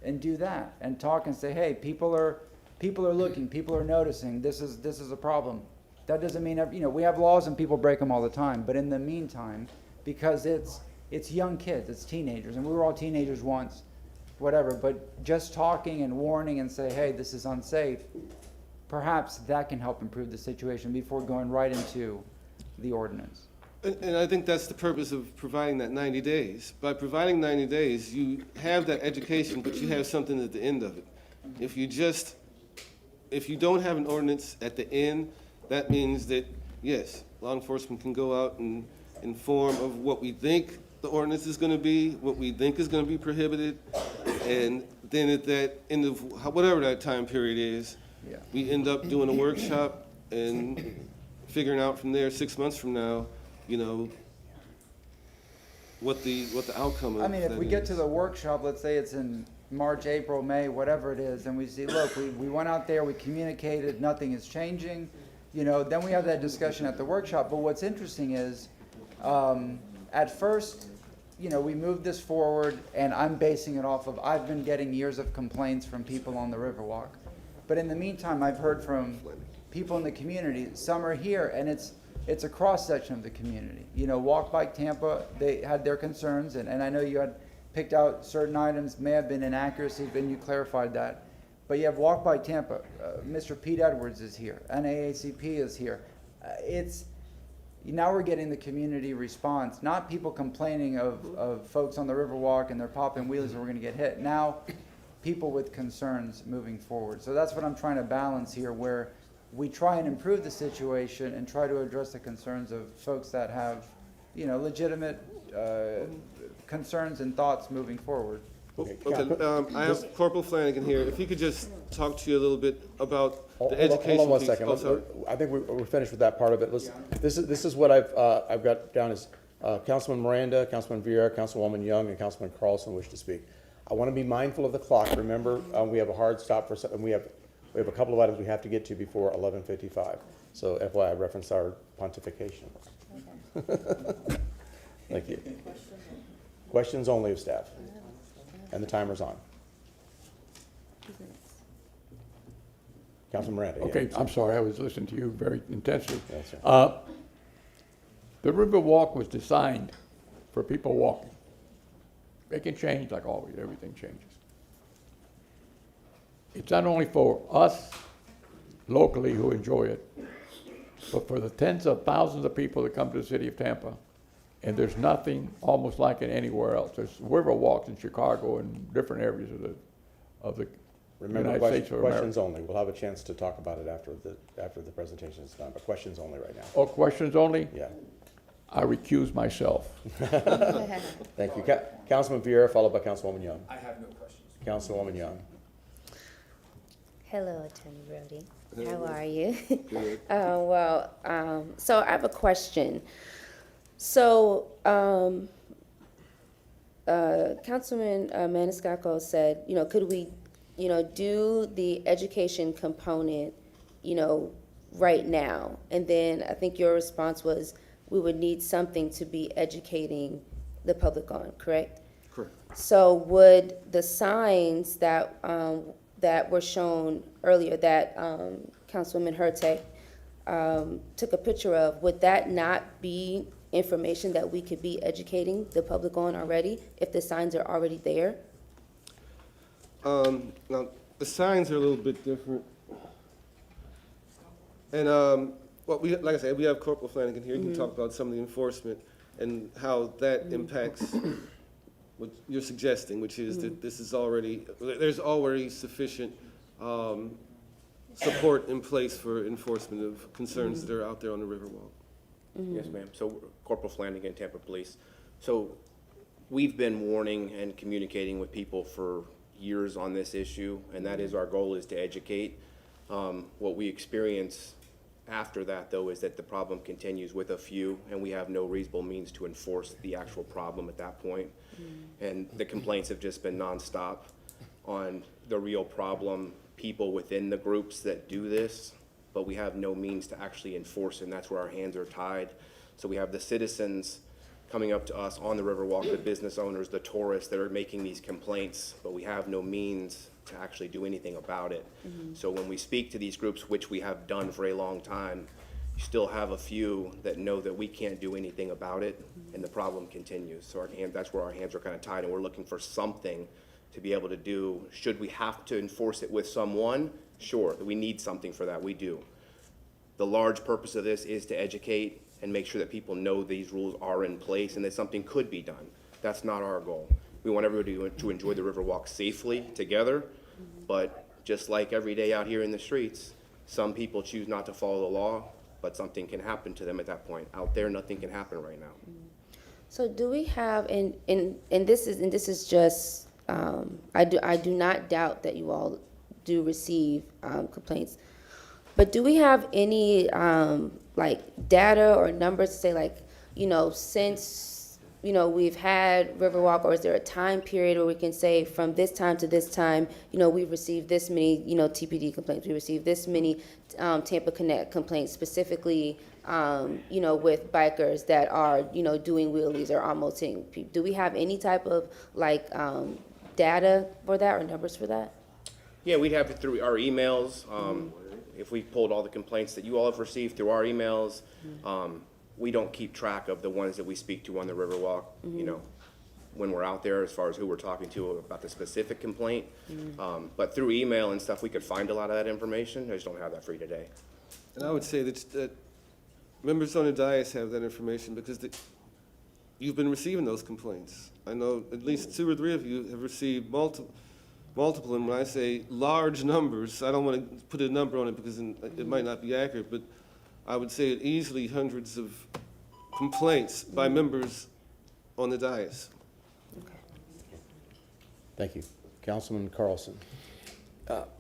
and do that and talk and say, hey, people are looking, people are noticing, this is a problem. That doesn't mean, you know, we have laws and people break them all the time, but in the meantime, because it's young kids, it's teenagers, and we were all teenagers once, whatever, but just talking and warning and say, hey, this is unsafe, perhaps that can help improve the situation before going right into the ordinance. And I think that's the purpose of providing that 90 days. By providing 90 days, you have that education, but you have something at the end of it. If you don't have an ordinance at the end, that means that, yes, law enforcement can go out and inform of what we think the ordinance is going to be, what we think is going to be prohibited, and then at that end of whatever that time period is, we end up doing a workshop and figuring out from there 6 months from now, you know, what the outcome of that is. I mean, if we get to the workshop, let's say it's in March, April, May, whatever it is, and we see, look, we went out there, we communicated, nothing is changing, you know, then we have that discussion at the workshop. But what's interesting is, at first, you know, we moved this forward, and I'm basing it off of, I've been getting years of complaints from people on the Riverwalk. But in the meantime, I've heard from people in the community, some are here, and it's a cross-section of the community. You know, Walk Bike Tampa, they had their concerns, and I know you had picked out certain items, may have been inaccuracies, but you clarified that. But you have Walk Bike Tampa, Mr. Pete Edwards is here, NAACP is here. Now we're getting the community response, not people complaining of folks on the Riverwalk and they're popping wheelies and we're gonna get hit. Now, people with concerns moving forward. So that's what I'm trying to balance here, where we try and improve the situation and try to address the concerns of folks that have, you know, legitimate concerns and thoughts moving forward. Okay, I have Corporal Flanagan here. If he could just talk to you a little bit about the education. Hold on one piece. second. Oh, sorry. I think we're finished with that part of it. This is what I've got down as Councilman Miranda, Councilman Vieira, Councilwoman Young, and Councilman Carlson wish to speak. I want to be mindful of the clock. Remember, we have a hard stop for, and we have We have a couple of items we have to get to before 11:55. So FYI, reference our pontification. Thank you. Questions only of staff. And the timer's on. Councilman Miranda. Okay, yeah. I'm sorry, I was listening to you very intensely. Yes, sir. The river walk was designed for people walking. It can change like always, everything changes. It's not only for us locally who enjoy it, but for the tens of thousands of people that come to the city of Tampa. And there's nothing almost like it anywhere else. There's river walks in Chicago and different areas of the Remember, United States of America. questions only. We'll have a chance to talk about it after the presentation is done, but questions only right now. Oh, questions only? Yeah. I recuse myself. Thank you. Councilman Vieira, followed by Councilwoman Young. I have no questions. Councilwoman Young. Hello, Attorney Brody. How are you? Good. So I have a question. So, Councilman Maniscalco said, could we, do the education component, right now? And then I think your response was, we would need something to be educating the public on, correct? Correct. So would the signs that, that were shown earlier, that Councilwoman Hurte took a picture of, would that not be information that we could be educating the public on already, if the signs are already there? Now, the signs are a little bit different. And like I said, we have Corporal Flanagan here. He can talk about some of the enforcement and how that impacts what you're suggesting, which is that there's already sufficient support in place for enforcement of concerns that are out there on the Riverwalk. Yes, ma'am. So Corporal Flanagan, Tampa Police. So we've been warning and communicating with people for years on this issue, and that is our goal, is to educate. What we experience after that, though, is that the problem continues with a few, and we have no reasonable means to enforce the actual problem at that point. And the complaints have just been nonstop on the real problem, people within the groups that do this, but we have no means to actually enforce it, and that's where our hands are tied. So we have the citizens coming up to us on the Riverwalk, the business owners, the tourists that are making these complaints, but we have no means to actually do anything about it. So when we speak to these groups, which we have done for a long time, you still have a few that know that we can't do anything about it, and the problem continues. So that's where our hands are kind of tied, and we're looking for something to be able to do. Should we have to enforce it with someone? Sure, we need something for that, we do. The large purpose of this is to educate and make sure that people know these rules are in place and that something could be done. That's not our goal. We want everybody to enjoy the Riverwalk safely together, but just like every day out here in the streets, some people choose not to follow the law, but something can happen to them at that point. Out there, nothing can happen right now. So do we have, and this is just, I do not doubt that you all do receive complaints, but do we have any like data or numbers to say, like, since we've had Riverwalk, or is there a time period where we can say from this time to this time, we've received this many TPD complaints, we received this many Tampa Connect complaints, specifically with bikers that are doing wheelies or almost hitting people? Do we have any type of like data for that or numbers for that? Yeah, we'd have it through our emails. If we pulled all the complaints that you all have received through our emails, we don't keep track of the ones that we speak to on the Riverwalk, when we're out there, as far as who we're talking to about the specific complaint. But through email and stuff, we could find a lot of that information. I just don't have that for you today. And I would say that members on the dais have that information because you've been receiving those complaints. I know at least 2 or 3 of you have received multiple, and when I say large numbers, I don't want to put a number on it because it might not be accurate, but I would say it easily hundreds of complaints by members on the dais. Thank you. Councilman Carlson.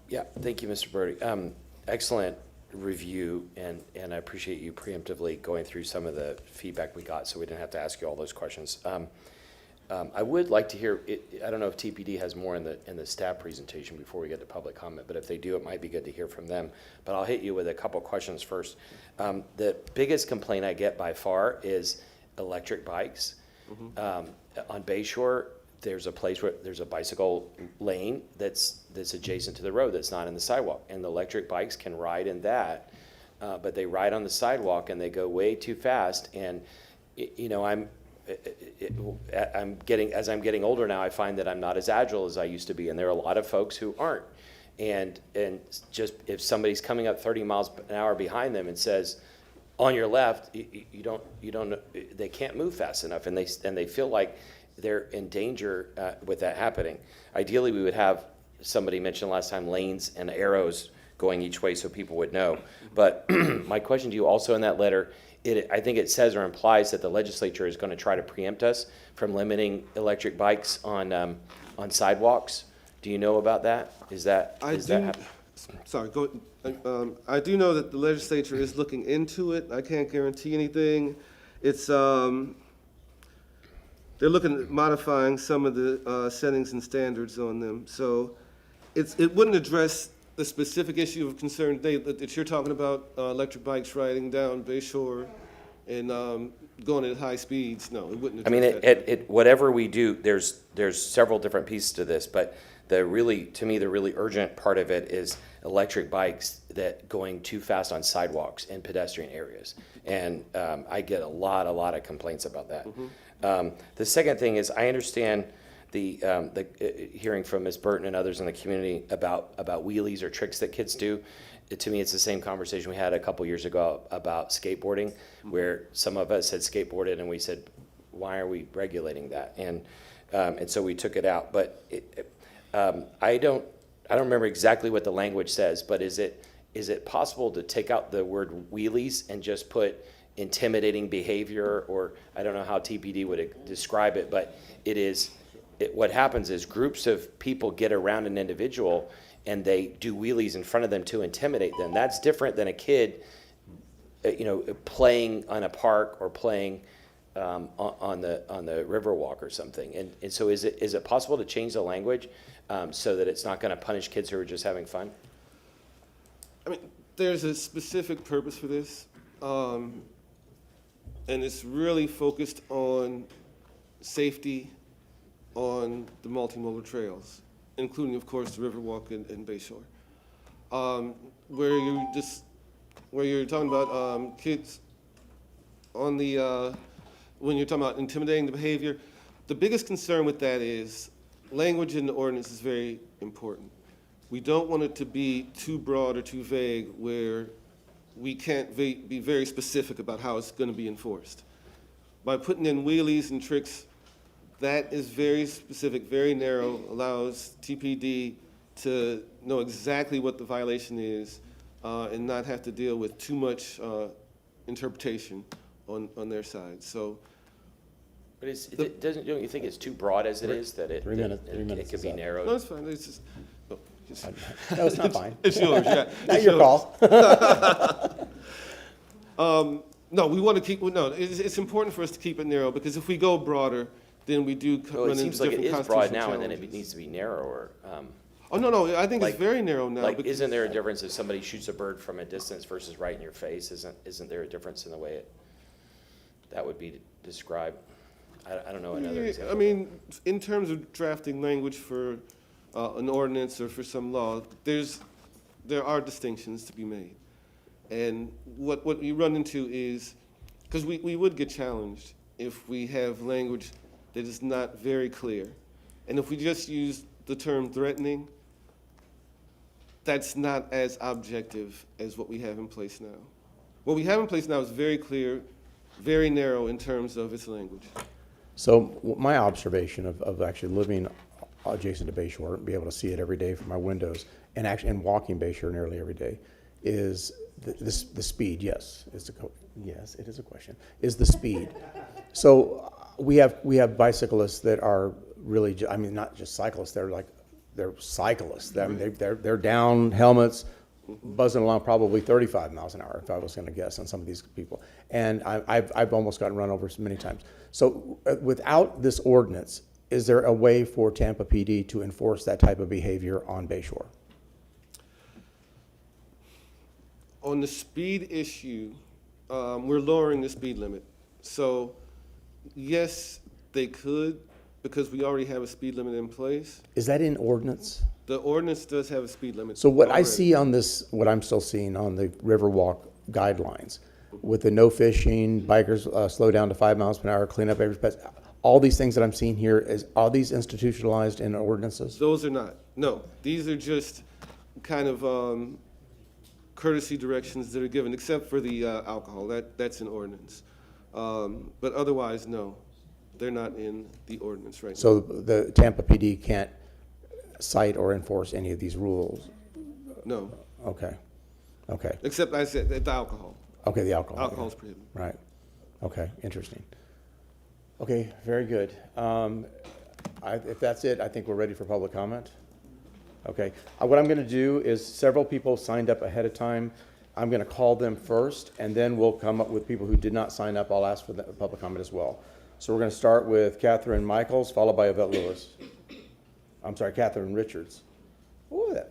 Yeah, thank you, Mr. Brody. Excellent review, and I appreciate you preemptively going through some of the feedback we got so we didn't have to ask you all those questions. I would like to hear, I don't know if TPD has more in the staff presentation before we get to public comment, but if they do, it might be good to hear from them. But I'll hit you with a couple questions first. The biggest complaint I get by far is electric bikes. On Bayshore, there's a place where there's a bicycle lane that's adjacent to the road that's not in the sidewalk, and the electric bikes can ride in that, but they ride on the sidewalk and they go way too fast. And you know, as I'm getting older now, I find that I'm not as agile as I used to be, and there are a lot of folks who aren't. And just if somebody's coming up 30 miles an hour behind them and says, on your left, you don't, they can't move fast enough, and they feel like they're in danger with that happening. Ideally, we would have, somebody mentioned last time, lanes and arrows going each way so people would know. But my question to you also in that letter, I think it says or implies that the legislature is going to try to preempt us from limiting electric bikes on sidewalks. Do you know about that? Is that happening? Sorry, go. I do know that the legislature is looking into it. I can't guarantee anything. It's they're looking at modifying some of the settings and standards on them. So it wouldn't address the specific issue of concern that you're talking about, electric bikes riding down Bayshore and going at high speeds. No, it wouldn't address that. Whatever we do, there's several different pieces to this, but to me, the really urgent part of it is electric bikes that going too fast on sidewalks and pedestrian areas. And I get a lot of complaints about that. The second thing is, I understand the hearing from Ms. Burton and others in the community about wheelies or tricks that kids do. To me, it's the same conversation we had a couple years ago about skateboarding, where some of us had skateboarded and we said, why are we regulating that? And so we took it out. But I don't remember exactly what the language says, but is it possible to take out the word wheelies and just put intimidating behavior, or I don't know how TPD would describe it, but what happens is groups of people get around an individual and they do wheelies in front of them to intimidate them. That's different than a kid, playing on a park or playing on the Riverwalk or something. And so is it possible to change the language so that it's not going to punish kids who are just having fun? I mean, there's a specific purpose for this, and it's really focused on safety on the multimodal trails, including, of course, the Riverwalk and Bayshore, where you're talking about kids on the when you're talking about intimidating the behavior. The biggest concern with that is language in the ordinance is very important. We don't want it to be too broad or too vague where we can't be very specific about how it's going to be enforced. By putting in wheelies and tricks, that is very specific, very narrow, allows TPD to know exactly what the violation is and not have to deal with too much interpretation on their side. So, but don't you think it's too broad as it is, that it could be narrowed? No, it's fine. It's just, No, it's not fine. It's yours. Yeah, Not your call. No, we want to keep. No, it's important for us to keep it narrow, because if we go broader, then we do run into different constitutional challenges. It seems like it is broad now, and then it needs to be narrower. Oh, no, I think it's very narrow now. Like, isn't there a difference if somebody shoots a bird from a distance versus right in your face? Isn't there a difference in the way that would be described? I don't know another example. I mean, in terms of drafting language for an ordinance or for some law, there are distinctions to be made. And what you run into is, because we would get challenged if we have language that is not very clear. And if we just use the term threatening, that's not as objective as what we have in place now. What we have in place now is very clear, very narrow in terms of its language. So my observation of actually living adjacent to Bayshore and be able to see it every day from my windows, and walking Bayshore nearly every day, is the speed. Yes, yes, it is a question. Is the speed? So we have bicyclists that are really, not just cyclists. They're cyclists. I mean, they're down helmets, buzzing along probably 35 miles an hour, if I was going to guess, on some of these people. And I've almost gotten run over many times. So without this ordinance, is there a way for Tampa PD to enforce that type of behavior on Bayshore? On the speed issue, we're lowering the speed limit. So yes, they could, because we already have a speed limit in place. Is that in ordinance? The ordinance does have a speed limit. So what I already. see on this, what I'm still seeing on the Riverwalk guidelines, with the no fishing, bikers slow down to 5 miles per hour, clean up every space, all these things that I'm seeing here, are these institutionalized in ordinances? Those are not. No, these are just kind of courtesy directions that are given, except for the alcohol. That's an ordinance. But otherwise, no, they're not in the ordinance right now. So the Tampa PD can't cite or enforce any of these rules? No. Okay. Okay. Except I said the alcohol. Okay, the alcohol. Alcohol's prohibited. Right. Okay, interesting. Okay, very good. If that's it, I think we're ready for public comment. Okay. What I'm going to do is, several people signed up ahead of time. I'm going to call them first, and then we'll come up with people who did not sign up. I'll ask for the public comment as well. So we're going to start with Catherine Michaels, followed by Yvette Lewis. I'm sorry, Catherine Richards. Ooh, that.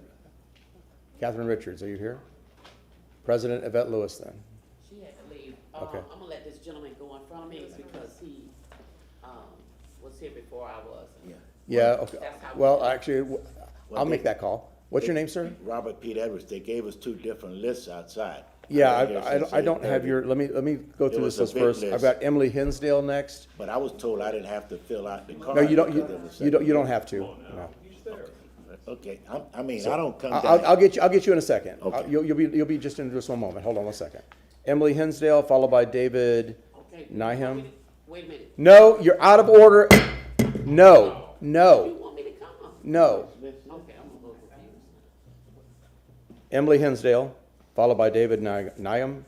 Catherine Richards, are you here? President Yvette Lewis, then. She had to leave. Okay. I'm gonna let this gentleman go in front of me because he was here before I was. Yeah, okay. That's how Well, we- actually, I'll make that call. What's your name, sir? Robert Pete Edwards. They gave us 2 different lists outside. Yeah, I don't have your, let me go through this list first. I've got Emily Hinsdale next. But I was told I didn't have to fill out the card. No, you don't, because it was you don't have to, no. Okay, I mean, So, I don't come I'll down. get you in a second. Okay. You'll be just in just one moment. Hold on 1 second. Emily Hinsdale, followed by David Okay. Nyham. Wait a minute. No, you're out of order. No, You no, want me to come? no. Okay, I'm a little confused. Emily Hinsdale, followed by David Nyham.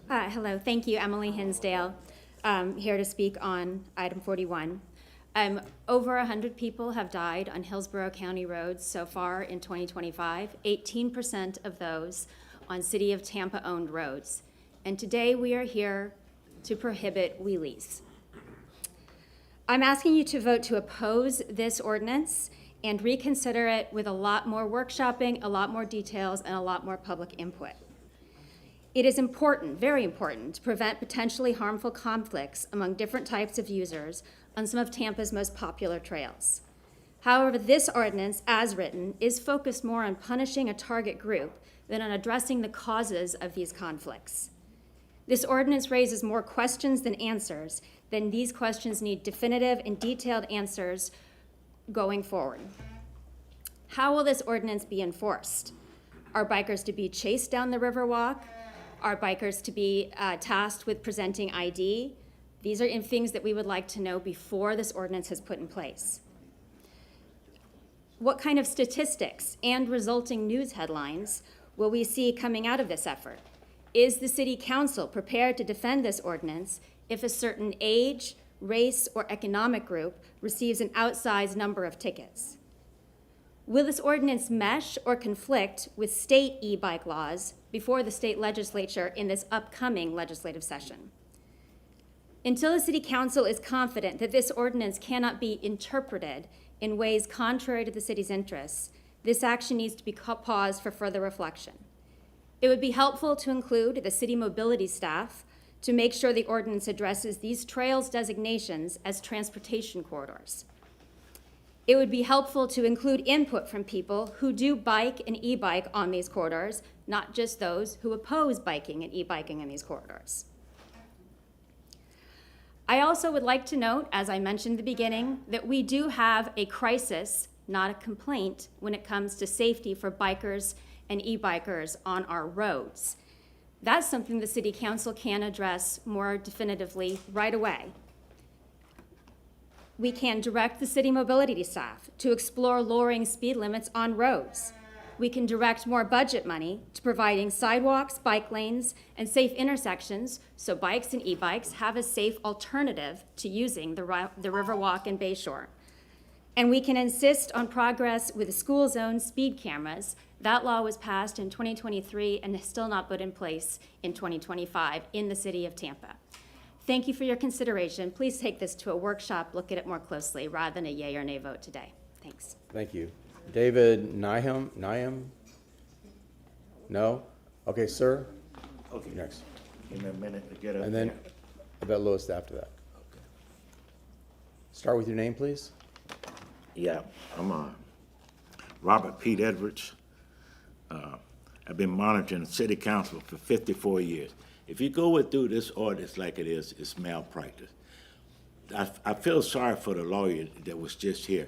Hello, thank you, Emily Hinsdale, here to speak on item 41. Over 100 people have died on Hillsborough County roads so far in 2025, 18% of those on City of Tampa-owned roads. And today we are here to prohibit wheelies. I'm asking you to vote to oppose this ordinance and reconsider it with a lot more workshopping, a lot more details, and a lot more public input. It is important, very important, to prevent potentially harmful conflicts among different types of users on some of Tampa's most popular trails. However, this ordinance, as written, is focused more on punishing a target group than on addressing the causes of these conflicts. This ordinance raises more questions than answers, then these questions need definitive and detailed answers going forward. How will this ordinance be enforced? Are bikers to be chased down the Riverwalk? Are bikers to be tasked with presenting ID? These are things that we would like to know before this ordinance is put in place. What kind of statistics and resulting news headlines will we see coming out of this effort? Is the City Council prepared to defend this ordinance if a certain age, race, or economic group receives an outsized number of tickets? Will this ordinance mesh or conflict with state e-bike laws before the state legislature in this upcoming legislative session? Until the City Council is confident that this ordinance cannot be interpreted in ways contrary to the city's interests, this action needs to be paused for further reflection. It would be helpful to include the city mobility staff to make sure the ordinance addresses these trails designations as transportation corridors. It would be helpful to include input from people who do bike and e-bike on these corridors, not just those who oppose biking and e-biking in these corridors. I also would like to note, as I mentioned at the beginning, that we do have a crisis, not a complaint, when it comes to safety for bikers and e-bikers on our roads. That's something the City Council can address more definitively right away. We can direct the city mobility staff to explore lowering speed limits on roads. We can direct more budget money to providing sidewalks, bike lanes, and safe intersections so bikes and e-bikes have a safe alternative to using the Riverwalk and Bayshore. And we can insist on progress with school zone speed cameras. That law was passed in 2023 and is still not put in place in 2025 in the city of Tampa. Thank you for your consideration. Please take this to a workshop, look at it more closely, rather than a yay or nay vote today. Thanks. Thank you. David Nyham? No? Okay, sir? Okay. Next. Give me a minute to get up And then there. I bet Lewis after that. Start with your name, please. Yeah, I'm Robert Pete Edwards. I've been monitoring the city council for 54 years. If you go through this ordinance like it is, it's malpractice. I feel sorry for the lawyer that was just here.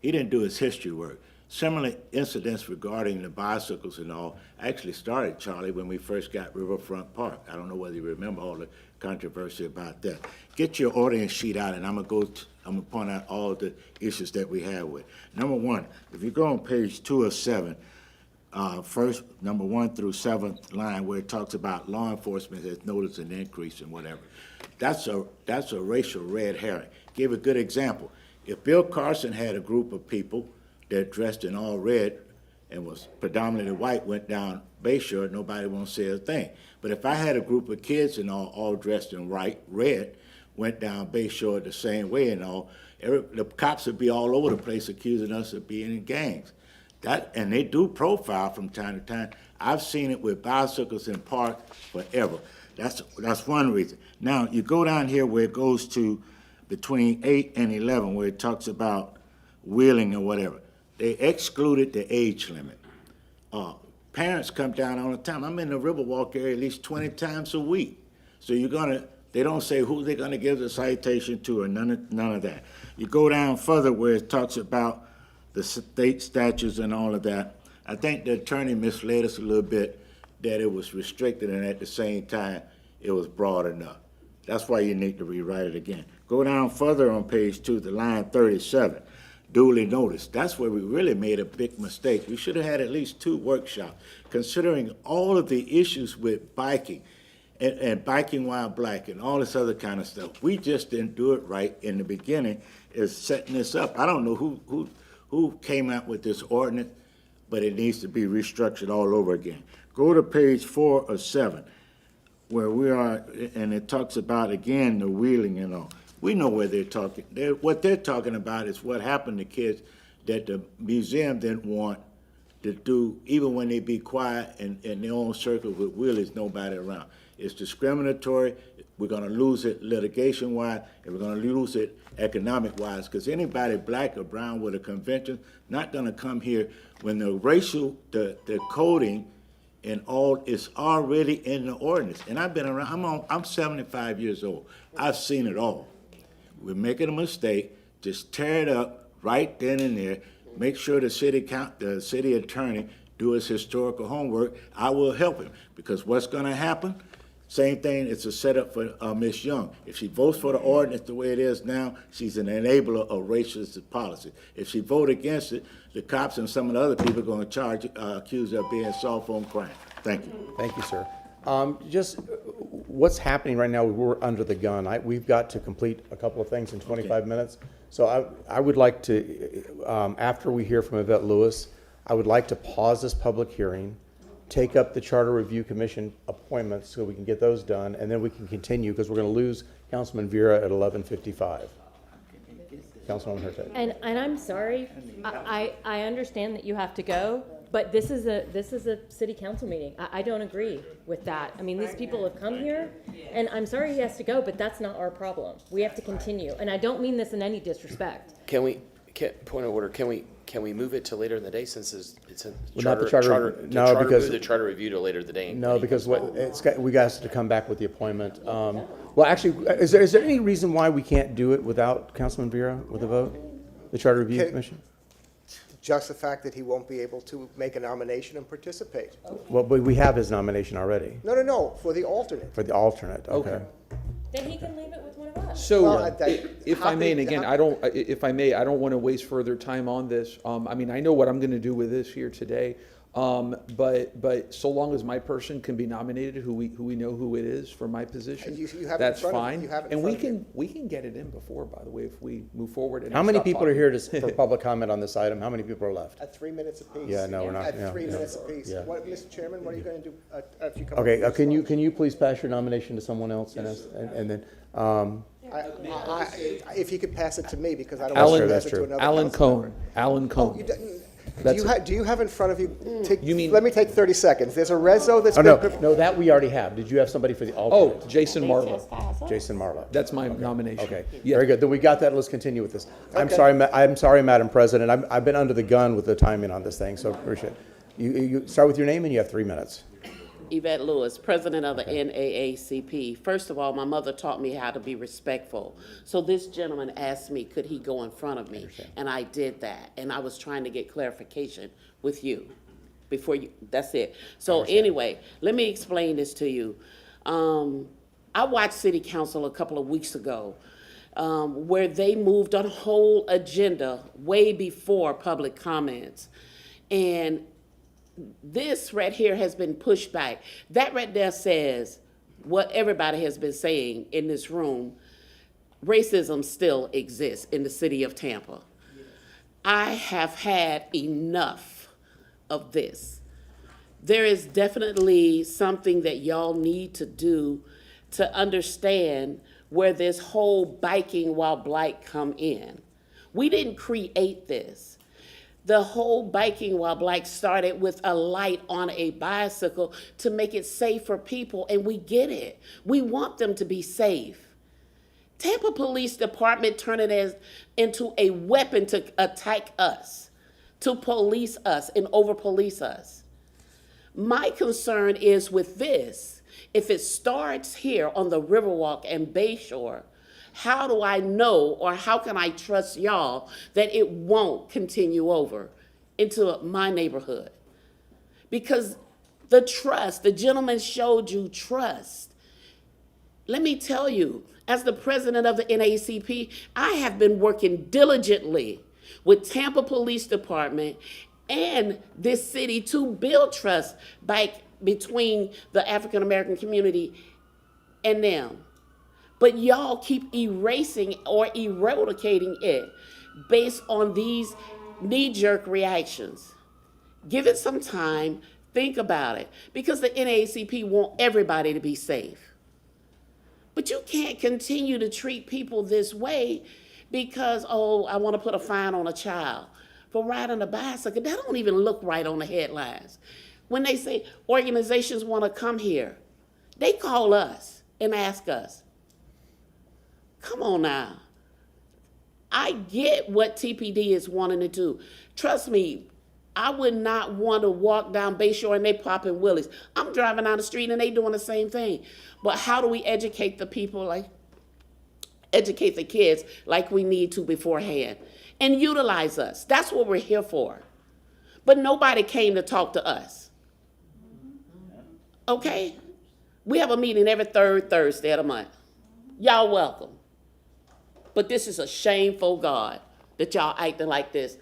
He didn't do his history work. Similar incidents regarding the bicycles and all actually started, Charlie, when we first got Riverfront Park. I don't know whether you remember all the controversy about that. Get your ordinance sheet out, and I'm gonna point out all the issues that we have with. Number one, if you go on page 2 of 7, first, number 1 through 7th line, where it talks about law enforcement has noticed an increase in whatever. That's a racial red herring. Give a good example. If Bill Carson had a group of people that dressed in all red and was predominantly white, went down Bayshore, nobody won't say a thing. But if I had a group of kids and all dressed in red, went down Bayshore the same way and all, the cops would be all over the place accusing us of being in gangs. And they do profile from time to time. I've seen it with bicycles in parks forever. That's one reason. Now, you go down here where it goes to between 8 and 11, where it talks about wheeling or whatever. They excluded the age limit. Parents come down all the time. I'm in the Riverwalk area at least 20 times a week. So they don't say who they're gonna give the citation to or none of that. You go down further where it talks about the state statutes and all of that. I think the attorney misled us a little bit that it was restricted and at the same time it was broad enough. That's why you need to rewrite it again. Go down further on page 2 to line 37. Duly noticed. That's where we really made a big mistake. We should have had at least 2 workshops, considering all of the issues with biking and biking while black and all this other kind of stuff. We just didn't do it right in the beginning, is setting this up. I don't know who came out with this ordinance, but it needs to be restructured all over again. Go to page 4 of 7, where we are, and it talks about, again, the wheeling and all. We know where they're talking. What they're talking about is what happened to kids that the museum didn't want to do, even when they be quiet in their own circle with wheelies, nobody around. It's discriminatory. We're going to lose it litigation-wise, and we're going to lose it economic-wise, because anybody black or brown with a convention not going to come here when the racial, the coding and all is already in the ordinance. And I've been around, I'm 75 years old. I've seen it all. We're making a mistake, just tear it up right then and there. Make sure the city attorney do his historical homework. I will help him, because what's going to happen? Same thing, it's a setup for Ms. Young. If she votes for the ordinance the way it is now, she's an enabler of racist policy. If she votes against it, the cops and some of the other people are going to accuse her of being soft on crime. Thank you. Thank you, sir. Just what's happening right now, we're under the gun. We've got to complete a couple of things in 25 minutes. So I would like to, after we hear from Yvette Lewis, I would like to pause this public hearing, take up the Charter Review Commission appointments so we can get those done, and then we can continue, because we're going to lose Councilman Vera at 11:55. Councilwoman Hurtado. And I'm sorry, I understand that you have to go, but this is a city council meeting. I don't agree with that. I mean, these people have come here, and I'm sorry he has to go, but that's not our problem. We have to continue, and I don't mean this in any disrespect. Point of order, can we move it to later in the day, since it's a Well, not charter? no, because Move the charter review to later in the day. No, because we got to come back with the appointment. Well, actually, is there any reason why we can't do it without Councilman Vera with a vote? The Charter Review Commission? Just the fact that he won't be able to make a nomination and participate. Well, but we have his nomination already. No, for the alternate. For the alternate, okay. Then he can leave it with one of us. So, if I may, and again, I don't want to waste further time on this. I mean, I know what I'm going to do with this here today. But so long as my person can be nominated, who we know who it is for my position, You have it in that's front of- fine. you have it in And front of we can get it in before, by the way, if we move forward. And How I many stop people are talking. here for public comment on this item? How many people are left? At 3 minutes apiece. Yeah, no, we're not- At yeah, 3 yeah. minutes apiece. Yeah. What, Mr. Chairman, what are you going to do if you come? Okay, up with can this? you please pass your nomination to someone else and then, If you could pass it to me, because I don't That's want true, to that's pass it to true. another Alan council Cohn, member. Alan Oh, Cohn. you don't- That's do you have in front of you? You mean- Let me take 30 seconds. There's a reso that's oh, been. no, that we already have. Did you have somebody for the Oh, alternate? Jason Marlowe. Jason Marlowe. That's my nomination. Okay, Yeah. very good. Then we got that. Let's continue with this. I'm Okay. sorry, I'm sorry, Madam President. I've been under the gun with the timing on this thing, so appreciate it. You start with your name and you have 3 minutes. Yvette Lewis, president of the NAACP. First of all, my mother taught me how to be respectful. So this gentleman asked me, could he go in front of me? And I did that. And I was trying to get clarification with you before you, that's it. So anyway, let me explain this to you. I watched City Council a couple of weeks ago where they moved on a whole agenda way before public comments. And this right here has been pushed back. That right there says what everybody has been saying in this room. Racism still exists in the city of Tampa. I have had enough of this. There is definitely something that y'all need to do to understand where this whole biking while black come in. We didn't create this. The whole biking while black started with a light on a bicycle to make it safe for people, and we get it. We want them to be safe. Tampa Police Department turned it into a weapon to attack us, to police us and over-police us. My concern is with this, if it starts here on the Riverwalk and Bayshore, how do I know or how can I trust y'all that it won't continue over into my neighborhood? Because the trust, the gentleman showed you trust. Let me tell you, as the president of the NAACP, I have been working diligently with Tampa Police Department and this city to build trust back between the African American community and them. But y'all keep erasing or eradicating it based on these knee-jerk reactions. Give it some time, think about it, because the NAACP want everybody to be safe. But you can't continue to treat people this way because, oh, I want to put a fine on a child for riding a bicycle. That don't even look right on the headlines. When they say organizations want to come here, they call us and ask us. Come on now. I get what TPD is wanting to do. Trust me, I would not want to walk down Bayshore and they popping willies. I'm driving down the street and they doing the same thing. But how do we educate the people, like educate the kids like we need to beforehand and utilize us? That's what we're here for. But nobody came to talk to us. Okay? We have a meeting every third Thursday of the month. Y'all welcome. But this is a shameful God that y'all acting like this.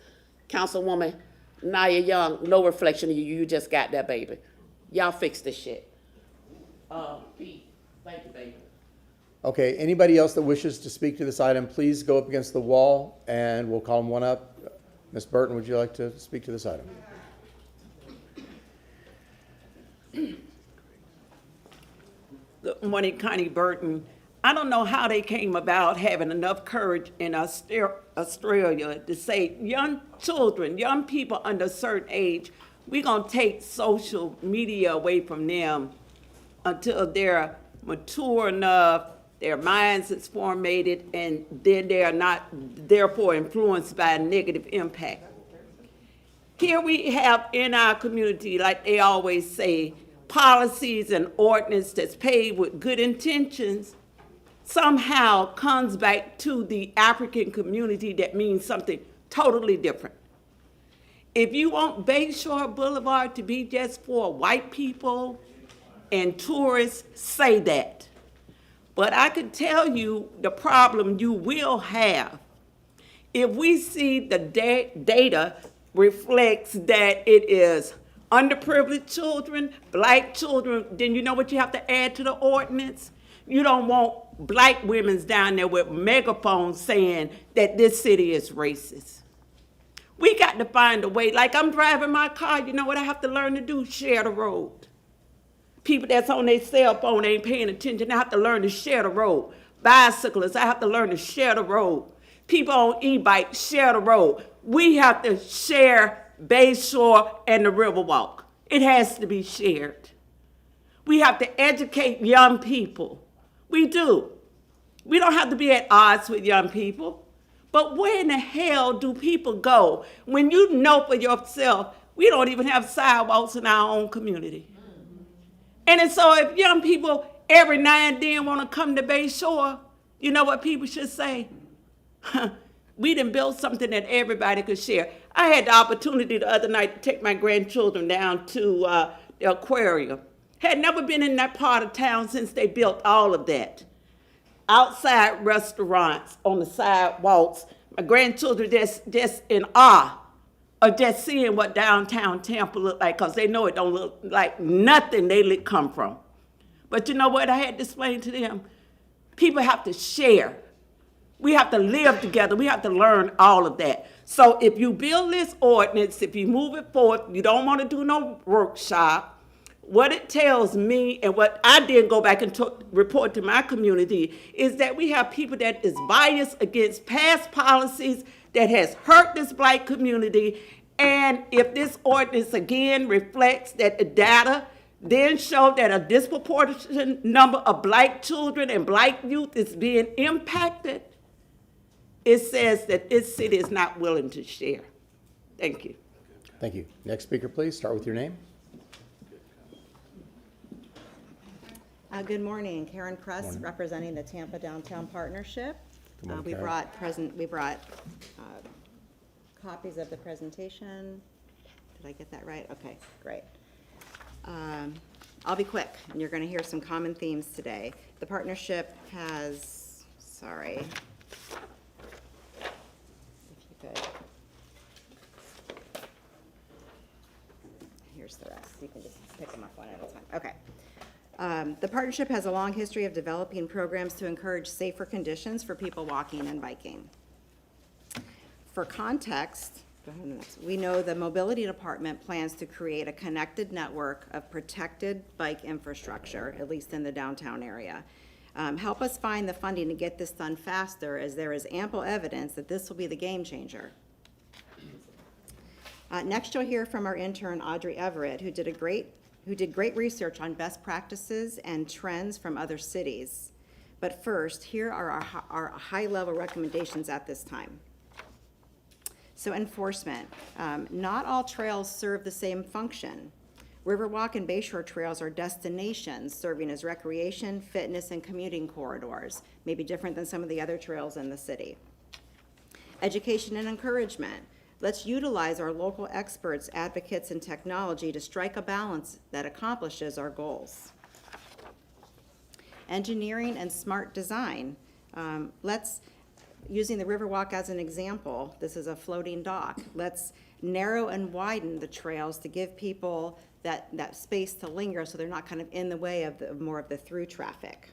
Councilwoman Naya Young, no reflection of you. You just got that baby. Y'all fix this shit. Pete, thank you, baby. Okay, anybody else that wishes to speak to this item, please go up against the wall and we'll call them one up. Ms. Burton, would you like to speak to this item? Good morning, Connie Burton. I don't know how they came about having enough courage in Australia to say young children, young people under a certain age, we're going to take social media away from them until they're mature enough, their minds is formatted, and then they are not therefore influenced by a negative impact. Here we have in our community, like they always say, policies and ordinance that's paid with good intentions somehow comes back to the African community that means something totally different. If you want Bayshore Boulevard to be just for white people and tourists, say that. But I can tell you the problem you will have if we see the data reflects that it is underprivileged children, black children, then you know what you have to add to the ordinance? You don't want black women's down there with megaphones saying that this city is racist. We got to find a way. Like I'm driving my car, you know what I have to learn to do? Share the road. People that's on their cell phone ain't paying attention. I have to learn to share the road. Bicyclists, I have to learn to share the road. People on e-bikes, share the road. We have to share Bayshore and the Riverwalk. It has to be shared. We have to educate young people. We do. We don't have to be at odds with young people. But where in the hell do people go when you know for yourself we don't even have sidewalks in our own community? And so if young people every now and then want to come to Bayshore, you know what people should say? We done built something that everybody could share. I had the opportunity the other night to take my grandchildren down to the aquarium. Had never been in that part of town since they built all of that. Outside restaurants, on the sidewalks. My grandchildren just in awe of just seeing what downtown Tampa look like, because they know it don't look like nothing they come from. But you know what I had to explain to them? People have to share. We have to live together. We have to learn all of that. So if you build this ordinance, if you move it forward, you don't want to do no workshop. What it tells me, and what I did go back and report to my community, is that we have people that is biased against past policies that has hurt this black community. And if this ordinance again reflects that the data then show that a disproportionate number of black children and black youth is being impacted, it says that this city is not willing to share. Thank you. Thank you. Next speaker, please. Start with your name. Good morning, Karen Kress, representing the Tampa Downtown Partnership. Good morning, We Karen. brought copies of the presentation. Did I get that right? Okay, great. I'll be quick, and you're going to hear some common themes today. The partnership has, if you could. Here's the rest. You can just pick them up one at a time. Okay. The partnership has a long history of developing programs to encourage safer conditions for people walking and biking. For context, go ahead to the next. We know the Mobility Department plans to create a connected network of protected bike infrastructure, at least in the downtown area. Help us find the funding to get this done faster, as there is ample evidence that this will be the game changer. Next, you'll hear from our intern, Audrey Everett, who did great research on best practices and trends from other cities. But first, here are our high-level recommendations at this time. So enforcement. Not all trails serve the same function. Riverwalk and Bayshore trails are destinations serving as recreation, fitness, and commuting corridors, maybe different than some of the other trails in the city. Education and encouragement. Let's utilize our local experts, advocates, and technology to strike a balance that accomplishes our goals. Engineering and smart design. Using the Riverwalk as an example, this is a floating dock. Let's narrow and widen the trails to give people that space to linger so they're not kind of in the way of more of the through traffic.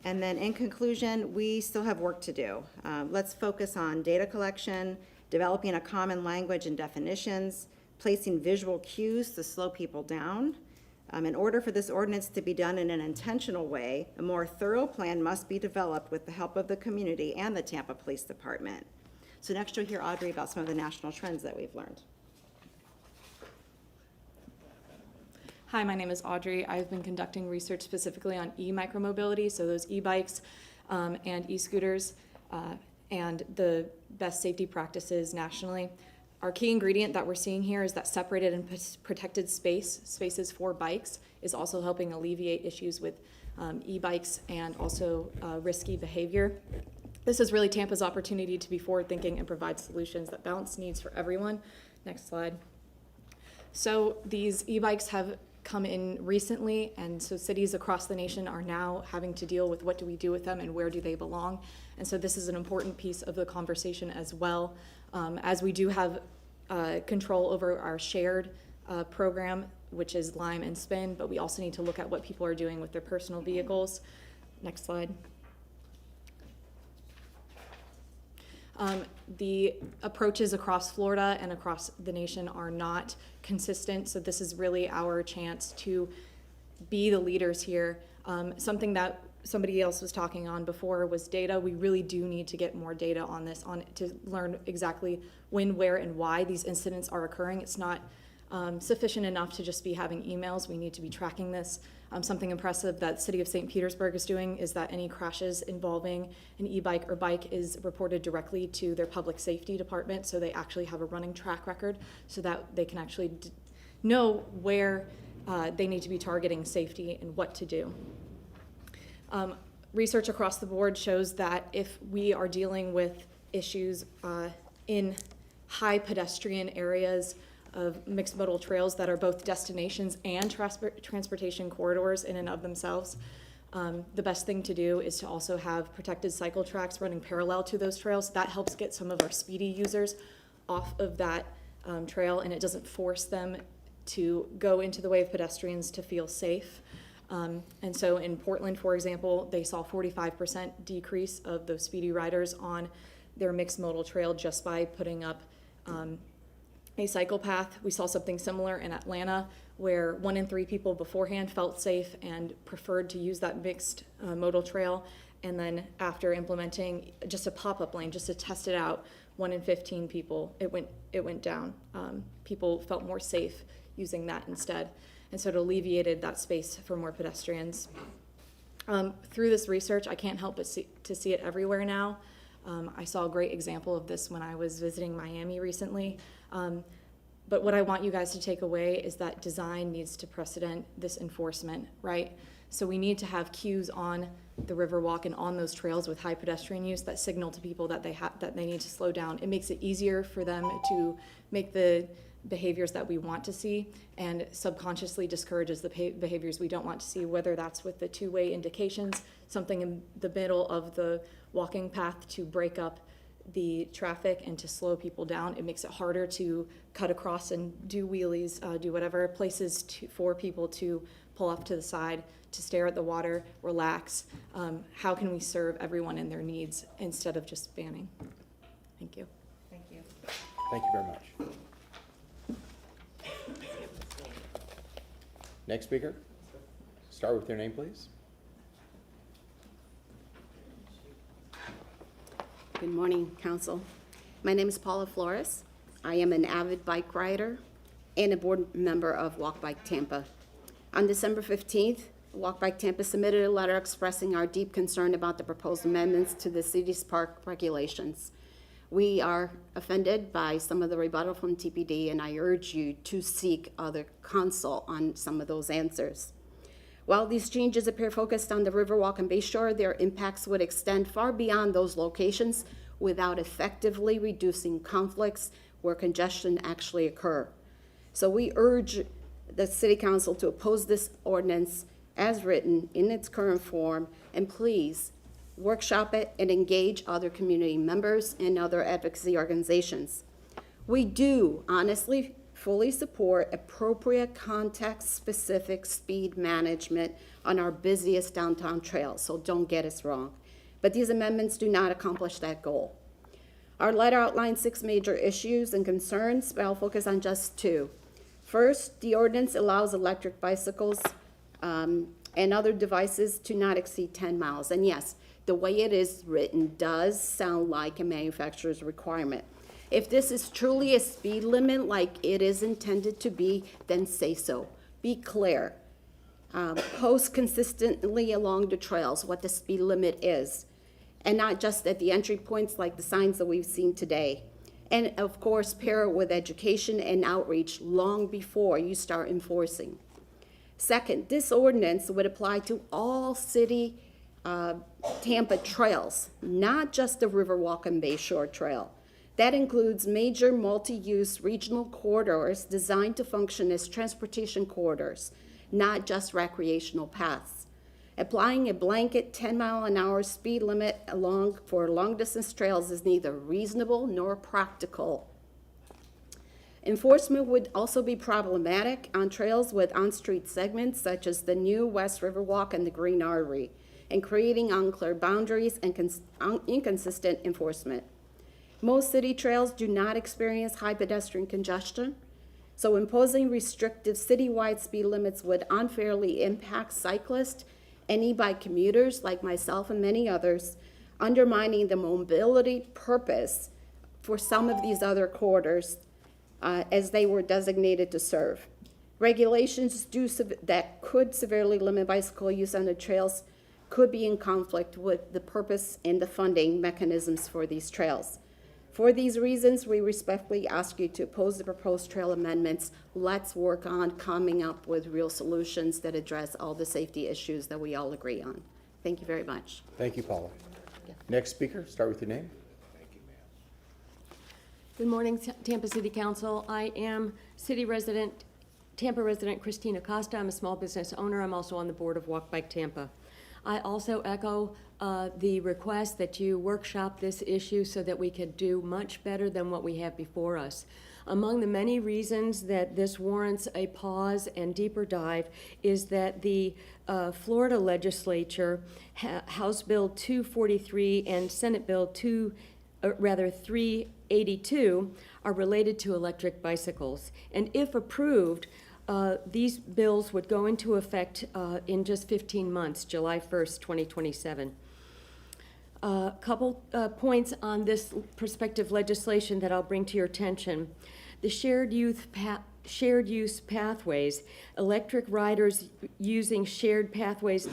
And then in conclusion, we still have work to do. Let's focus on data collection, developing a common language and definitions, placing visual cues to slow people down. In order for this ordinance to be done in an intentional way, a more thorough plan must be developed with the help of the community and the Tampa Police Department. So next you'll hear Audrey about some of the national trends that we've learned. Hi, my name is Audrey. I've been conducting research specifically on e-micromobility, so those e-bikes and e-scooters, and the best safety practices nationally. Our key ingredient that we're seeing here is that separated and protected spaces for bikes, is also helping alleviate issues with e-bikes and also risky behavior. This is really Tampa's opportunity to be forward-thinking and provide solutions that balance needs for everyone. Next slide. So these e-bikes have come in recently, and so cities across the nation are now having to deal with what do we do with them and where do they belong. And so this is an important piece of the conversation as well, as we do have control over our shared program, which is Lime and Spin, but we also need to look at what people are doing with their personal vehicles. Next slide. The approaches across Florida and across the nation are not consistent, so this is really our chance to be the leaders here. Something that somebody else was talking on before was data. We really do need to get more data on this, to learn exactly when, where, and why these incidents are occurring. It's not sufficient enough to just be having emails. We need to be tracking this. Something impressive that City of St. Petersburg is doing is that any crashes involving an e-bike or bike is reported directly to their public safety department, so they actually have a running track record so that they can actually know where they need to be targeting safety and what to do. Research across the board shows that if we are dealing with issues in high pedestrian areas of mixed modal trails that are both destinations and transportation corridors in and of themselves, the best thing to do is to also have protected cycle tracks running parallel to those trails. That helps get some of our speedy users off of that trail, and it doesn't force them to go into the way of pedestrians to feel safe. And so in Portland, for example, they saw 45% decrease of those speedy riders on their mixed modal trail just by putting up a cycle path. We saw something similar in Atlanta, where 1 in 3 people beforehand felt safe and preferred to use that mixed modal trail. And then after implementing just a pop-up lane, just to test it out, 1 in 15 people, it went down. People felt more safe using that instead. And so it alleviated that space for more pedestrians. Through this research, I can't help but to see it everywhere now. I saw a great example of this when I was visiting Miami recently. But what I want you guys to take away is that design needs to precedent this enforcement, right? So we need to have cues on the Riverwalk and on those trails with high pedestrian use that signal to people that they need to slow down. It makes it easier for them to make the behaviors that we want to see and subconsciously discourages the behaviors we don't want to see, whether that's with the two-way indications, something in the middle of the walking path to break up the traffic and to slow people down. It makes it harder to cut across and do wheelies, do whatever, places for people to pull off to the side, to stare at the water, relax. How can we serve everyone in their needs instead of just banning? Thank you. Thank you. Thank you very much. Next speaker. Start with your name, please. Good morning, Council. My name is Paula Flores. I am an avid bike rider and a board member of Walk Bike Tampa. On December 15th, Walk Bike Tampa submitted a letter expressing our deep concern about the proposed amendments to the city's park regulations. We are offended by some of the rebuttal from TPD, and I urge you to seek other counsel on some of those answers. While these changes appear focused on the Riverwalk and Bayshore, their impacts would extend far beyond those locations without effectively reducing conflicts where congestion actually occur. So we urge the City Council to oppose this ordinance as written in its current form, and please workshop it and engage other community members and other advocacy organizations. We do honestly fully support appropriate context-specific speed management on our busiest downtown trails, so don't get us wrong. But these amendments do not accomplish that goal. Our letter outlines 6 major issues and concerns, but I'll focus on just 2. First, the ordinance allows electric bicycles and other devices to not exceed 10 miles. And yes, the way it is written does sound like a manufacturer's requirement. If this is truly a speed limit like it is intended to be, then say so. Be clear. Post consistently along the trails what the speed limit is, and not just at the entry points like the signs that we've seen today. And of course, pair it with education and outreach long before you start enforcing. Second, this ordinance would apply to all city Tampa trails, not just the Riverwalk and Bayshore Trail. That includes major multi-use regional corridors designed to function as transportation corridors, not just recreational paths. Applying a blanket 10-mile-an-hour speed limit for long-distance trails is neither reasonable nor practical. Enforcement would also be problematic on trails with on-street segments such as the new West Riverwalk and the Green Artery, and creating unclear boundaries and inconsistent enforcement. Most city trails do not experience high pedestrian congestion, so imposing restrictive citywide speed limits would unfairly impact cyclists and e-bike commuters like myself and many others, undermining the mobility purpose for some of these other corridors as they were designated to serve. Regulations that could severely limit bicycle use on the trails could be in conflict with the purpose and the funding mechanisms for these trails. For these reasons, we respectfully ask you to oppose the proposed trail amendments. Let's work on coming up with real solutions that address all the safety issues that we all agree on. Thank you very much. Thank you, Paula. Next speaker, start with your name. Good morning, Tampa City Council. I am Tampa resident Christina Costa. I'm a small business owner. I'm also on the board of Walk Bike Tampa. I also echo the request that you workshop this issue so that we could do much better than what we have before us. Among the many reasons that this warrants a pause and deeper dive is that the Florida legislature, House Bill 243 and Senate Bill 382 are related to electric bicycles. And if approved, these bills would go into effect in just 15 months, July 1st, 2027. A couple points on this prospective legislation that I'll bring to your attention. The shared use pathways, electric riders using shared pathways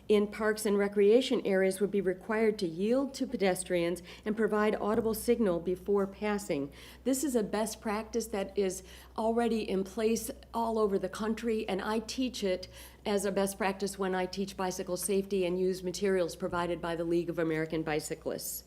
in parks and recreation areas would be required to yield to pedestrians and provide audible signal before passing. This is a best practice that is already in place all over the country, and I teach it as a best practice when I teach bicycle safety and use materials provided by the League of American Bicyclists.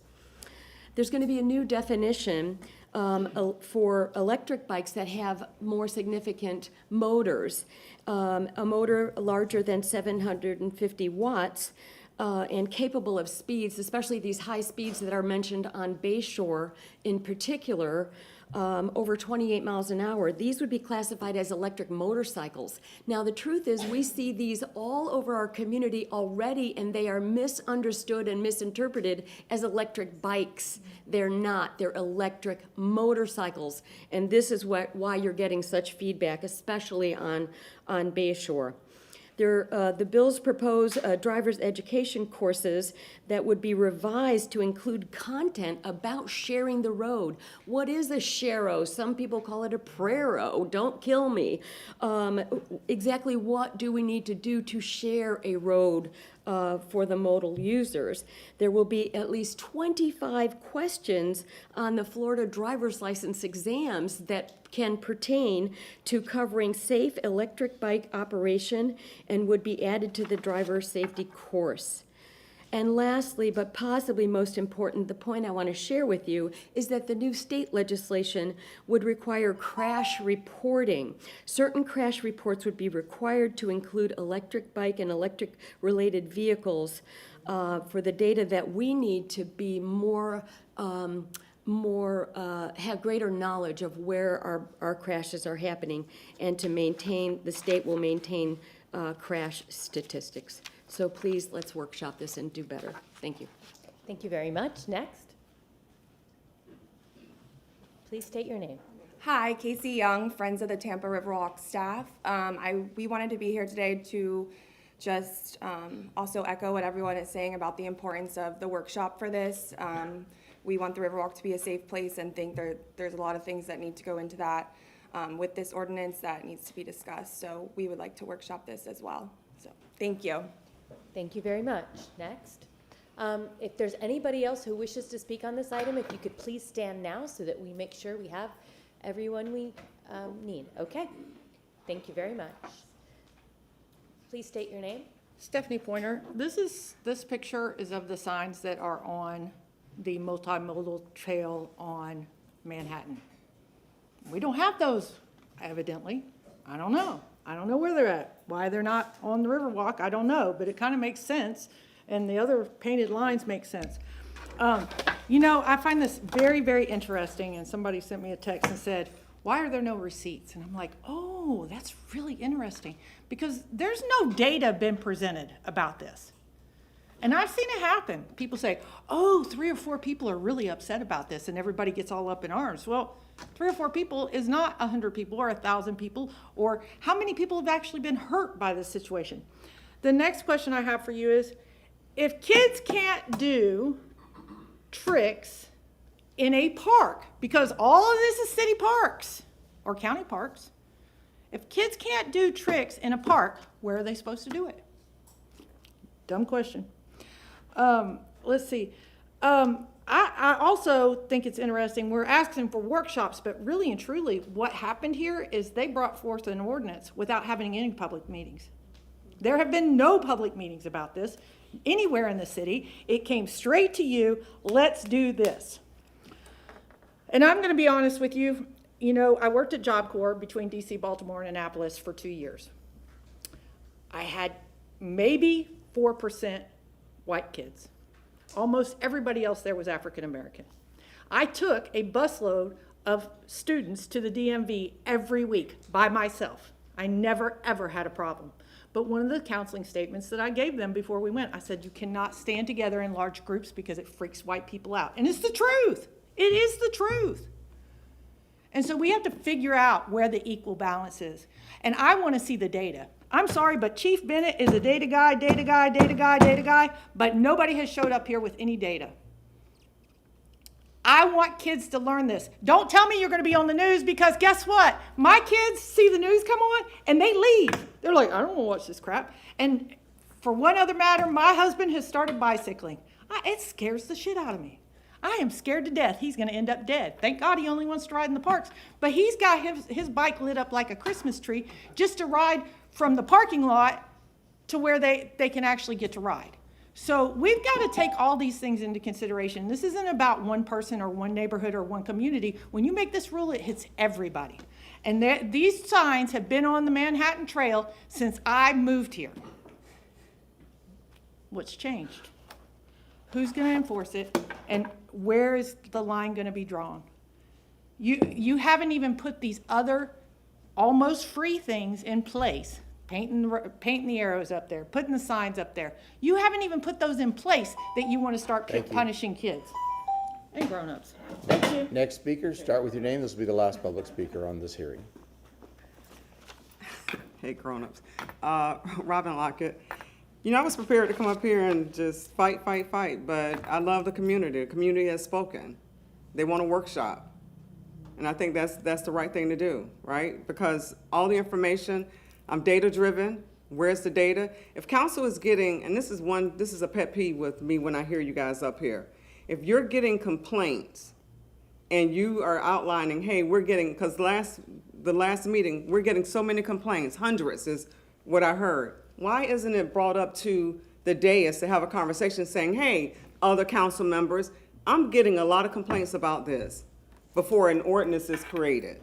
There's going to be a new definition for electric bikes that have more significant motors. A motor larger than 750 watts and capable of speeds, especially these high speeds that are mentioned on Bayshore in particular, over 28 miles an hour. These would be classified as electric motorcycles. Now, the truth is we see these all over our community already, and they are misunderstood and misinterpreted as electric bikes. They're not. They're electric motorcycles, and this is why you're getting such feedback, especially on Bayshore. The bills propose driver's education courses that would be revised to include content about sharing the road. What is a sharo? Some people call it a prero. Don't kill me. Exactly what do we need to do to share a road for the modal users? There will be at least 25 questions on the Florida driver's license exams that can pertain to covering safe electric bike operation and would be added to the driver safety course. And lastly, but possibly most important, the point I want to share with you is that the new state legislation would require crash reporting. Certain crash reports would be required to include electric bike and electric related vehicles for the data that we need to be have greater knowledge of where our crashes are happening, and to the state will maintain crash statistics. So please, let's workshop this and do better. Thank you. Thank you very much. Next. Please state your name. Hi, Casey Young, Friends of the Tampa Riverwalk staff. We wanted to be here today to just also echo what everyone is saying about the importance of the workshop for this. We want the Riverwalk to be a safe place and think there's a lot of things that need to go into that with this ordinance that needs to be discussed. So we would like to workshop this as well. So thank you. Thank you very much. Next. If there's anybody else who wishes to speak on this item, if you could please stand now so that we make sure we have everyone we need. Okay. Thank you very much. Please state your name. Stephanie Pointer. This picture is of the signs that are on the multimodal trail on Manhattan. We don't have those, evidently. I don't know. I don't know where they're at. Why they're not on the Riverwalk, I don't know, but it kind of makes sense, and the other painted lines make sense. I find this very, very interesting, and somebody sent me a text and said, why are there no receipts? And I'm like, oh, that's really interesting, because there's no data been presented about this. And I've seen it happen. People say, oh, 3 or 4 people are really upset about this, and everybody gets all up in arms. Well, 3 or 4 people is not 100 people or 1,000 people, or how many people have actually been hurt by this situation. The next question I have for you is, if kids can't do tricks in a park, because all of this is city parks or county parks, if kids can't do tricks in a park, where are they supposed to do it? Dumb question. Let's see. I also think it's interesting, we're asking for workshops, but really and truly what happened here is they brought forth an ordinance without having any public meetings. There have been no public meetings about this anywhere in the city. It came straight to you, let's do this. And I'm going to be honest with you, I worked at Job Corps between DC, Baltimore, and Annapolis for 2 years. I had maybe 4% white kids. Almost everybody else there was African American. I took a busload of students to the DMV every week by myself. I never, ever had a problem. But one of the counseling statements that I gave them before we went, I said, you cannot stand together in large groups because it freaks white people out. And it's the truth. It is the truth. And so we have to figure out where the equal balance is. And I want to see the data. I'm sorry, but Chief Bennett is a data guy, but nobody has showed up here with any data. I want kids to learn this. Don't tell me you're going to be on the news, because guess what? My kids see the news come on and they leave. They're like, I don't want to watch this crap. And for one other matter, my husband has started bicycling. It scares the shit out of me. I am scared to death he's going to end up dead. Thank God he only wants to ride in the parks. But he's got his bike lit up like a Christmas tree just to ride from the parking lot to where they can actually get to ride. So we've got to take all these things into consideration. This isn't about one person or one neighborhood or one community. When you make this rule, it hits everybody. And these signs have been on the Manhattan Trail since I moved here. What's changed? Who's going to enforce it? And where is the line going to be drawn? You haven't even put these other almost free things in place. Painting the arrows up there, putting the signs up there. You haven't even put those in place that you want to start punishing kids and grown-ups. Thank you. Next speaker, start with your name. This will be the last public speaker on this hearing. Hey, grown-ups. Robin Lockett. I was prepared to come up here and just fight, but I love the community. The community has spoken. They want a workshop. And I think that's the right thing to do, right? Because all the information, I'm data-driven. Where's the data? If council is getting, and this is a pet peeve with me when I hear you guys up here. If you're getting complaints and you are outlining, hey, we're getting, because the last meeting, we're getting so many complaints, hundreds is what I heard. Why isn't it brought up to the dais to have a conversation saying, hey, other council members, I'm getting a lot of complaints about this before an ordinance is created,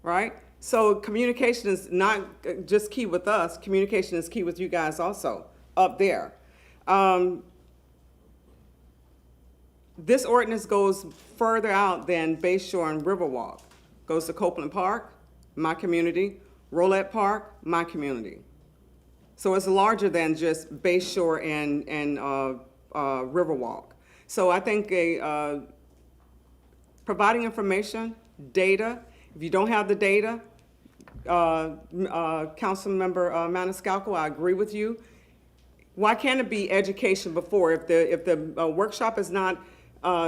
right? So communication is not just key with us, communication is key with you guys also up there. This ordinance goes further out than Bay Shore and Riverwalk. Goes to Copeland Park, my community, Rolette Park, my community. So it's larger than just Bay Shore and Riverwalk. So I think providing information, data. If you don't have the data, Councilmember Maniscalco, I agree with you. Why can't it be education before? If the workshop is not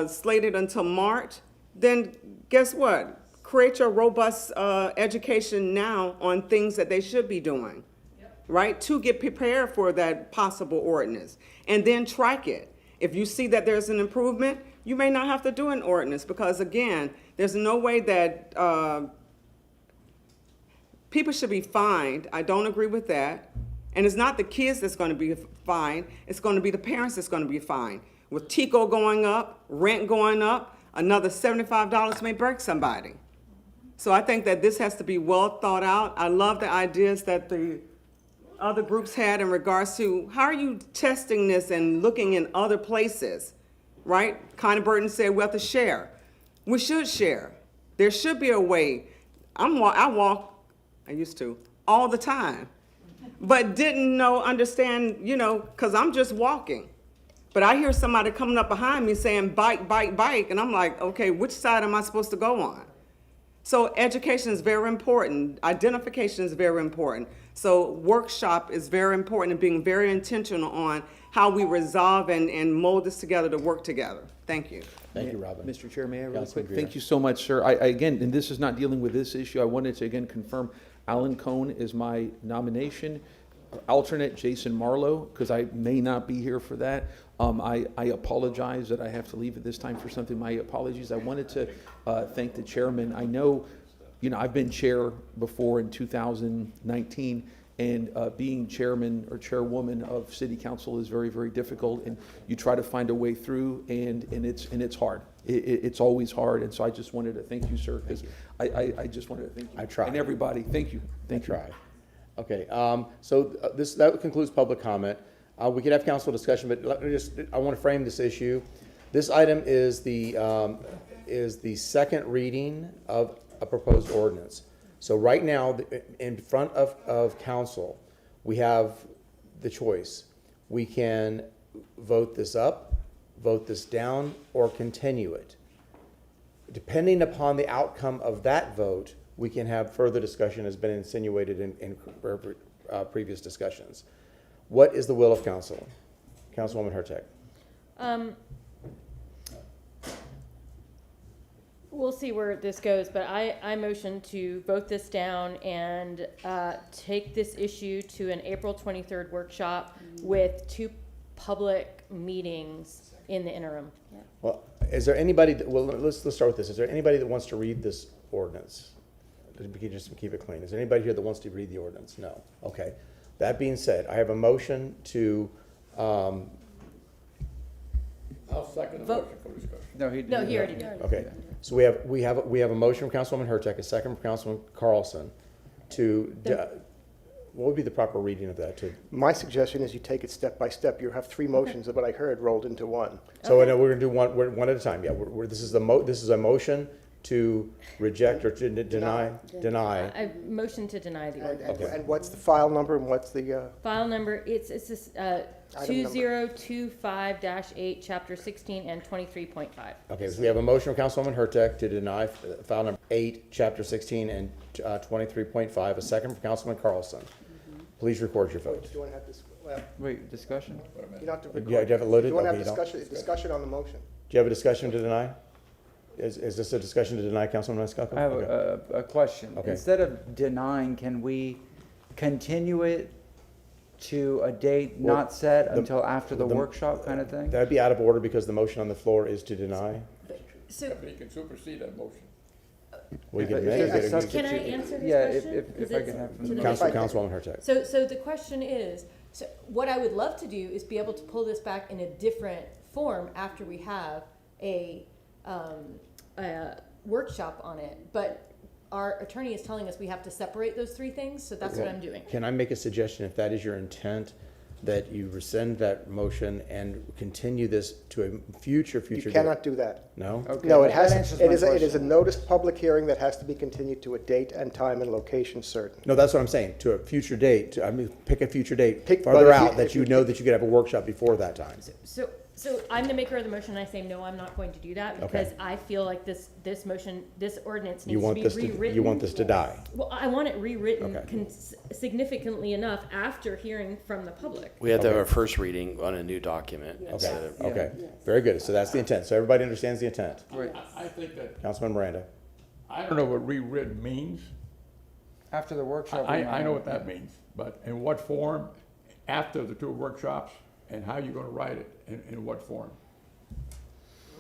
slated until March, then guess what? Create your robust education now on things that they should be doing. Right, to get prepared for that possible ordinance, and then track it. If you see that there's an improvement, you may not have to do an ordinance, because again, there's no way that people should be fined. I don't agree with that. And it's not the kids that's going to be fined, it's going to be the parents that's going to be fined. With TICO going up, rent going up, another $75 may break somebody. So I think that this has to be well thought out. I love the ideas that the other groups had in regards to how are you testing this and looking in other places, right? Connie Burton said we have to share. We should share. There should be a way. I used to, all the time, but didn't understand, because I'm just walking. But I hear somebody coming up behind me saying bike, bike, bike, and I'm like, okay, which side am I supposed to go on? So education is very important. Identification is very important. So workshop is very important and being very intentional on how we resolve and mold this together to work together. Thank you. Thank you, Robin. Mr. Chair, may I really Councilman quick? Greer. Thank you so much, sir. I again, and this is not dealing with this issue, I wanted to again confirm Alan Cohn is my nomination. Alternate Jason Marlowe, because I may not be here for that. I apologize that I have to leave at this time for something. My apologies. I wanted to thank the chairman. I know, I've been chair before in 2019, and being chairman or chairwoman of city council is very, very difficult, and you try to find a way through, and it's hard. It's always hard, and so I just wanted to thank you, sir, because I just wanted to thank you. I tried. And everybody, thank you. Thank you. Try. Okay, that concludes public comment. We could have council discussion, but I want to frame this issue. This item is the second reading of a proposed ordinance. So right now, in front of council, we have the choice. We can vote this up, vote this down, or continue it. Depending upon the outcome of that vote, we can have further discussion, has been insinuated in previous discussions. What is the will of council? Councilwoman Hurtak. We'll see where this goes, but I motion to vote this down and take this issue to an April 23rd workshop with 2 public meetings in the interim. Well, is there anybody let's start with this. Is there anybody that wants to read this ordinance? Just to keep it clean. Is there anybody here that wants to read the ordinance? No. Okay. That being said, I have a motion to. I'll second the motion for discussion. No, he already did. Okay. So we have a motion from Councilwoman Hurtak, a second from Councilman Carlson, to. What would be the proper reading of that? My suggestion is you take it step by step. You have 3 motions of what I heard rolled into one. So we're going to do one at a time. Yeah. This is a motion to reject or to deny. I motion to deny the ordinance. Okay. And what's the file number and what's the? File number, it's this, 2025-8, chapter 16 and 23.5. Okay, so we have a motion from Councilwoman Hurtak to deny file number 8, chapter 16 and 23.5, a second from Councilman Carlson. Please record your vote. Do you want to have this? Well, Wait, discussion? you don't have to record. Yeah, do you have it loaded? Do you want to Okay, have you don't. discussion on the motion? Do you have a discussion to deny? Is this a discussion to deny, Councilman Maniscalco? I have Okay. a question. Okay. Instead of denying, can we continue it to a date Well, not set until after the the- workshop kind of thing? That'd be out of order because the motion on the floor is to deny. So, But you can supersede that motion. We If can there's a make it. can I substitute- answer this Yeah, question? if Is I it can have. to the- Councilwoman Hurtak. So the question is, so what I would love to do is be able to pull this back in a different form after we have a workshop on it. But our attorney is telling us we have to separate those 3 things, so that's what I'm doing. Can I make a suggestion, if that is your intent, that you rescind that motion and continue this to a future You date? cannot do that. No? Okay, No, it that has, answers it my is a question. noticed public hearing that has to be continued to a date and time and location certain. No, that's what I'm saying, to a future date. Pick a future date Pick- farther but if you- out that if you you know pick- that you could have a workshop before that time. So I'm the maker of the motion, and I say, no, I'm not going to do that, Okay. because I feel like this motion, this ordinance You needs to want be this rewritten. you want this to die. Well, I want it rewritten Okay. significantly enough after hearing from the public. We have to have Okay. a first reading on a new document Okay, instead of. okay, very good. So that's the intent. So everybody understands the intent. Right. I think that, Councilman Miranda. I don't know what rewritten means. After the workshop. I know what that means, but in what form, after the 2 workshops, and how you're gonna write it, in what form?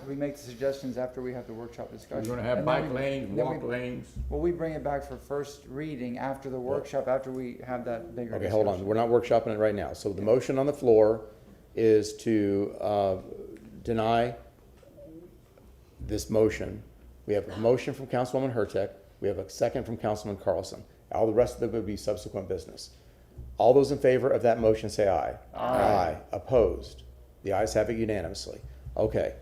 We make the suggestions after we have the workshop discussion. You're gonna have And then bike we- lanes, then walk we- lanes. Well, we bring it back for first reading after the workshop, after we have that bigger Okay, discussion. hold on. We're not workshopping it right now. So the motion on the floor is to deny this motion. We have a motion from Councilwoman Hurtak. We have a second from Councilman Carlson. All the rest of them would be subsequent business. All those in favor of that motion say aye. Aye. Opposed? The ayes have it unanimously. Okay.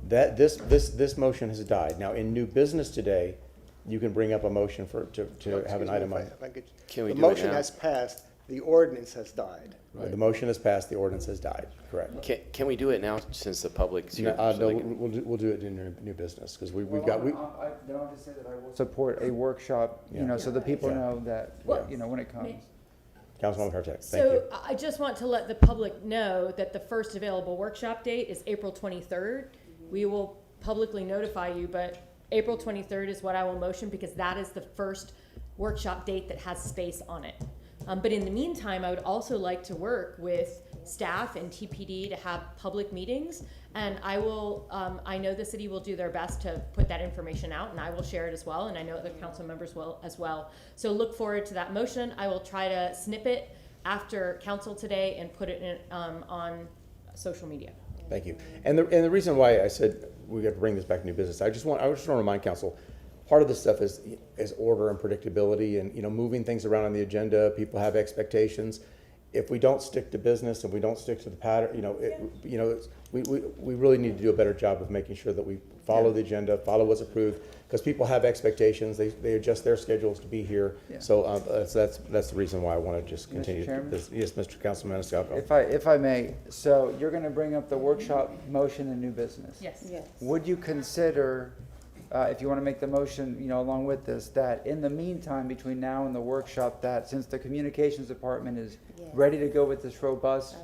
This motion has died. Now, in new business today, you can bring up a motion to have an item on. Can we The do it motion now? has passed, the ordinance has died. The motion has passed, the ordinance has died, correct. Can we do it now since the public's here? No, so no, they can- we'll do it in new business, because we've Well, got, then I'll just say that I will support a workshop, you know, so the people know that, you know, when it comes. Councilwoman Hurtak, thank So you. I just want to let the public know that the first available workshop date is April 23rd. We will publicly notify you, but April 23rd is what I will motion because that is the first workshop date that has space on it. But in the meantime, I would also like to work with staff and TPD to have public meetings. And I will, I know the city will do their best to put that information out, and I will share it as well. And I know other council members will as well. So look forward to that motion. I will try to snip it after council today and put it in, on social media. Thank you. And the reason why I said we got to bring this back to new business, I just want to remind council, part of this stuff is order and predictability, and, you know, moving things around on the agenda. People have expectations. If we don't stick to business and we don't stick to the pattern, we really need to do a better job of making sure that we follow the agenda, follow what's approved, because people have expectations. They adjust their schedules to be here. Yeah. So that's the reason why I want to just continue. Mr. Chairman? This. Yes, Mr. Councilman Maniscalco. If I may, so you're going to bring up the workshop motion in new business? Yes. Would you consider, if you want to make the motion, you know, along with this, that in the meantime, between now and the workshop, that since the communications department is ready to go with this robust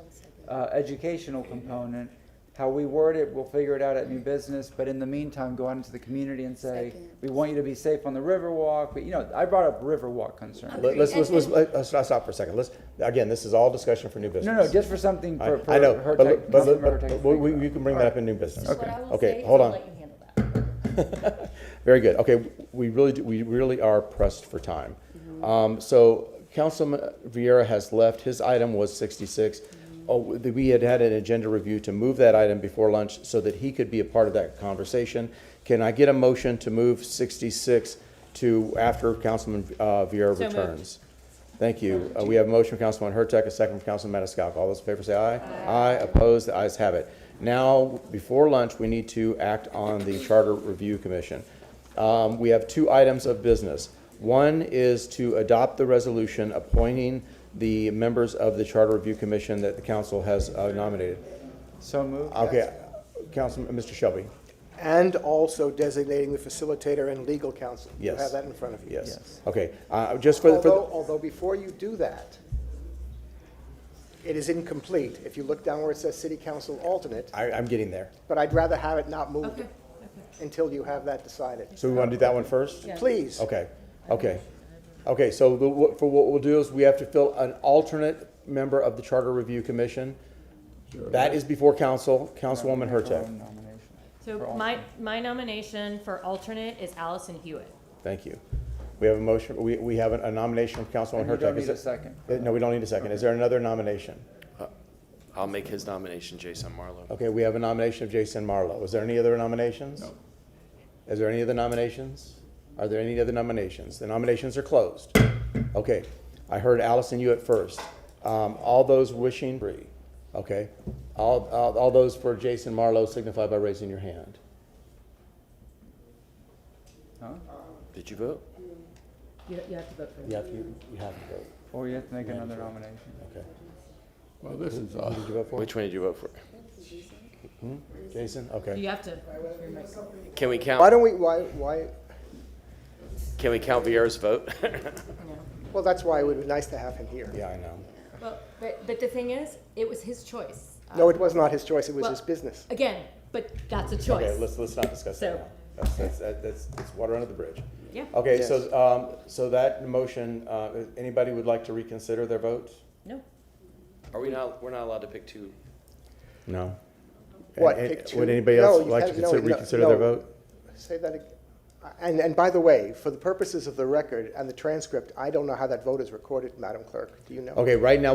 educational component, how we word it, we'll figure it out at new business, but in the meantime, go out into the community and say, we want you to be safe on the Riverwalk. But, you know, I brought up Riverwalk concerns. Let's stop for a second. Again, this is all discussion for new business. No, just for something for I know, her but tech- we can bring that up in new business. Okay. Okay, hold on. Very good. Okay, we really are pressed for time. So Councilman Vieira has left. His item was 66. We had an agenda review to move that item before lunch so that he could be a part of that conversation. Can I get a motion to move 66 to after Councilman Vieira So returns? Thank you. We have a motion from Councilman Hurtak, a second from Councilman Maniscalco. All those in favor say aye. Aye. Opposed? The ayes have it. Now, before lunch, we need to act on the Charter Review Commission. We have two items of business. One is to adopt the resolution appointing the members of the Charter Review Commission that the council has nominated. So moved. Okay, Councilman, Mr. Shelby. And also designating the facilitator and legal counsel. Yes. You have that in front of you. Yes. Okay, just for the. Although before you do that, it is incomplete. If you look down where it says city council alternate, I'm getting there. but I'd rather have it not moved until you have that decided. So we want to do that one first? Please. Okay, so for what we'll do is we have to fill an alternate member of the Charter Review Commission. That is before council, Councilwoman Hurtak. So my nomination for alternate is Allison Hewitt. Thank you. We have a motion, we have a nomination from Councilwoman And you Hurtak. don't need a second. No, we don't need a second. Is there another nomination? I'll make his nomination, Jason Marlowe. Okay, we have a nomination of Jason Marlowe. Is there any other nominations? No. Is there any other nominations? Are there any other nominations? The nominations are closed. Okay, I heard Allison Hewitt first. All those wishing free. Okay, all those for Jason Marlowe signify by raising your hand. Huh? Did you vote? You have to vote for him. You have to vote. Or you have to make another nomination. Okay. Well, this is, Who did you vote for? Which one did you vote for? Jason? Okay. You have to. Can we Why count? don't we, why, Can we count Vieira's vote? well, that's why it would be nice to have him here. Yeah, I know. Well, but the thing is, it was his choice. No, it was not his choice, it was Well, his business. Again, but that's a choice. Okay, let's not discuss So- that now. That's water under the bridge. Yeah. Okay, Yes. so that motion, anybody would like to reconsider their vote? No. We're not allowed to pick two. No. What, And- pick two? Would anybody No, else you like to can't- no, reconsider no. their vote? Say that again. And by the way, for the purposes of the record and the transcript, I don't know how that vote is recorded, Madam Clerk. Do you know? Okay, right now,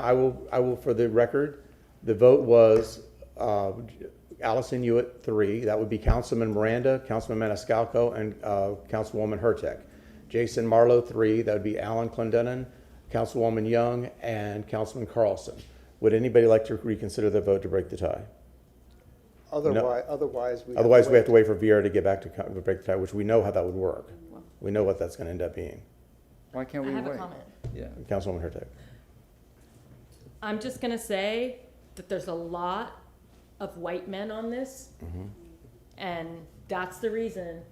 I will, for the record, the vote was Allison Hewitt, 3. That would be Councilman Miranda, Councilman Maniscalco, and Councilwoman Hurtak. Jason Marlowe, 3. That would be Alan Clendenin, Councilwoman Young, and Councilman Carlson. Would anybody like to reconsider their vote to break the tie? Otherwise, we Otherwise, we have to wait for Viera to get back to break the tie, which we know how that would work. We know what that's going to end up being. Why can't I we have a wait? comment. Yeah. Councilwoman Hurtak. I'm just gonna say that there's a lot of white men on this, and that's the reason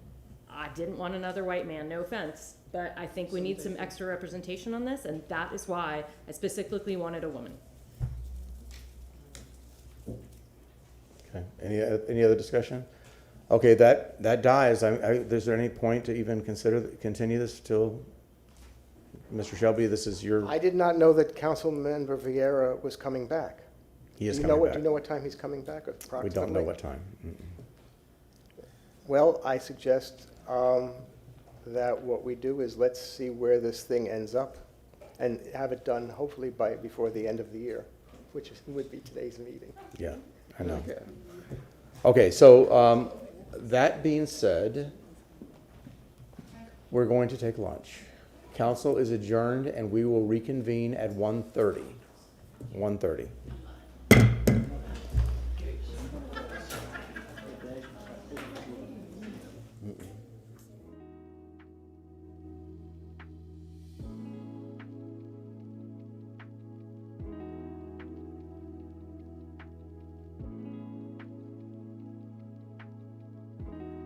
I didn't want another white man, no offense, but I think we need some extra representation on this, and that is why I specifically wanted a woman. Okay. Any other discussion? Okay, that dies. Is there any point to even continue this till, Mr. Shelby, this is your, I did not know that Councilmember Vieira was coming back. he is Do you coming know back. Do you know what time he's coming back approximately? We don't know what time. Well, I suggest that what we do is let's see where this thing ends up and have it done hopefully before the end of the year, which would be today's meeting. Yeah, I know. Okay, so that being said, we're going to take lunch. Council is adjourned and we will reconvene at 1:30. 1:30.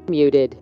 Muted.